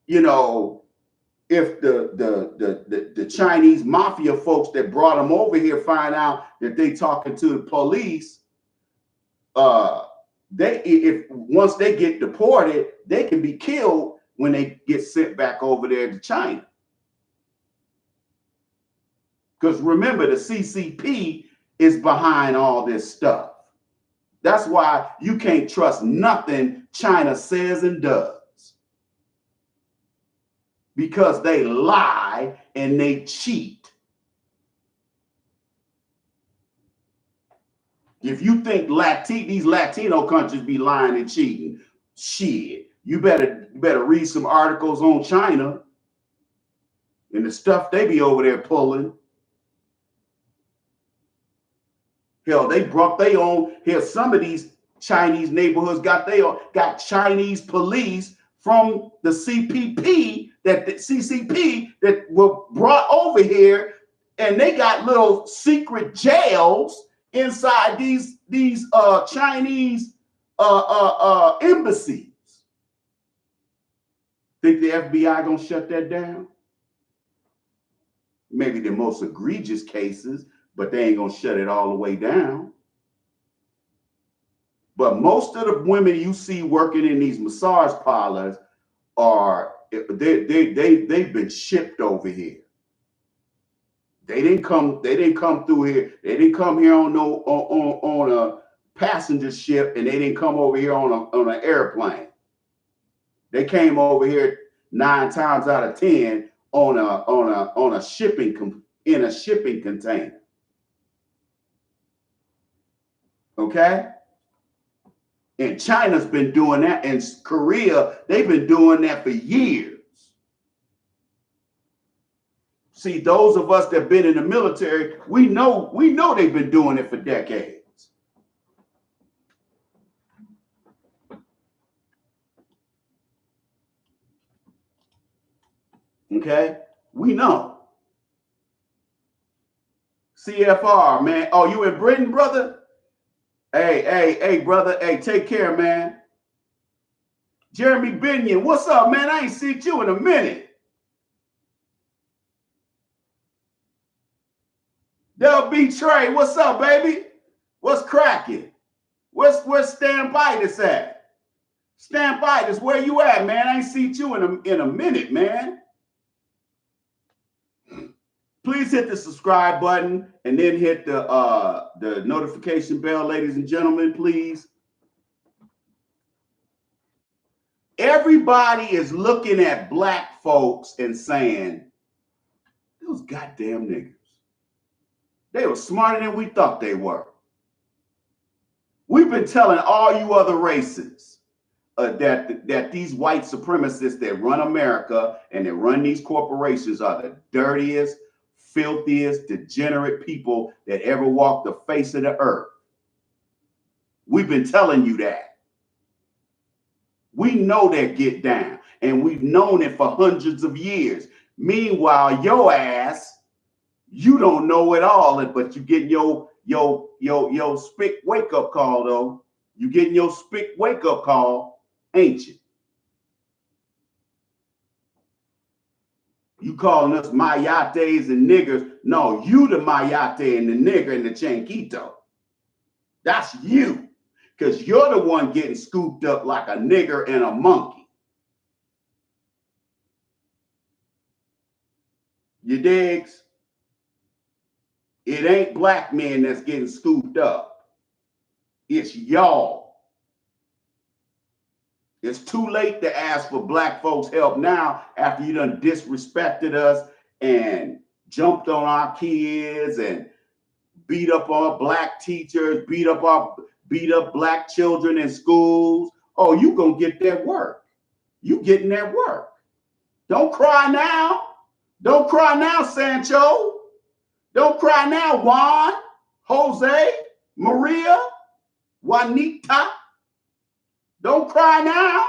if the Chinese mafia folks that brought them over here find out that they talking to the police, once they get deported, they can be killed when they get sent back over there to China. Because remember, the CCP is behind all this stuff. That's why you can't trust nothing China says and does. Because they lie and they cheat. If you think these Latino countries be lying and cheating, shit, you better read some articles on China and the stuff they be over there pulling. Hell, they brought their own. Hell, some of these Chinese neighborhoods got Chinese police from the CCP that were brought over here, and they got little secret jails inside these Chinese embassies. Think the FBI gonna shut that down? Maybe the most egregious cases, but they ain't gonna shut it all the way down. But most of the women you see working in these massage parlors they've been shipped over here. They didn't come through here. They didn't come here on a passenger ship, and they didn't come over here on an airplane. They came over here 9 times out of 10 in a shipping container. Okay? And China's been doing that, and Korea, they've been doing that for years. See, those of us that have been in the military, we know they've been doing it for decades. Okay? We know. CFR, man. Oh, you in Britain, brother? Hey, brother. Hey, take care, man. Jeremy Binion, what's up, man? I ain't seen you in a minute. Del B. Trey, what's up, baby? What's cracking? Where's Stan Bitus at? Stan Bitus, where you at, man? I ain't seen you in a minute, man. Please hit the subscribe button and then hit the notification bell, ladies and gentlemen, please. Everybody is looking at black folks and saying, those goddamn niggas. They were smarter than we thought they were. We've been telling all you other races that these white supremacists that run America and that run these corporations are the dirtiest, filthiest, degenerate people that ever walked the face of the earth. We've been telling you that. We know that get down, and we've known it for hundreds of years. Meanwhile, your ass, you don't know it all, but you getting your spick wake up call though. You getting your spick wake up call, ain't you? You calling us mayates and niggers? No, you the mayate and the nigger and the chanquito. That's you, because you're the one getting scooped up like a nigger and a monkey. You digs? It ain't black men that's getting scooped up. It's y'all. It's too late to ask for black folks' help now after you done disrespected us and jumped on our kids and beat up our black teachers, beat up black children in schools. Oh, you gonna get that work. You getting that work. Don't cry now. Don't cry now, Sancho. Don't cry now, Juan, Jose, Maria, Juanita. Don't cry now.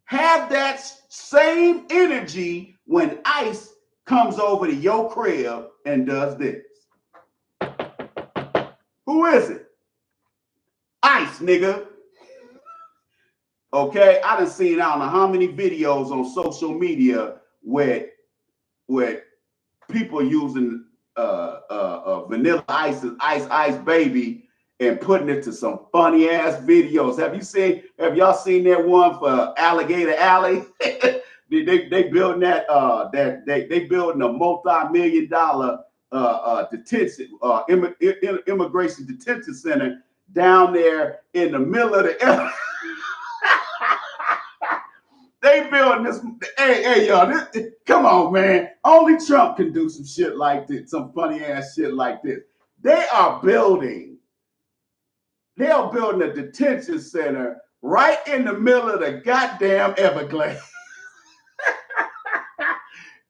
Have that same energy when ICE comes over to your crib and does this. Who is it? ICE, nigga. Okay, I done seen I don't know how many videos on social media where people using Vanilla Ice Baby and putting it to some funny ass videos. Have y'all seen that one for Alligator Alley? they building they building a multi-million-dollar detention immigration detention center down there in the middle of the They building this. Hey, y'all, come on, man. Only Trump can do some shit like this, some funny ass shit like this. They are building a detention center right in the middle of the goddamn Everglades.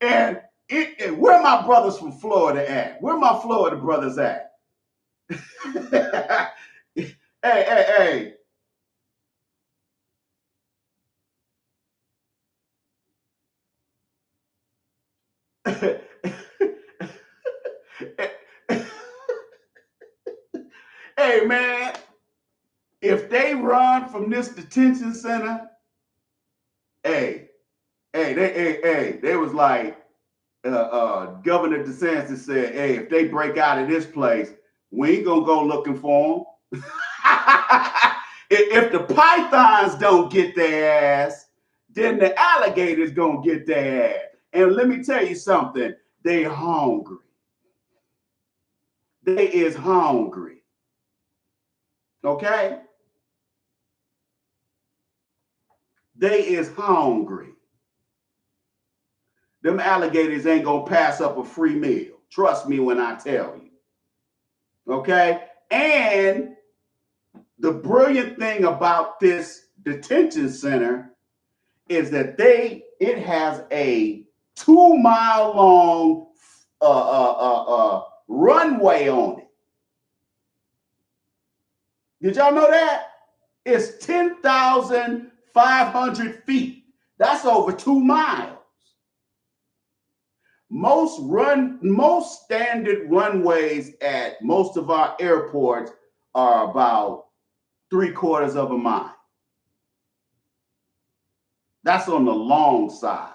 And where my brothers from Florida at? Where my Florida brothers at? Hey. Hey, man, if they run from this detention center, they was like, Governor DeSantis said, hey, if they break out of this place, we ain't gonna go looking for them. If the pythons don't get their ass, then the alligators gonna get their ass. And let me tell you something, they hungry. They is hungry. Okay? They is hungry. Them alligators ain't gonna pass up a free meal. Trust me when I tell you. Okay? And the brilliant thing about this detention center is that it has a 2-mile long runway on it. Did y'all know that? It's 10,500 feet. That's over 2 miles. Most standard runways at most of our airports are about 3/4 of a mile. That's on the long side.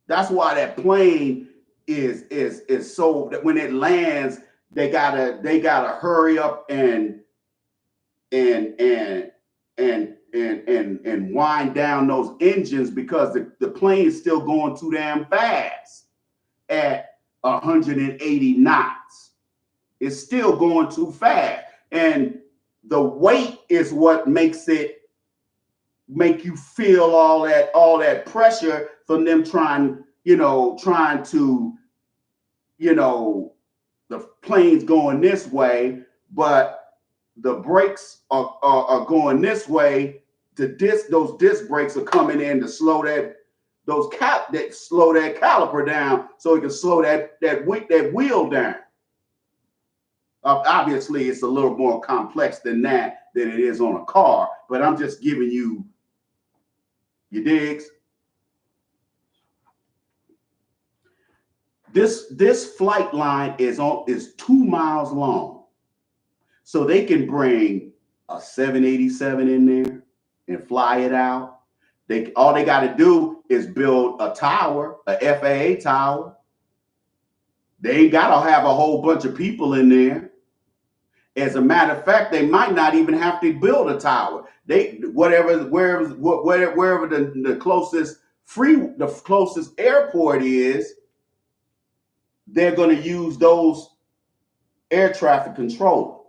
That's why that plane is so that when it lands, they gotta hurry up and and and wind down those engines because the plane is still going too damn fast at 180 knots. It's still going too fast. And the weight is what make you feel all that pressure from them trying to, the plane's going this way, but the brakes are going this way. Those disc brakes are coming in to slow that caliper down so it can slow that wheel down. Obviously, it's a little more complex than it is on a car, but I'm just giving you digs. This flight line is 2 miles long, so they can bring a 787 in there and fly it out. All they got to do is build a tower, a FAA tower. They ain't got to have a whole bunch of people in there. As a matter of fact, they might not even have to build a tower. Wherever the closest airport is, they're going to use those air traffic controllers.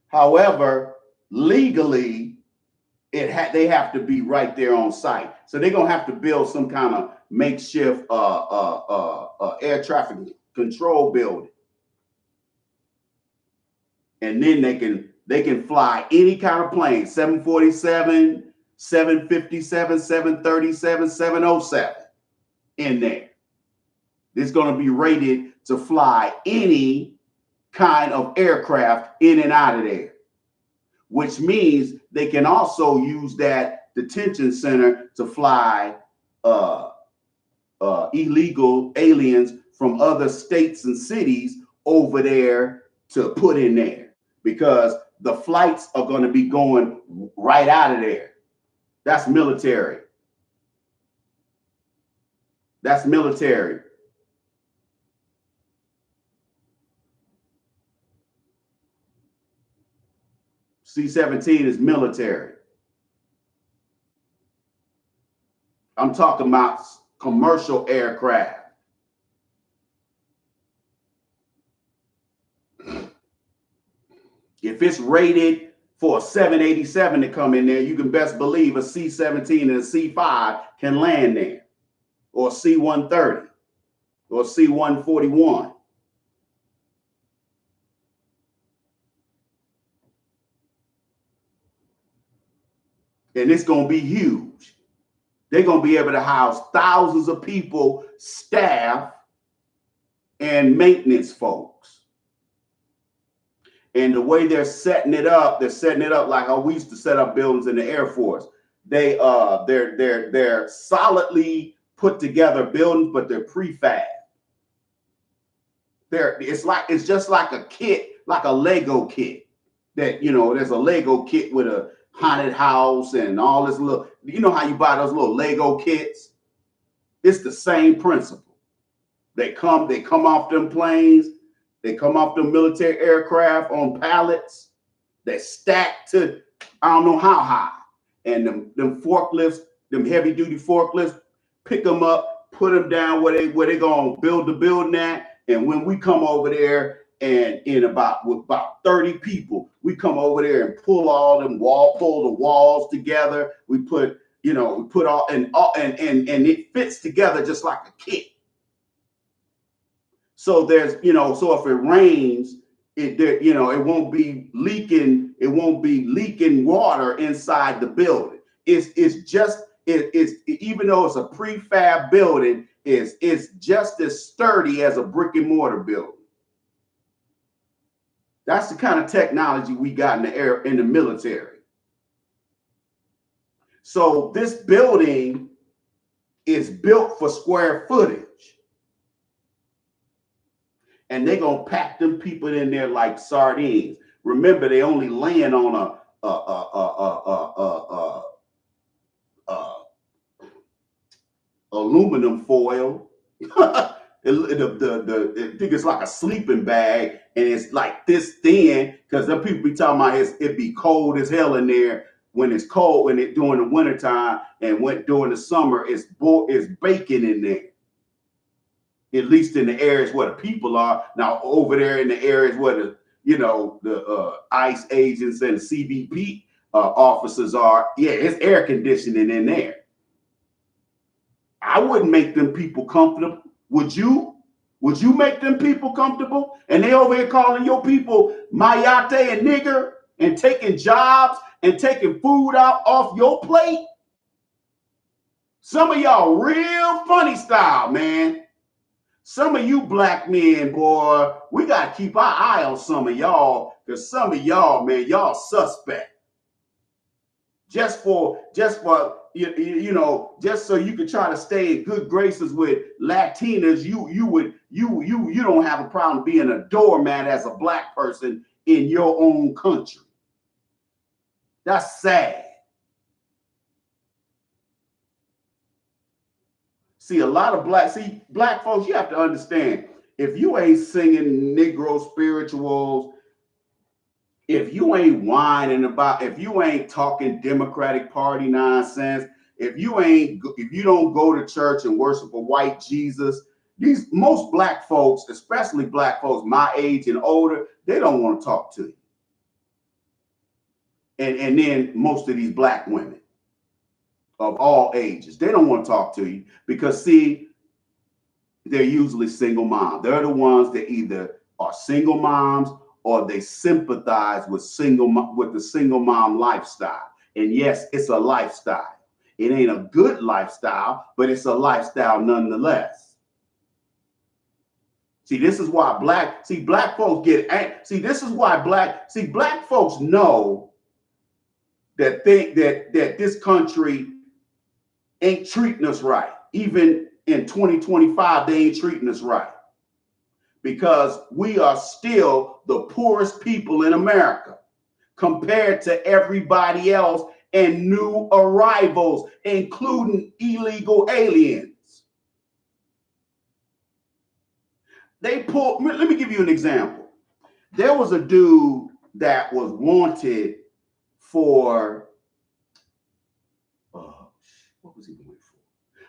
However, legally, they have to be right there on site. So they're going to have to build some kind of makeshift air traffic control building. And then they can fly any kind of plane, 747, 757, 737, 707 in there. It's going to be rated to fly any kind of aircraft in and out of there, which means they can also use that detention center to fly illegal aliens from other states and cities over there to put in there, because the flights are going to be going right out of there. That's military. That's military. C-17 is military. I'm talking about commercial aircraft. If it's rated for a 787 to come in there, you can best believe a C-17 and a C-5 can land there, or a C-130, or a C-141. And it's going to be huge. They're going to be able to house thousands of people, staff, and maintenance folks. And the way they're setting it up like how we used to set up buildings in the Air Force. They're solidly put together buildings, but they're prefab. It's just like a kit, like a Lego kit. That, there's a Lego kit with a haunted house and all this little, how you buy those little Lego kits? It's the same principle. They come off them planes, they come off them military aircraft on pallets. They stack to I don't know how high. And them forklifts, them heavy duty forklifts, pick them up, put them down where they gonna build the building at. And when we come over there, and with about 30 people, we come over there and pull the walls together. We put all and it fits together just like a kit. So so if it rains, it won't be leaking water inside the building. It's even though it's a prefab building, it's just as sturdy as a brick and mortar building. That's the kind of technology we got in the military. So this building is built for square footage. And they're going to pack them people in there like sardines. Remember, they only land on aluminum foil. I think it's like a sleeping bag, and it's like this thin because the people be talking about it be cold as hell in there when it's cold during the wintertime, and during the summer it's baking in there. At least in the areas where the people are. Now over there in the areas where the ICE agents and the CBP officers are, yeah, it's air conditioning in there. I wouldn't make them people comfortable. Would you? Would you make them people comfortable? And they over here calling your people mayate and nigger and taking jobs and taking food out off your plate? Some of y'all real funny style, man. Some of you black men, boy, we got to keep our eye on some of y'all, because some of y'all, man, y'all suspect. Just so you can try to stay in good graces with Latinos, you don't have a problem being a doormat as a black person in your own country. That's sad. See, a lot of black folks, you have to understand, if you ain't singing Negro spirituals, if you ain't whining about, if you ain't talking Democratic Party nonsense, if you don't go to church and worship a white Jesus, most black folks, especially black folks my age and older, they don't want to talk to you. And then most of these black women of all ages, they don't want to talk to you because, see, they're usually single moms. They're the ones that either are single moms or they sympathize with the single mom lifestyle. And yes, it's a lifestyle. It ain't a good lifestyle, but it's a lifestyle nonetheless. See, this is why black folks black folks know that this country ain't treating us right. Even in 2025, they ain't treating us right. Because we are still the poorest people in America compared to everybody else and new arrivals, including illegal aliens. Let me give you an example. There was a dude that was wanted for, what was he wanted for?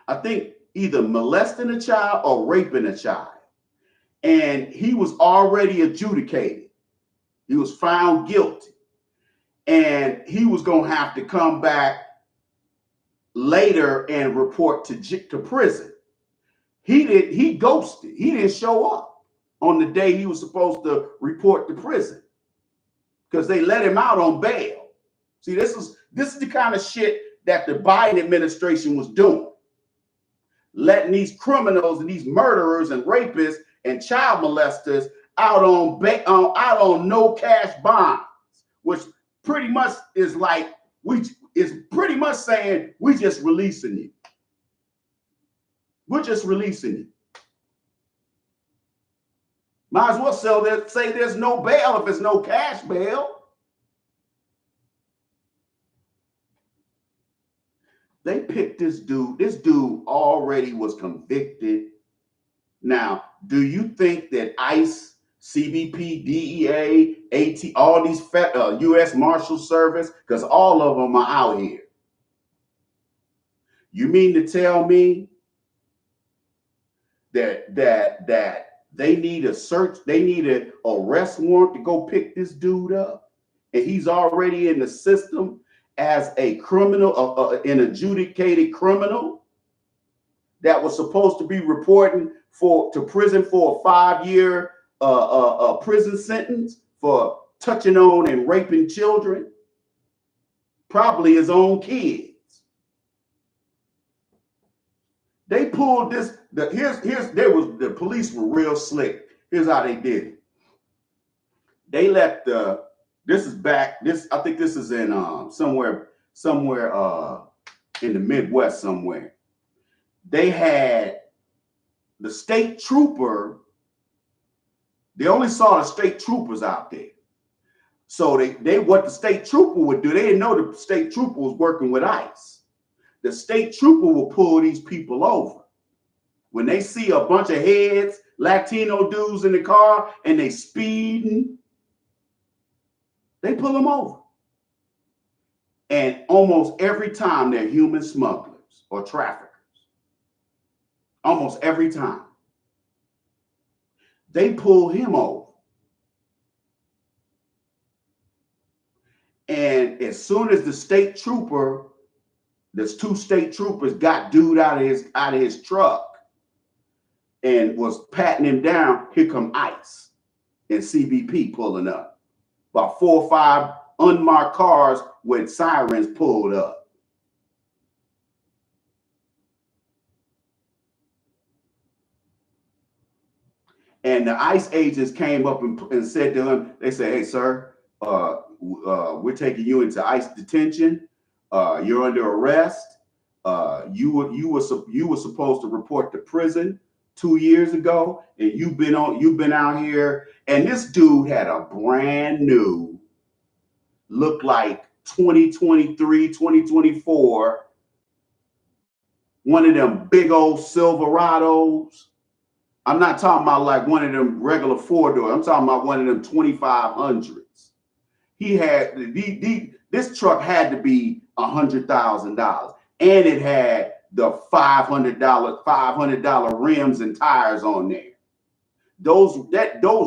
I think either molesting a child or raping a child. And he was already adjudicated. He was found guilty. And he was going to have to come back later and report to prison. He ghosted. He didn't show up on the day he was supposed to report to prison because they let him out on bail. See, this is the kind of shit that the Biden administration was doing. Letting these criminals and these murderers and rapists and child molesters out on no cash bonds, which pretty much is like pretty much saying we just releasing you. We're just releasing you. Might as well say there's no bail if it's no cash bail. They picked this dude. This dude already was convicted. Now, do you think that ICE, CBP, DEA, AT, all these U.S. Marshal Service, because all of them are out here? You mean to tell me that they need a search, they need an arrest warrant to go pick this dude up, and he's already in the system as a criminal, an adjudicated criminal that was supposed to be reporting to prison for a 5-year prison sentence for touching on and raping children, probably his own kids. They pulled this. The police were real slick. Here's how they did it. They let I think this is in somewhere in the Midwest somewhere. They had the state trooper. They only saw the state troopers out there. So they what the state trooper would do, they didn't know the state trooper was working with ICE. The state trooper will pull these people over. When they see a bunch of heads, Latino dudes in the car, and they speeding, they pull them over. And almost every time they're human smugglers or traffickers. Almost every time. They pull him over. And as soon as the state trooper, there's two state troopers got dude out of his truck and was patting him down, here come ICE and CBP pulling up. About 4 or 5 unmarked cars with sirens pulled up. And the ICE agents came up and said to him, they said, hey, sir, we're taking you into ICE detention. You're under arrest. You were supposed to report to prison 2 years ago, and you've been out here. And this dude had a brand new, looked like 2023, 2024, one of them big old Silverados. I'm not talking about like one of them regular 4-door. I'm talking about one of them 2500s. He had this truck had to be $100,000, and it had the $500 rims and tires on there. Those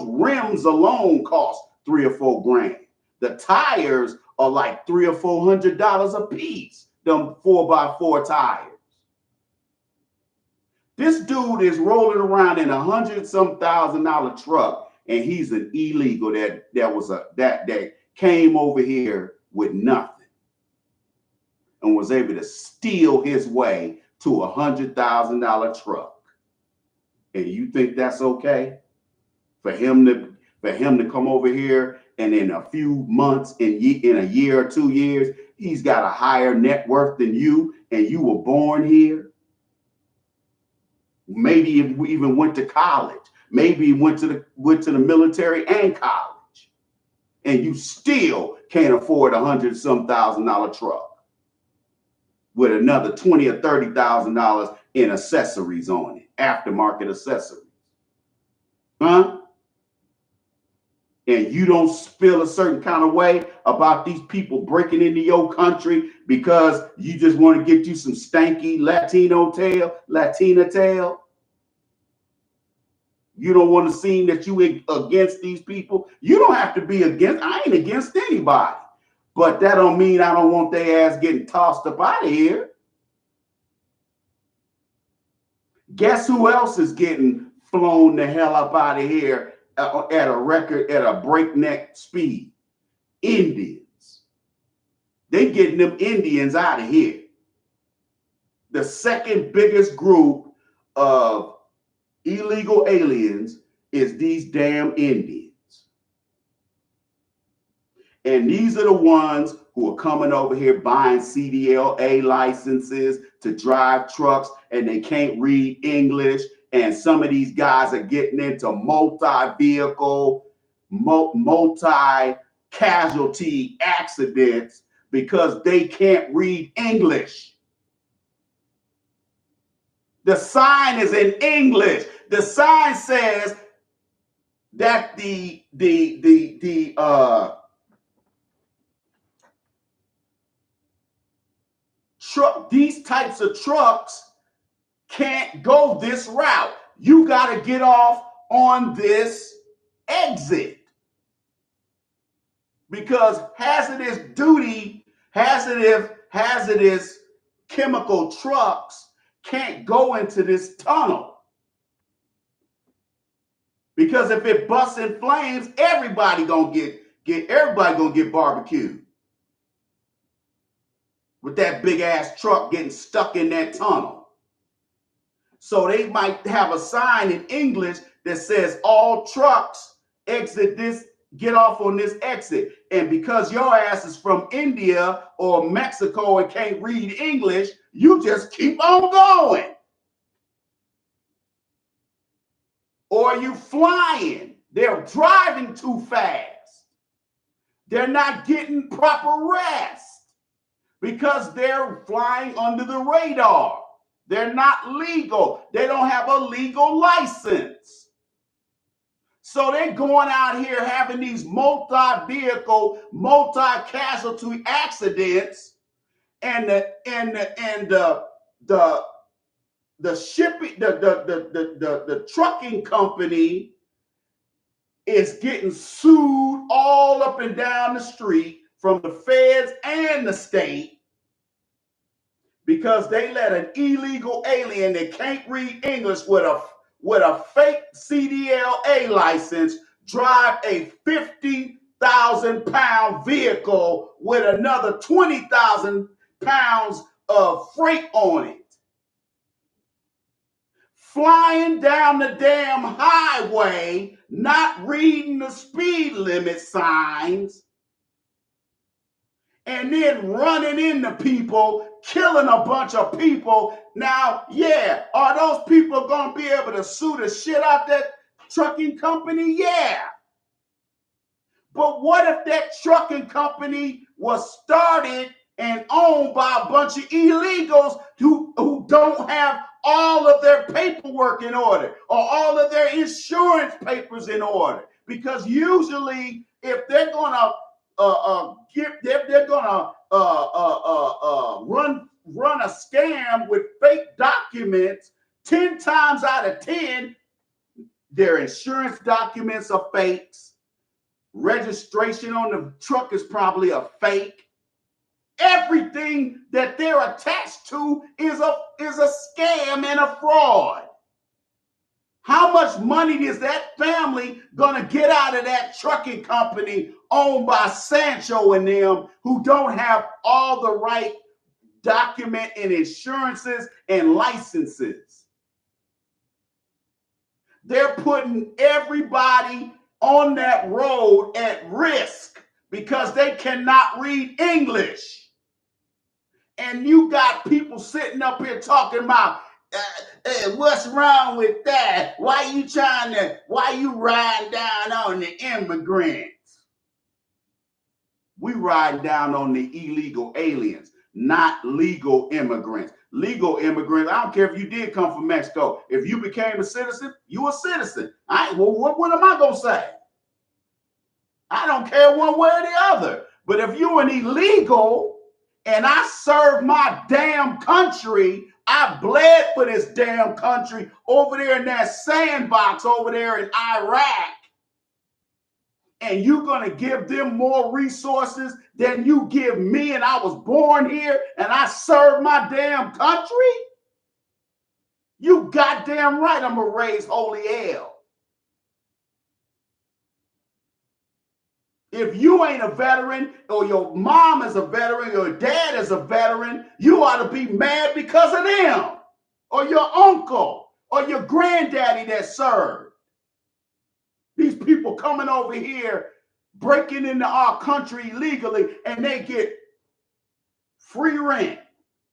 rims alone cost $3 or $4 grand. The tires are like $300 or $400 a piece. Them 4x4 tires. This dude is rolling around in $100,000 truck, and he's an illegal that came over here with nothing and was able to steal his way to a $100,000 truck. And you think that's okay for him to come over here and in a few months, in a year or 2 years, he's got a higher net worth than you, and you were born here? Maybe if we even went to college, maybe went to the military and college, and you still can't afford $100,000 truck with another $20,000 or $30,000 in accessories on it, aftermarket accessories, huh? And you don't feel a certain kind of way about these people breaking into your country because you just want to get you some stanky Latina tail. You don't want to seem that you against these people. You don't have to be against. I ain't against anybody. But that don't mean I don't want their ass getting tossed up out of here. Guess who else is getting flown the hell up out of here at a breakneck speed? Indians. They getting them Indians out of here. The second biggest group of illegal aliens is these damn Indians. And these are the ones who are coming over here buying CDLA licenses to drive trucks, and they can't read English. And some of these guys are getting into multi-vehicle, multi-casualty accidents because they can't read English. The sign is in English. The sign says that these types of trucks can't go this route. You got to get off on this exit because hazardous chemical trucks can't go into this tunnel. Because if it busts in flames, everybody gonna get barbecued. With that big ass truck getting stuck in that tunnel. So they might have a sign in English that says all trucks exit this, get off on this exit. And because your ass is from India or Mexico and can't read English, you just keep on going. Or you flying. They're driving too fast. They're not getting proper rest because they're flying under the radar. They're not legal. They don't have a legal license. So they're going out here having these multi-vehicle, multi-casualty accidents, and the shipping, the trucking company is getting sued all up and down the street from the feds and the state because they let an illegal alien that can't read English with a fake CDLA license drive a 50,000-pound vehicle with another 20,000 pounds of freight on it. Flying down the damn highway, not reading the speed limit signs, and then running into people, killing a bunch of people. Now, yeah, are those people going to be able to sue the shit out that trucking company? Yeah. But what if that trucking company was started and owned by a bunch of illegals who don't have all of their paperwork in order or all of their insurance papers in order? Because usually, if they're gonna run a scam with fake documents, 10 times out of 10, their insurance documents are fakes. Registration on the truck is probably a fake. Everything that they're attached to is a scam and a fraud. How much money is that family gonna get out of that trucking company owned by Sancho and them, who don't have all the right document and insurances and licenses? They're putting everybody on that road at risk because they cannot read English. And you got people sitting up here talking about, what's wrong with that? Why you riding down on the immigrants? We ride down on the illegal aliens, not legal immigrants. Legal immigrants, I don't care if you did come from Mexico. If you became a citizen, you a citizen. What am I going to say? I don't care one way or the other. But if you're an illegal and I serve my damn country, I bled for this damn country over there in that sandbox over there in Iraq, and you're going to give them more resources than you give me, and I was born here and I serve my damn country? You goddamn right I'm going to raise holy hell. If you ain't a veteran, or your mom is a veteran, your dad is a veteran, you ought to be mad because of them, or your uncle, or your granddaddy that served. These people coming over here, breaking into our country illegally, and they get free rent,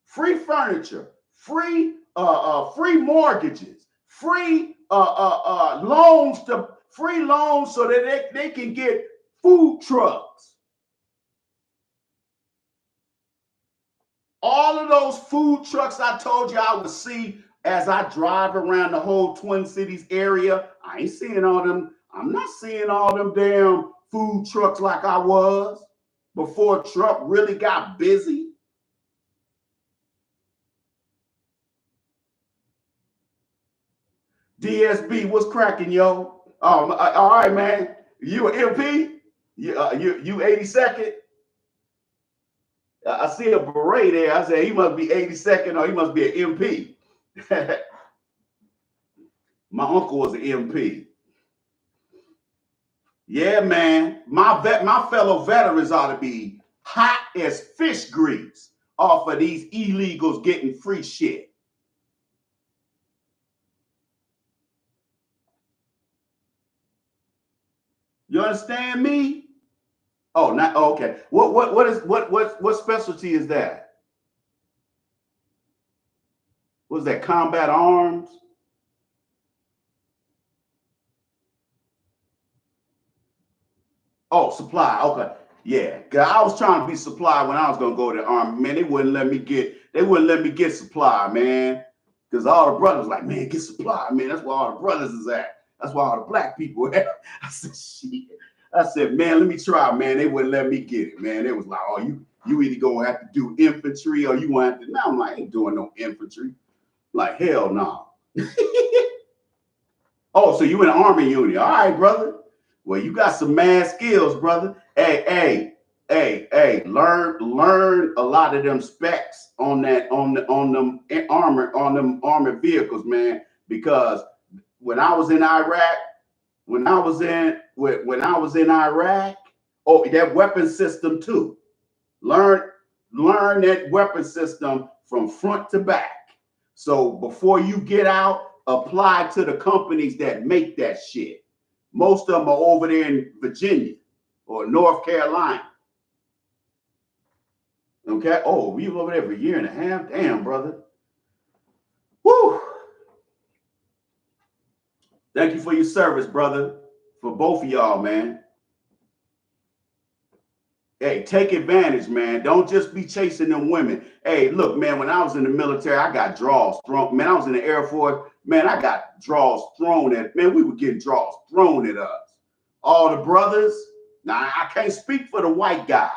free furniture, free mortgages, free loans so that they can get food trucks. All of those food trucks I told you I would see as I drive around the whole Twin Cities area, I ain't seeing all them. I'm not seeing all them damn food trucks like I was before Trump really got busy. DSB, what's cracking, yo? All right, man. You an MP? You 82nd? I see a beret there. I said he must be 82nd or he must be an MP. My uncle was an MP. Yeah, man. My fellow veterans ought to be hot as fish grease off of these illegals getting free shit. You understand me? Oh, not okay. What specialty is that? Was that combat arms? Oh, supply. Okay. Yeah, cause I was trying to be supply when I was gonna go to the army. Man, they wouldn't let me get supply, man. Cause all the brothers like, man, get supply, man. That's where all the brothers is at. That's where all the black people at. I said, shit. I said, man, let me try, man. They wouldn't let me get it, man. They was like, oh, you either gonna have to do infantry or you want to. Now I'm like, I ain't doing no infantry. Like, hell no. Oh, so you in the army unit. All right, brother. Well, you got some mad skills, brother. Hey, learn a lot of them specs on them armored vehicles, man. Because when I was in Iraq, when I was in Iraq, oh, that weapon system too. Learn that weapon system from front to back. So before you get out, apply to the companies that make that shit. Most of them are over there in Virginia or North Carolina. Okay. Oh, we were over there for a year and a half. Damn, brother. Woo. Thank you for your service, brother. For both of y'all, man. Hey, take advantage, man. Don't just be chasing them women. Hey, look, man, when I was in the military, I got draws thrown. Man, I was in the Air Force. Man, I got draws thrown at. Man, we were getting draws thrown at us. All the brothers. Now, I can't speak for the white guys,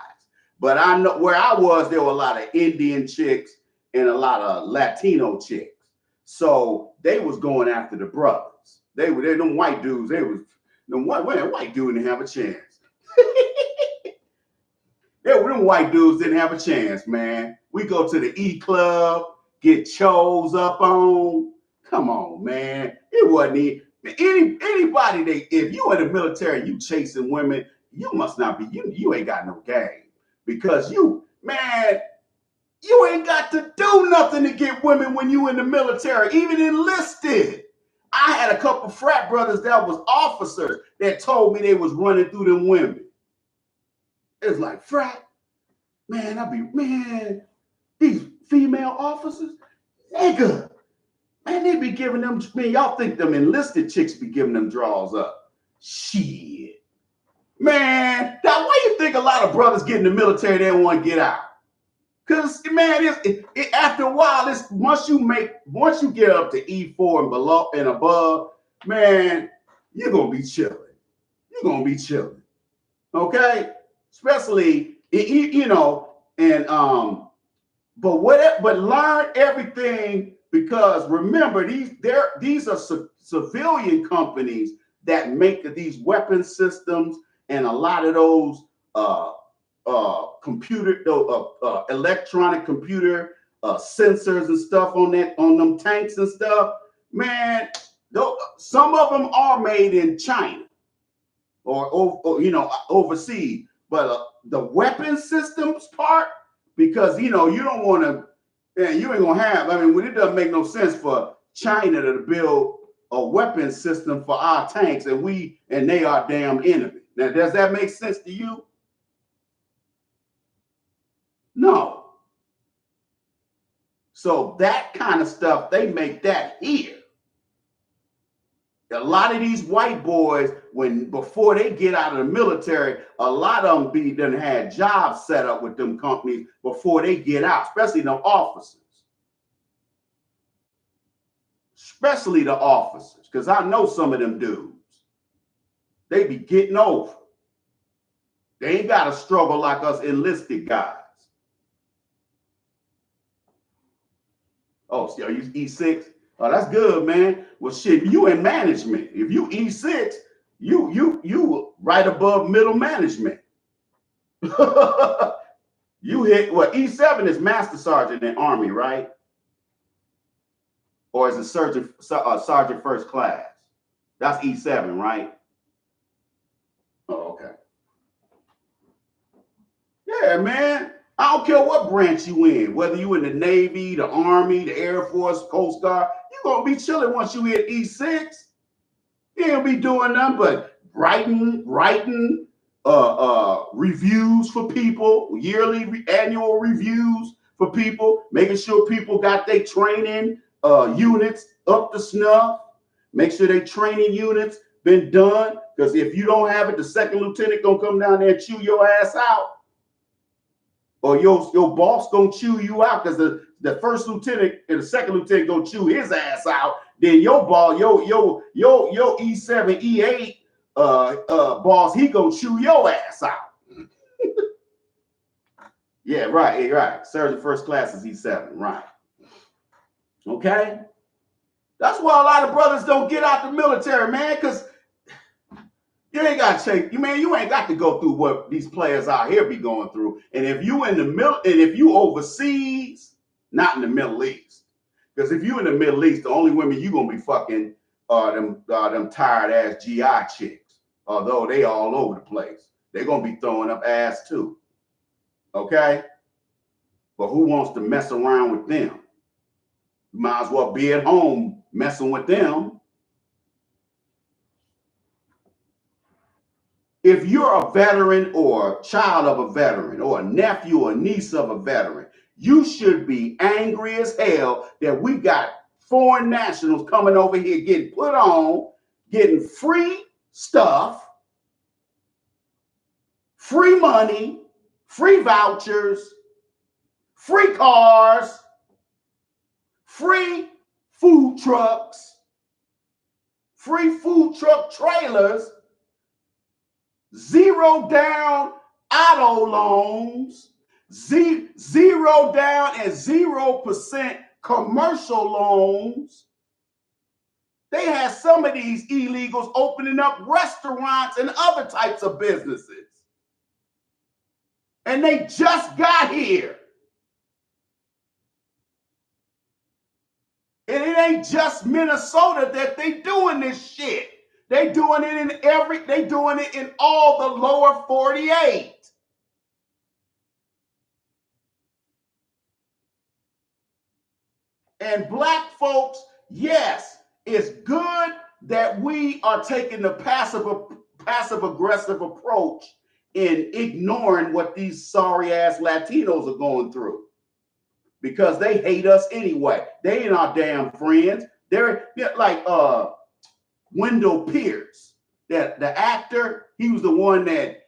but I know where I was, there were a lot of Indian chicks and a lot of Latino chicks. So they was going after the brothers. They them white dudes. They was them white dude didn't have a chance. Them white dudes didn't have a chance, man. We go to the E Club, get chose up on. Come on, man. It wasn't anybody. If you in the military, you chasing women, you must not be. You ain't got no game because you ain't got to do nothing to get women when you in the military, even enlisted. I had a couple frat brothers that was officers that told me they was running through them women. It was like, frat. Man, these female officers, nigga, man, they be giving them, man, y'all think them enlisted chicks be giving them draws up. Shit. Man, why you think a lot of brothers get in the military, they don't want to get out? Because, man, after a while, once you get up to E4 and below and above, man, you're going to be chilling. You're going to be chilling. Okay? Especially, but learn everything because remember these are civilian companies that make these weapon systems and a lot of those electronic computer sensors and stuff on them tanks and stuff. Man, some of them are made in China or overseas. But the weapon systems part, because you don't want to, and you ain't gonna have. I mean, it doesn't make no sense for China to build a weapon system for our tanks, and they are damn enemy. Now, does that make sense to you? No. So that kind of stuff, they make that here. A lot of these white boys, before they get out of the military, a lot of them done had jobs set up with them companies before they get out, especially them officers. Especially the officers, because I know some of them dudes. They be getting over. They ain't got to struggle like us enlisted guys. Oh, so are you E6? Oh, that's good, man. Well, shit, you in management. If you E6, you right above middle management. You hit what? E7 is master sergeant in Army, right? Or is it sergeant first class? That's E7, right? Oh, okay. Yeah, man. I don't care what branch you in, whether you in the Navy, the Army, the Air Force, Coast Guard, you're going to be chilling once you hit E6. You ain't be doing nothing but writing reviews for people, annual reviews for people, making sure people got their training units up to snuff, make sure they training units been done? Because if you don't have it, the second lieutenant gonna come down there and chew your ass out. Or your boss gonna chew you out because the first lieutenant and the second lieutenant gonna chew his ass out. Then your boss, your E7, E8 boss, he gonna chew your ass out. Yeah, right. Sergeant first class is E7, right? Okay, that's why a lot of brothers don't get out the military, man, because you ain't got to take, you ain't got to go through what these players out here be going through. And if you in the middle, and if you overseas, not in the Middle East, because if you in the Middle East, the only women you gonna be fucking are them tired ass GI chicks. Although they all over the place, they gonna be throwing up ass too. Okay, but who wants to mess around with them? You might as well be at home messing with them. If you're a veteran or a child of a veteran or a nephew or niece of a veteran, you should be angry as hell that we got foreign nationals coming over here getting put on, getting free stuff, free money, free vouchers, free cars, free food trucks, free food truck trailers, zero down auto loans, zero down and 0% commercial loans. They had some of these illegals opening up restaurants and other types of businesses. And they just got here. And it ain't just Minnesota that they doing this shit. They doing it in all the lower 48. And black folks, yes, it's good that we are taking the passive aggressive approach in ignoring what these sorry ass Latinos are going through. Because they hate us anyway. They ain't our damn friends. They're like Wendell Pierce, that the actor. He was the one that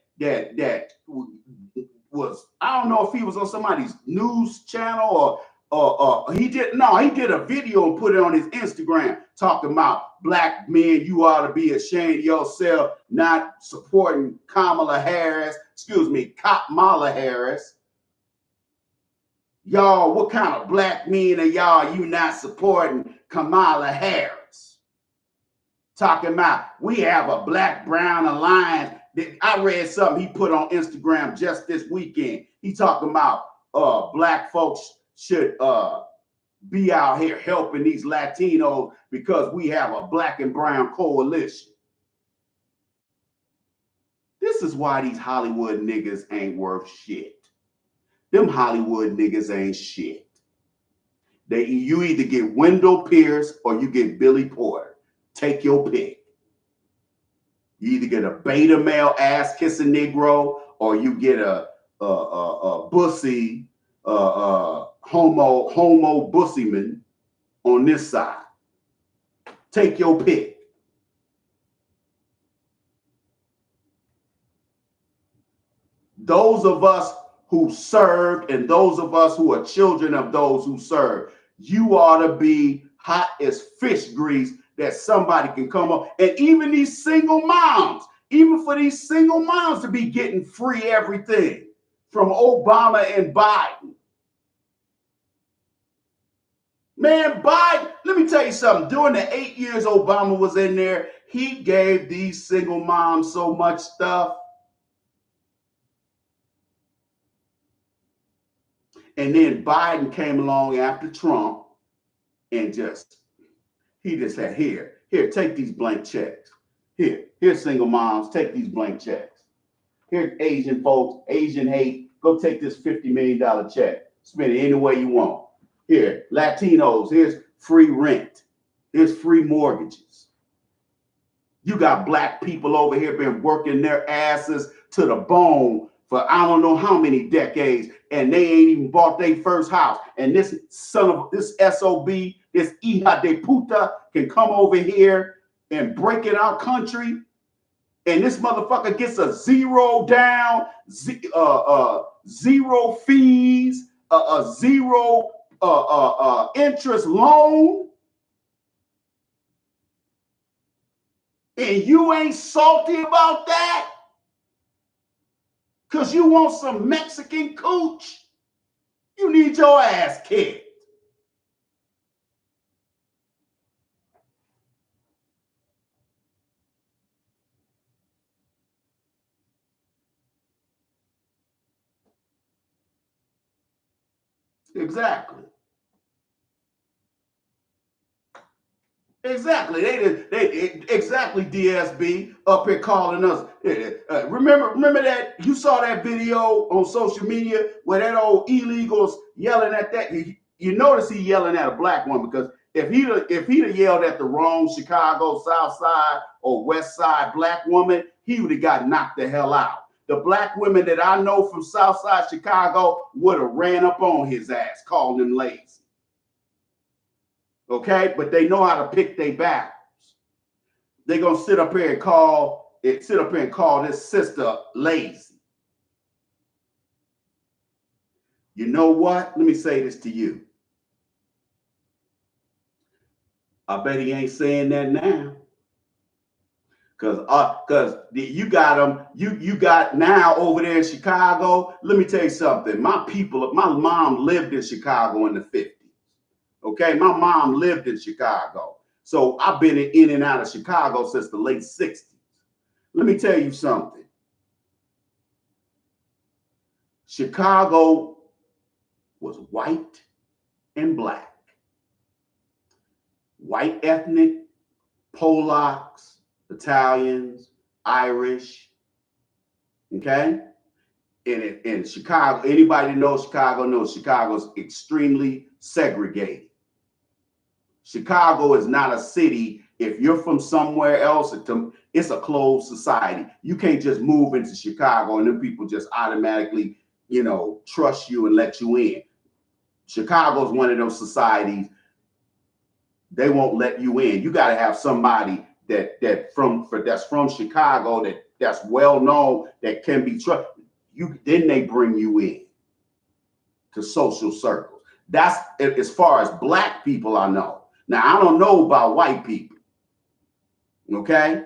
was, I don't know if he was on somebody's news channel or he did a video and put it on his Instagram talking about black men. You ought to be ashamed of yourself not supporting Kamala Harris. Y'all, what kind of black men are y'all? You not supporting Kamala Harris? Talking about we have a black-brown alliance. I read something he put on Instagram just this weekend. He talking about black folks should be out here helping these Latinos because we have a black and brown coalition. This is why these Hollywood niggas ain't worth shit. Them Hollywood niggas ain't shit. You either get Wendell Pierce or you get Billy Porter. Take your pick. You either get a beta male ass kissing Negro or you get a bussy homo bussyman on this side. Take your pick. Those of us who served and those of us who are children of those who served, you ought to be hot as fish grease that somebody can come up. And even these single moms, even for these single moms to be getting free everything from Obama and Biden. Man, Biden, let me tell you something. During the 8 years Obama was in there, he gave these single moms so much stuff. And then Biden came along after Trump and he just said, here, take these blank checks. Here's single moms, take these blank checks. Here's Asian folks, Asian hate, go take this $50 million check. Spend it any way you want. Here, Latinos, here's free rent. Here's free mortgages. You got black people over here been working their asses to the bone for I don't know how many decades, and they ain't even bought their first house. And this SOB, this hija de puta can come over here and breaking our country, and this motherfucker gets a zero down, zero fees, a zero interest loan, and you ain't salty about that because you want some Mexican cooch, you need your ass kicked. Exactly. Exactly. Exactly. DSB up here calling us. Remember that you saw that video on social media where that old illegals yelling at that. You notice he yelling at a black woman because if he'd have yelled at the wrong Chicago South Side or West Side black woman, he would have got knocked the hell out. The black women that I know from South Side Chicago would have ran up on his ass, calling him lazy. Okay, but they know how to pick their battles. They're gonna sit up here and call this sister lazy. You know what? Let me say this to you. I bet he ain't saying that now. Cause you got them, you got now over there in Chicago. Let me tell you something. My mom lived in Chicago in the 50s. Okay, my mom lived in Chicago. So I've been in and out of Chicago since the late 60s. Let me tell you something. Chicago was white and black. White ethnic, Polacks, Italians, Irish. Okay? In Chicago, anybody that knows Chicago's extremely segregated. Chicago is not a city. If you're from somewhere else, it's a closed society. You can't just move into Chicago and then people just automatically, trust you and let you in. Chicago's one of those societies. They won't let you in. You got to have somebody that's from Chicago that's well known, that can be trusted. Then they bring you in to social circles. That's as far as black people I know. Now I don't know about white people, okay?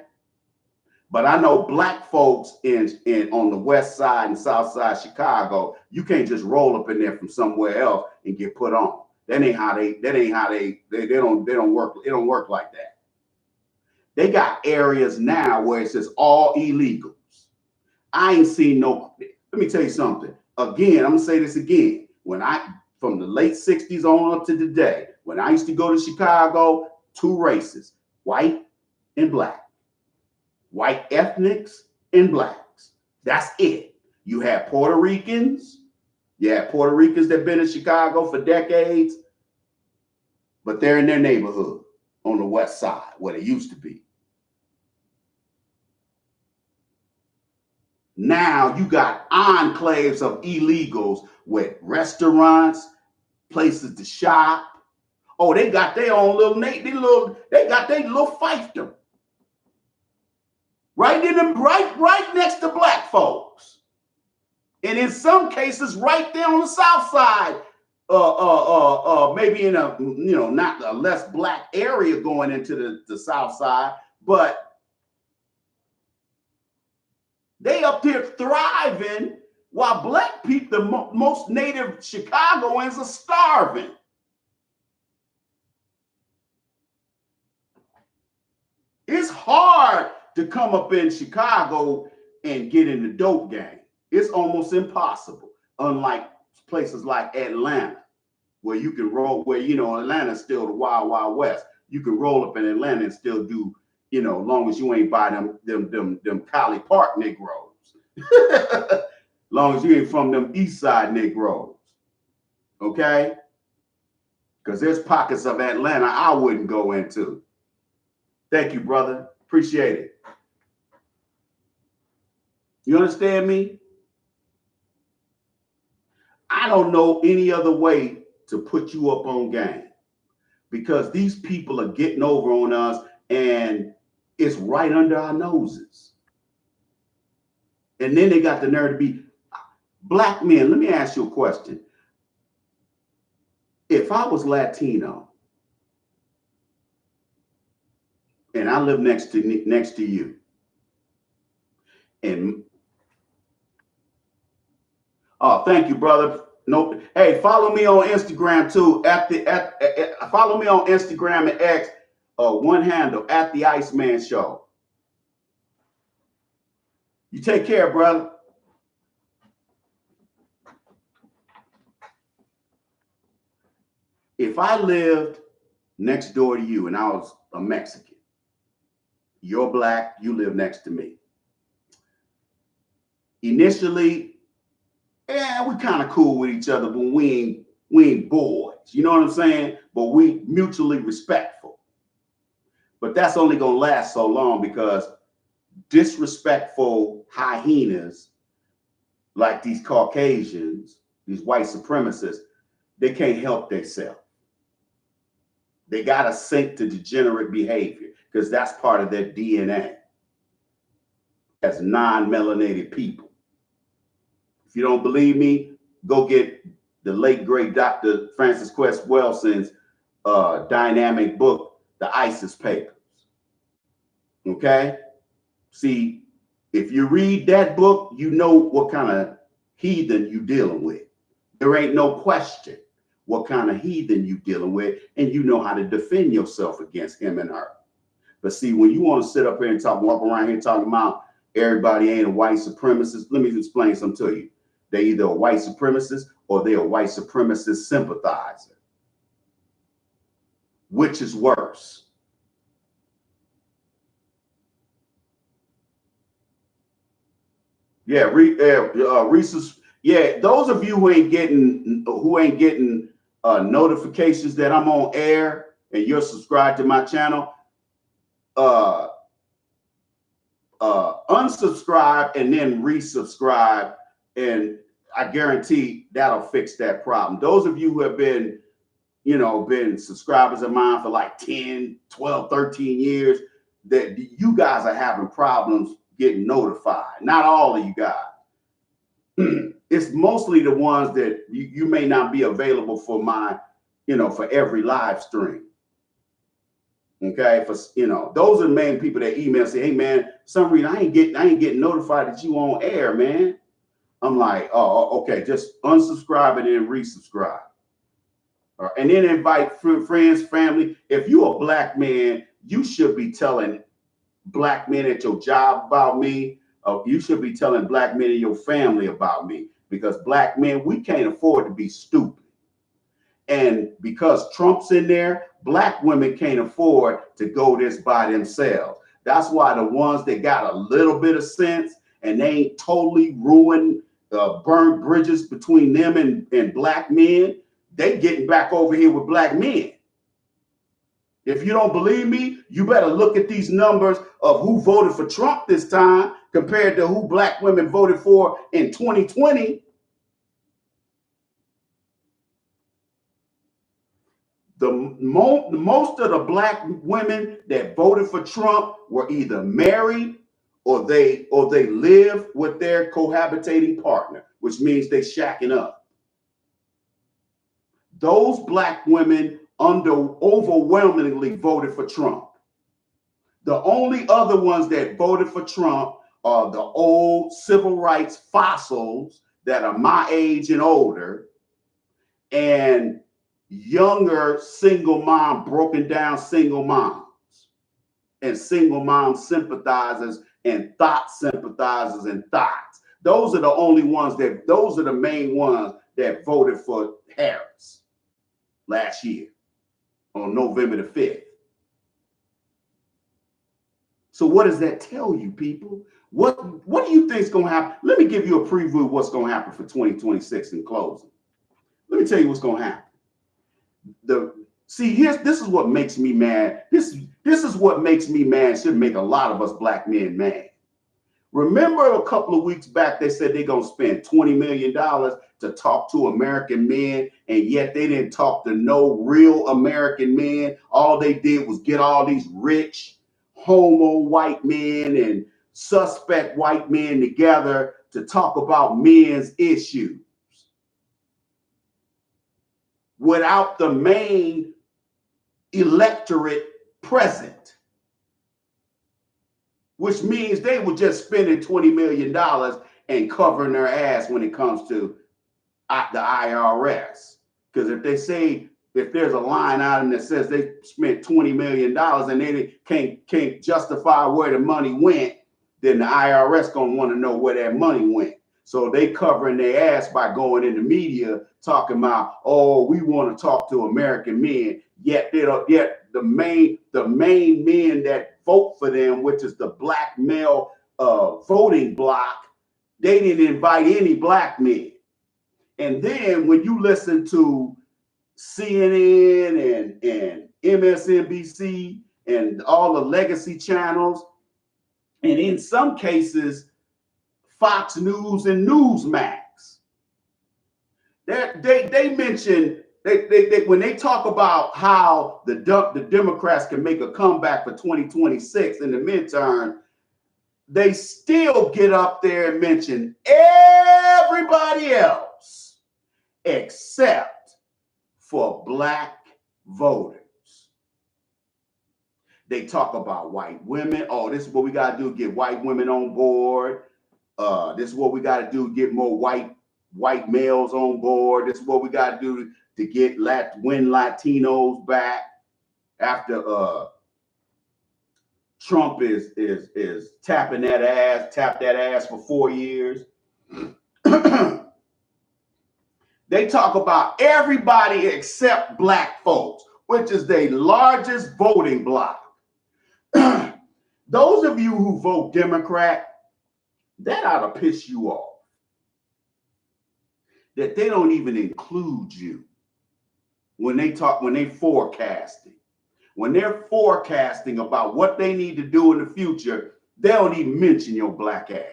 But I know black folks in on the west side and south side Chicago. You can't just roll up in there from somewhere else and get put on. That ain't how they don't work. It don't work like that. They got areas now where it's just all illegals. I ain't seen no. Let me tell you something. Again, I'm gonna say this again. From the late 60s on up to today, when I used to go to Chicago, two races, white and black. White ethnics and blacks. That's it. You have Puerto Ricans. You have Puerto Ricans that have been in Chicago for decades, but they're in their neighborhood on the west side where they used to be. Now you got enclaves of illegals with restaurants, places to shop. Oh, they got their own they got their little fiefdom. Right next to black folks. And in some cases, right there on the south side, maybe in a not a less black area going into the south side, but they up there thriving while black people, the most native Chicagoans, are starving. It's hard to come up in Chicago and get in the dope game. It's almost impossible, unlike places like Atlanta, where you can roll, where, Atlanta's still the wild, wild west. You can roll up in Atlanta and still do, long as you ain't by them Colley Park Negroes. Long as you ain't from them East Side Negroes. Okay? Because there's pockets of Atlanta I wouldn't go into. Thank you, brother. Appreciate it. You understand me? I don't know any other way to put you up on game, because these people are getting over on us, and It's right under our noses. And then they got the nerve to be black men. Let me ask you a question. If I was Latino and I live next to you, and oh, thank you, brother. No, hey, follow me on Instagram too. Follow me on Instagram and X. One handle at the Iceman Show. You take care, brother. If I lived next door to you and I was a Mexican, you're black, you live next to me. Initially, we kind of cool with each other, but we ain't boys. You know what I'm saying? But we mutually respectful. But that's only gonna last so long because disrespectful hyenas like these Caucasians, these white supremacists, they can't help themselves. They gotta sink to degenerate behavior because that's part of their DNA as non-melanated people. If you don't believe me, go get the late great Dr. Francis Quest Welson's dynamic book, The ISIS Papers. Okay? See, if you read that book, you know what kind of heathen you dealing with. There ain't no question what kind of heathen you dealing with, and you know how to defend yourself against him and her. But see, when you want to sit up here and walk around here talking about everybody ain't a white supremacist, let me explain something to you. They're either a white supremacist or they're a white supremacist sympathizer. Which is worse? Yeah, those of you who ain't getting notifications that I'm on air and you're subscribed to my channel, unsubscribe and then resubscribe, and I guarantee that'll fix that problem. Those of you who have been subscribers of mine for like 10, 12, 13 years, that you guys are having problems getting notified. Not all of you guys. It's mostly the ones that you may not be available for for every live stream. Okay, those are the main people that email say, "Hey man, for some reason I ain't getting notified that you on air, man." I'm like, "Oh, okay, just unsubscribe and then resubscribe." And then invite friends, family. If you're a black man, you should be telling black men at your job about me. You should be telling black men in your family about me, because black men, we can't afford to be stupid. And because Trump's in there, black women can't afford to go this by themselves. That's why the ones that got a little bit of sense and they ain't totally ruined, burned bridges between them and black men, they getting back over here with black men. If you don't believe me, you better look at these numbers of who voted for Trump this time compared to who black women voted for in 2020. Most of the black women that voted for Trump were either married or they live with their cohabitating partner, which means they shacking up. Those black women overwhelmingly voted for Trump. The only other ones that voted for Trump are the old civil rights fossils that are my age and older, and younger single mom, broken down single moms, and single mom sympathizers and thought sympathizers and thoughts. Those are the main ones that voted for Harris last year on November the 5th. So what does that tell you, people? What do you think is going to happen? Let me give you a preview of what's going to happen for 2026 in closing. Let me tell you what's going to happen. This is what makes me mad. This is what makes me mad. Should make a lot of us black men mad. Remember a couple of weeks back, they said they're going to spend $20 million to talk to American men, and yet they didn't talk to no real American men. All they did was get all these rich, homo white men and suspect white men together to talk about men's issues without the main electorate present, which means they were just spending $20 million and covering their ass when it comes to the IRS. Because if there's a line item that says they spent $20 million and they can't justify where the money went, then the IRS gonna want to know where that money went. So they covering their ass by going in the media talking about, oh, we want to talk to American men. Yet the main men that vote for them, which is the black male voting bloc, they didn't invite any black men. And then when you listen to CNN and MSNBC and all the legacy channels, and in some cases, Fox News and Newsmax, they mention when they talk about how the Democrats can make a comeback for 2026 in the midterm, they still get up there and mention everybody else except for black voters. They talk about white women. Oh, this is what we got to do, get white women on board. This is what we got to do, get more white males on board. This is what we got to do to win Latinos back after Trump is tapped that ass for 4 years. They talk about everybody except black folks, which is the largest voting bloc. Those of you who vote Democrat, that ought to piss you off. That they don't even include you when they forecasting. When they're forecasting about what they need to do in the future, they don't even mention your black ass.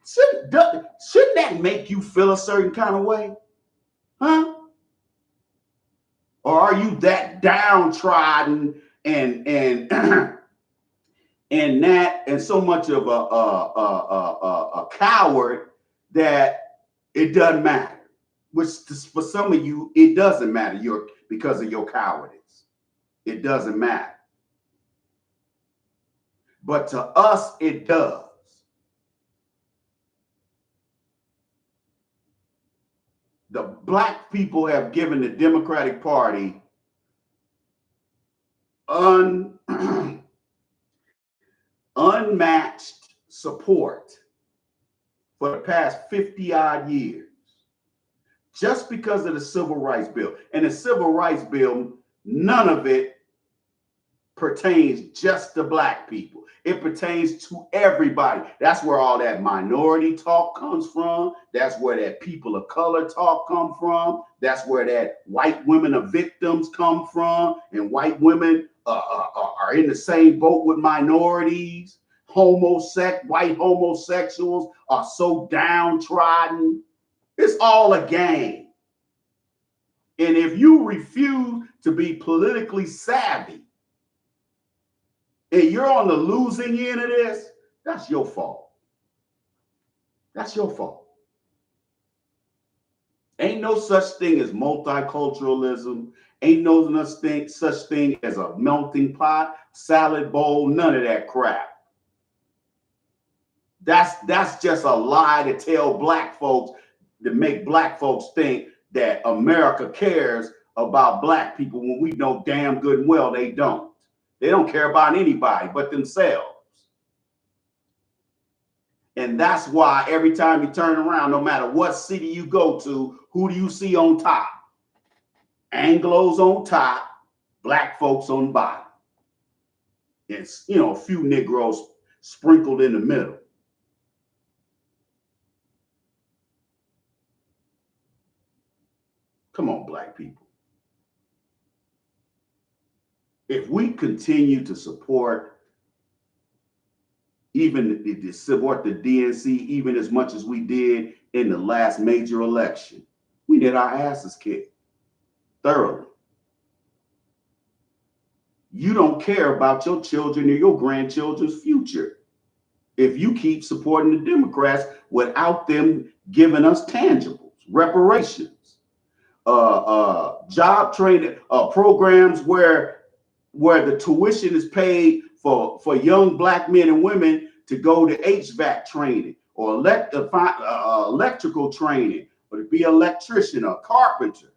Shouldn't that make you feel a certain kind of way? Huh? Or are you that downtrodden and and so much of a coward that it doesn't matter? Which for some of you, it doesn't matter. Because of your cowardice. It doesn't matter. But to us, it does. The black people have given the Democratic Party unmatched support for the past 50 odd years, just because of the Civil Rights Bill. And the Civil Rights Bill, none of it pertains just to black people. It pertains to everybody. That's where all that minority talk comes from. That's where that people of color talk come from. That's where that white women are victims come from. And white women are in the same boat with minorities. White homosexuals are so downtrodden. It's all a game. And if you refuse to be politically savvy, and you're on the losing end of this, that's your fault. That's your fault. Ain't no such thing as multiculturalism. Ain't no such thing as a melting pot, salad bowl, none of that crap. That's just a lie to tell black folks, to make black folks think that America cares about black people when we know damn good and well they don't. They don't care about anybody but themselves. And that's why every time you turn around, no matter what city you go to, who do you see on top? Anglos on top, black folks on the bottom. It's, a few Negroes sprinkled in the middle. Come on, black people. If we continue to support the DNC, even as much as we did in the last major election, we did our asses kicked thoroughly. you don't care about your children or your grandchildren's future if you keep supporting the Democrats without them giving us tangibles, reparations, job training, programs where the tuition is paid for young black men and women to go to HVAC training or electrical training, or to be an electrician or carpenter,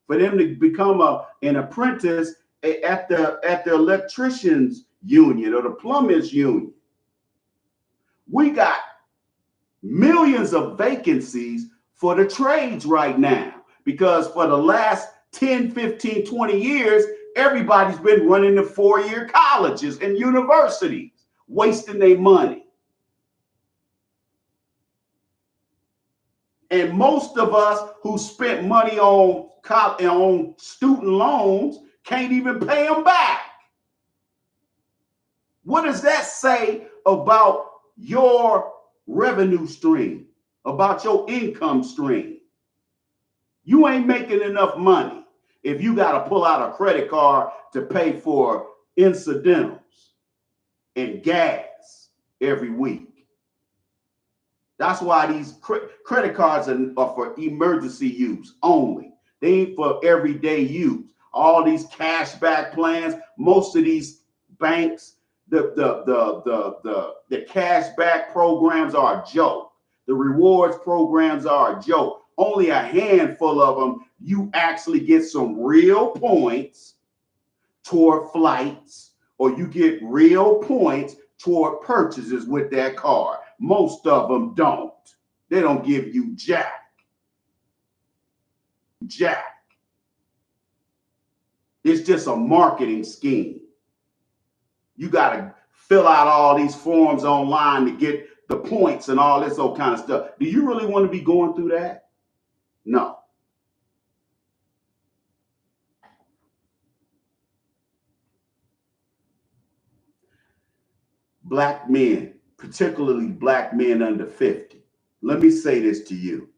for them to become an apprentice at the electricians union or the plumbers union. We got millions of vacancies for the trades right now, because for the last 10, 15, 20 years, everybody's been running the 4-year colleges and universities, wasting their money. And most of us who spent money on student loans can't even pay them back. What does that say about your revenue stream, about your income stream? You ain't making enough money if you got to pull out a credit card to pay for incidentals and gas every week. That's why these credit cards are for emergency use only. They ain't for everyday use. All these cash back plans, most of these banks, the cash back programs are a joke. The rewards programs are a joke. Only a handful of them, you actually get some real points toward flights, or you get real points toward purchases with that card. Most of them don't. They don't give you jack. It's just a marketing scheme. You got to fill out all these forms online to get the points and all this old kind of stuff. Do you really want to be going through that? No. Black men, particularly black men under 50, let me say this to you.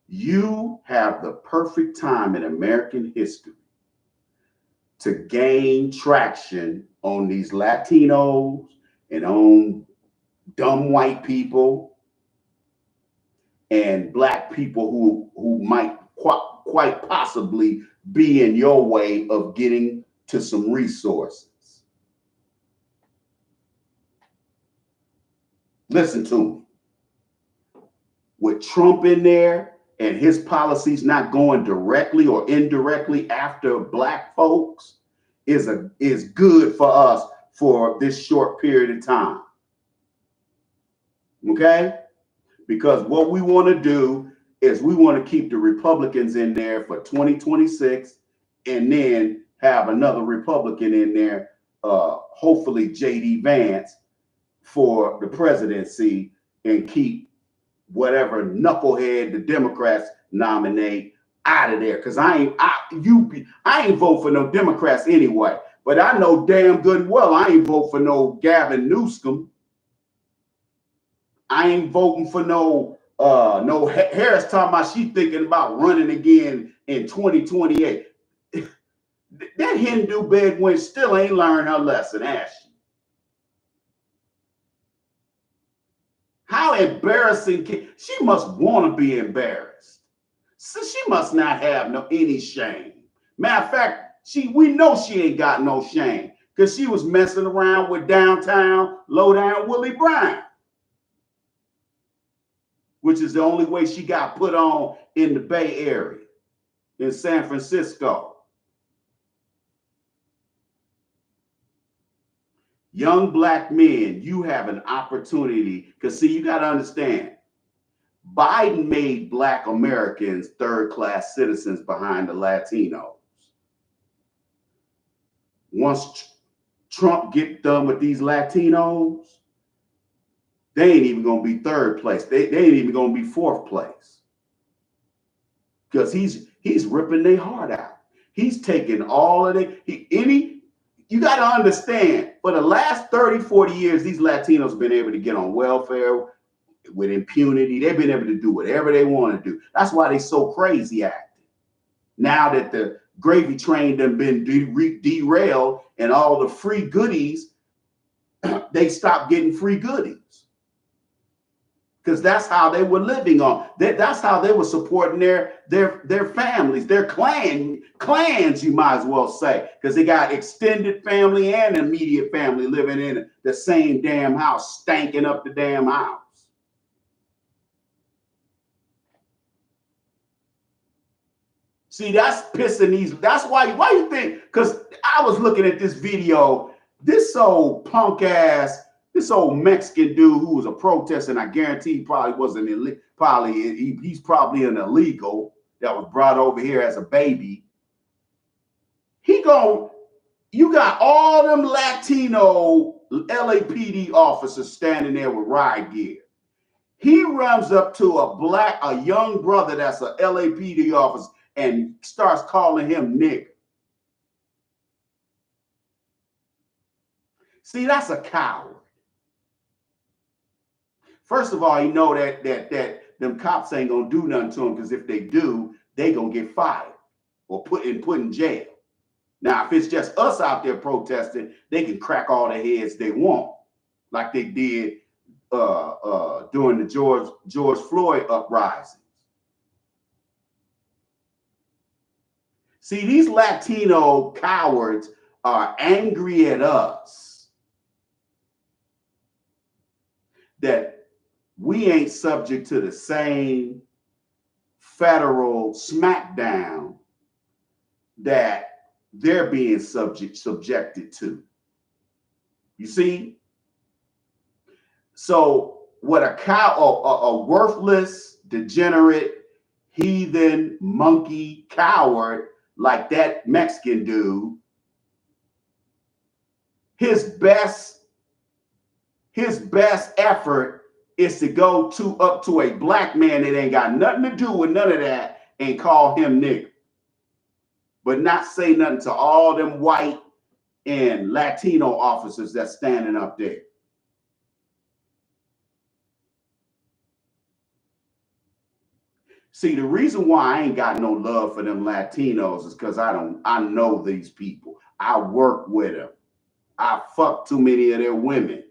You have the perfect time in American history to gain traction on these Latinos and on dumb white people and black people who might quite possibly be in your way of getting to some resources. Listen to me. With Trump in there and his policies not going directly or indirectly after black folks is good for us for this short period of time. Okay? Because what we want to do is we want to keep the Republicans in there for 2026 and then have another Republican in there, hopefully J.D. Vance, for the presidency, and keep whatever knucklehead the Democrats nominate out of there. Because I ain't vote for no Democrats anyway. But I know damn good and well I ain't vote for no Gavin Newsom. I ain't voting for no Harris talking about she thinking about running again in 2028. That Hindu bedouin still ain't learned her lesson, has she? How embarrassing she must want to be embarrassed. So she must not have any shame. Matter of fact, we know she ain't got no shame because she was messing around with downtown low down Willie Brown, which is the only way she got put on in the Bay Area, in San Francisco. Young black men, you have an opportunity, because see, you got to understand, Biden made black Americans third-class citizens behind the Latinos. Once Trump get done with these Latinos, they ain't even going to be third place. They ain't even going to be fourth place. Because he's ripping their heart out. He's taking all of it. You got to understand, for the last 30, 40 years, these Latinos have been able to get on welfare with impunity. They've been able to do whatever they want to do. That's why they're so crazy acting. Now that gravy train done been derailed, and all the free goodies, they stopped getting free goodies. Because that's how they were living on. That's how they were supporting their families, their clans, you might as well say. Because they got extended family and immediate family living in the same damn house, stanking up the damn house. See, that's pissing these. That's why you think, because I was looking at this video, this old punk ass, this old Mexican dude who was a protester, and I guarantee he probably wasn't he's probably an illegal that was brought over here as a baby. You got all them Latino LAPD officers standing there with riot gear. He runs up to a young brother that's a LAPD officer and starts calling him nigger. See, that's a coward. First of all, you know that them cops ain't gonna do nothing to him, because if they do, they gonna get fired or put in jail. Now, if it's just us out there protesting, they can crack all the heads they want, like they did during the George Floyd uprising. See, these Latino cowards are angry at us that we ain't subject to the same federal smackdown that they're being subjected to. You see? So what a worthless, degenerate, heathen, monkey, coward like that Mexican dude, his best effort is to go up to a black man that ain't got nothing to do with none of that and call him nigger, but not say nothing to all them white and Latino officers that's standing up there. See, the reason why I ain't got no love for them Latinos is because I know these people. I work with them. I fuck too many of their women.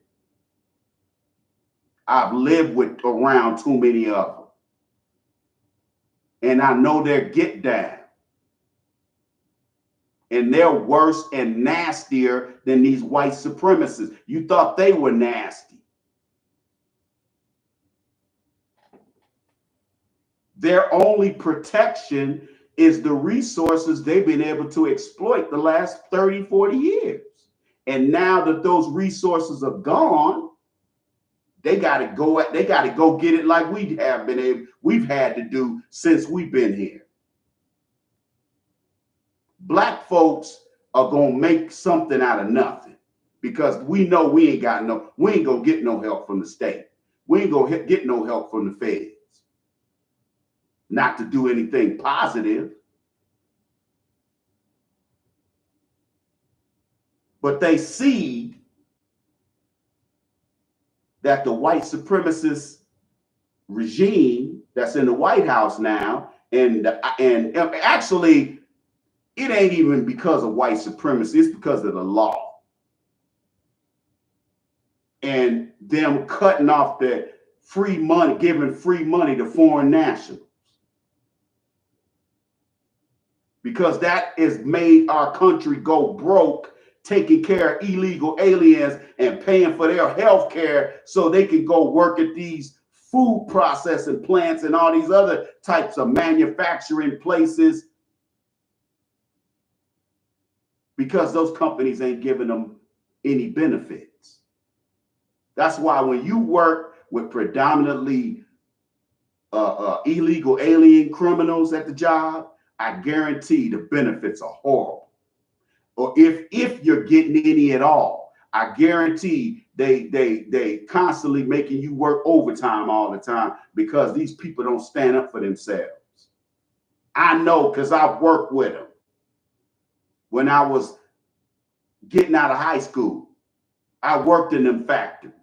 I've lived around too many of them. And I know their get down. And they're worse and nastier than these white supremacists. You thought they were nasty. Their only protection is the resources they've been able to exploit the last 30, 40 years. And now that those resources are gone, they got to go get it like we've had to do since we've been here. Black folks are going to make something out of nothing, because we know we ain't going to get no help from the state. We ain't going to get no help from the feds. Not to do anything positive. But they see that the white supremacist regime that's in the White House now, and actually, it ain't even because of white supremacy, it's because of the law. And them cutting off the free money, giving free money to foreign nationals. Because that has made our country go broke, taking care of illegal aliens and paying for their health care so they can go work at these food processing plants and all these other types of manufacturing places, because those companies ain't giving them any benefits. That's why when you work with predominantly illegal alien criminals at the job, I guarantee the benefits are horrible. Or if you're getting any at all, I guarantee they constantly making you work overtime all the time, because these people don't stand up for themselves. I know, because I've worked with them when I was getting out of high school. I worked in them factories.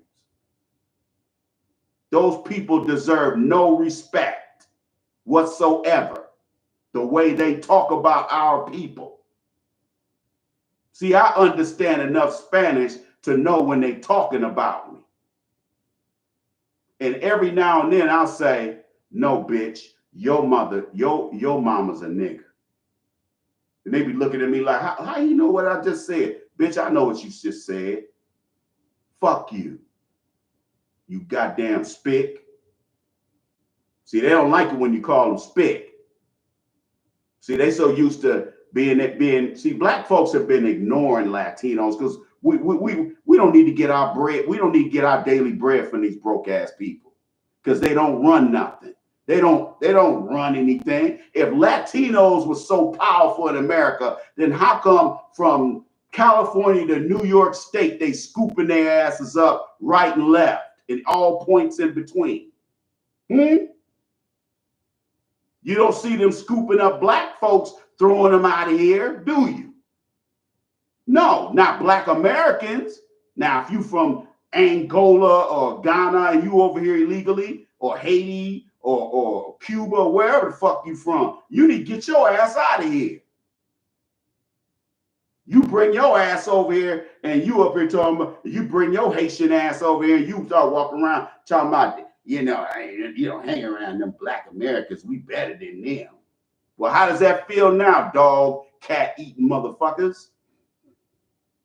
Those people deserve no respect whatsoever. the way they talk about our people. See, I understand enough Spanish to know when they talking about me. And every now and then I'll say, no, bitch, your mama's a nigger. And they be looking at me like, how you know what I just said? Bitch, I know what you just said. Fuck you. You goddamn spick. See, they don't like it when you call them spick. See, they so used to see, black folks have been ignoring Latinos because we don't need to get our bread. We don't need to get our daily bread from these broke ass people because they don't run nothing. They don't run anything. If Latinos were so powerful in America, then how come from California to New York State, they scooping their asses up right and left and all points in between? You don't see them scooping up black folks, throwing them out of here, do you? No, not black Americans. Now, if you from Angola or Ghana and you over here illegally, or Haiti or Cuba, or wherever the fuck you from, you need to get your ass out of here. You bring your ass over here and you up here talking about, you bring your Haitian ass over here and you start walking around talking about, you don't hang around them black Americans. We better than them. Well, how does that feel now, dog, cat eating motherfuckers?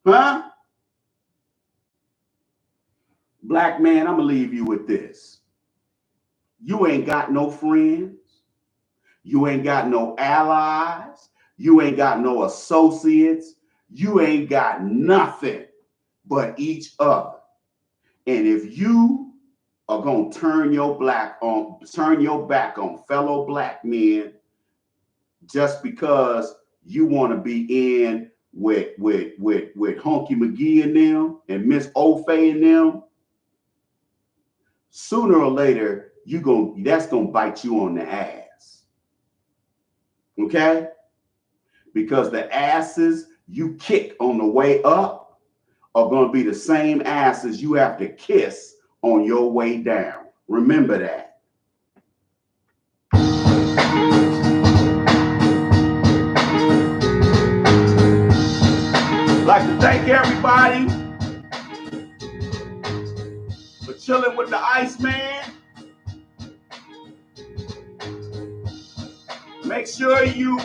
Huh? Black man, I'm gonna leave you with this. You ain't got no friends. You ain't got no allies. You ain't got no associates. You ain't got nothing but each other. And if you are gonna turn your back on fellow black men just because you want to be in with Honky McGee and them and Miss Ofe and them, sooner or later that's gonna bite you on the ass. Okay? Because the asses you kick on the way up are going to be the same asses you have to kiss on your way down. Remember that. I'd like to thank everybody for chilling with the Iceman. Make sure you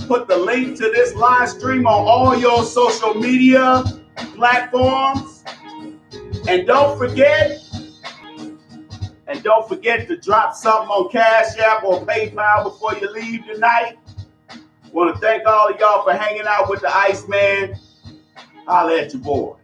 put the link to this live stream on all your social media platforms. And don't forget to drop something on Cash App or PayPal before you leave tonight. Want to thank all of y'all for hanging out with the Iceman. Holla at your boy.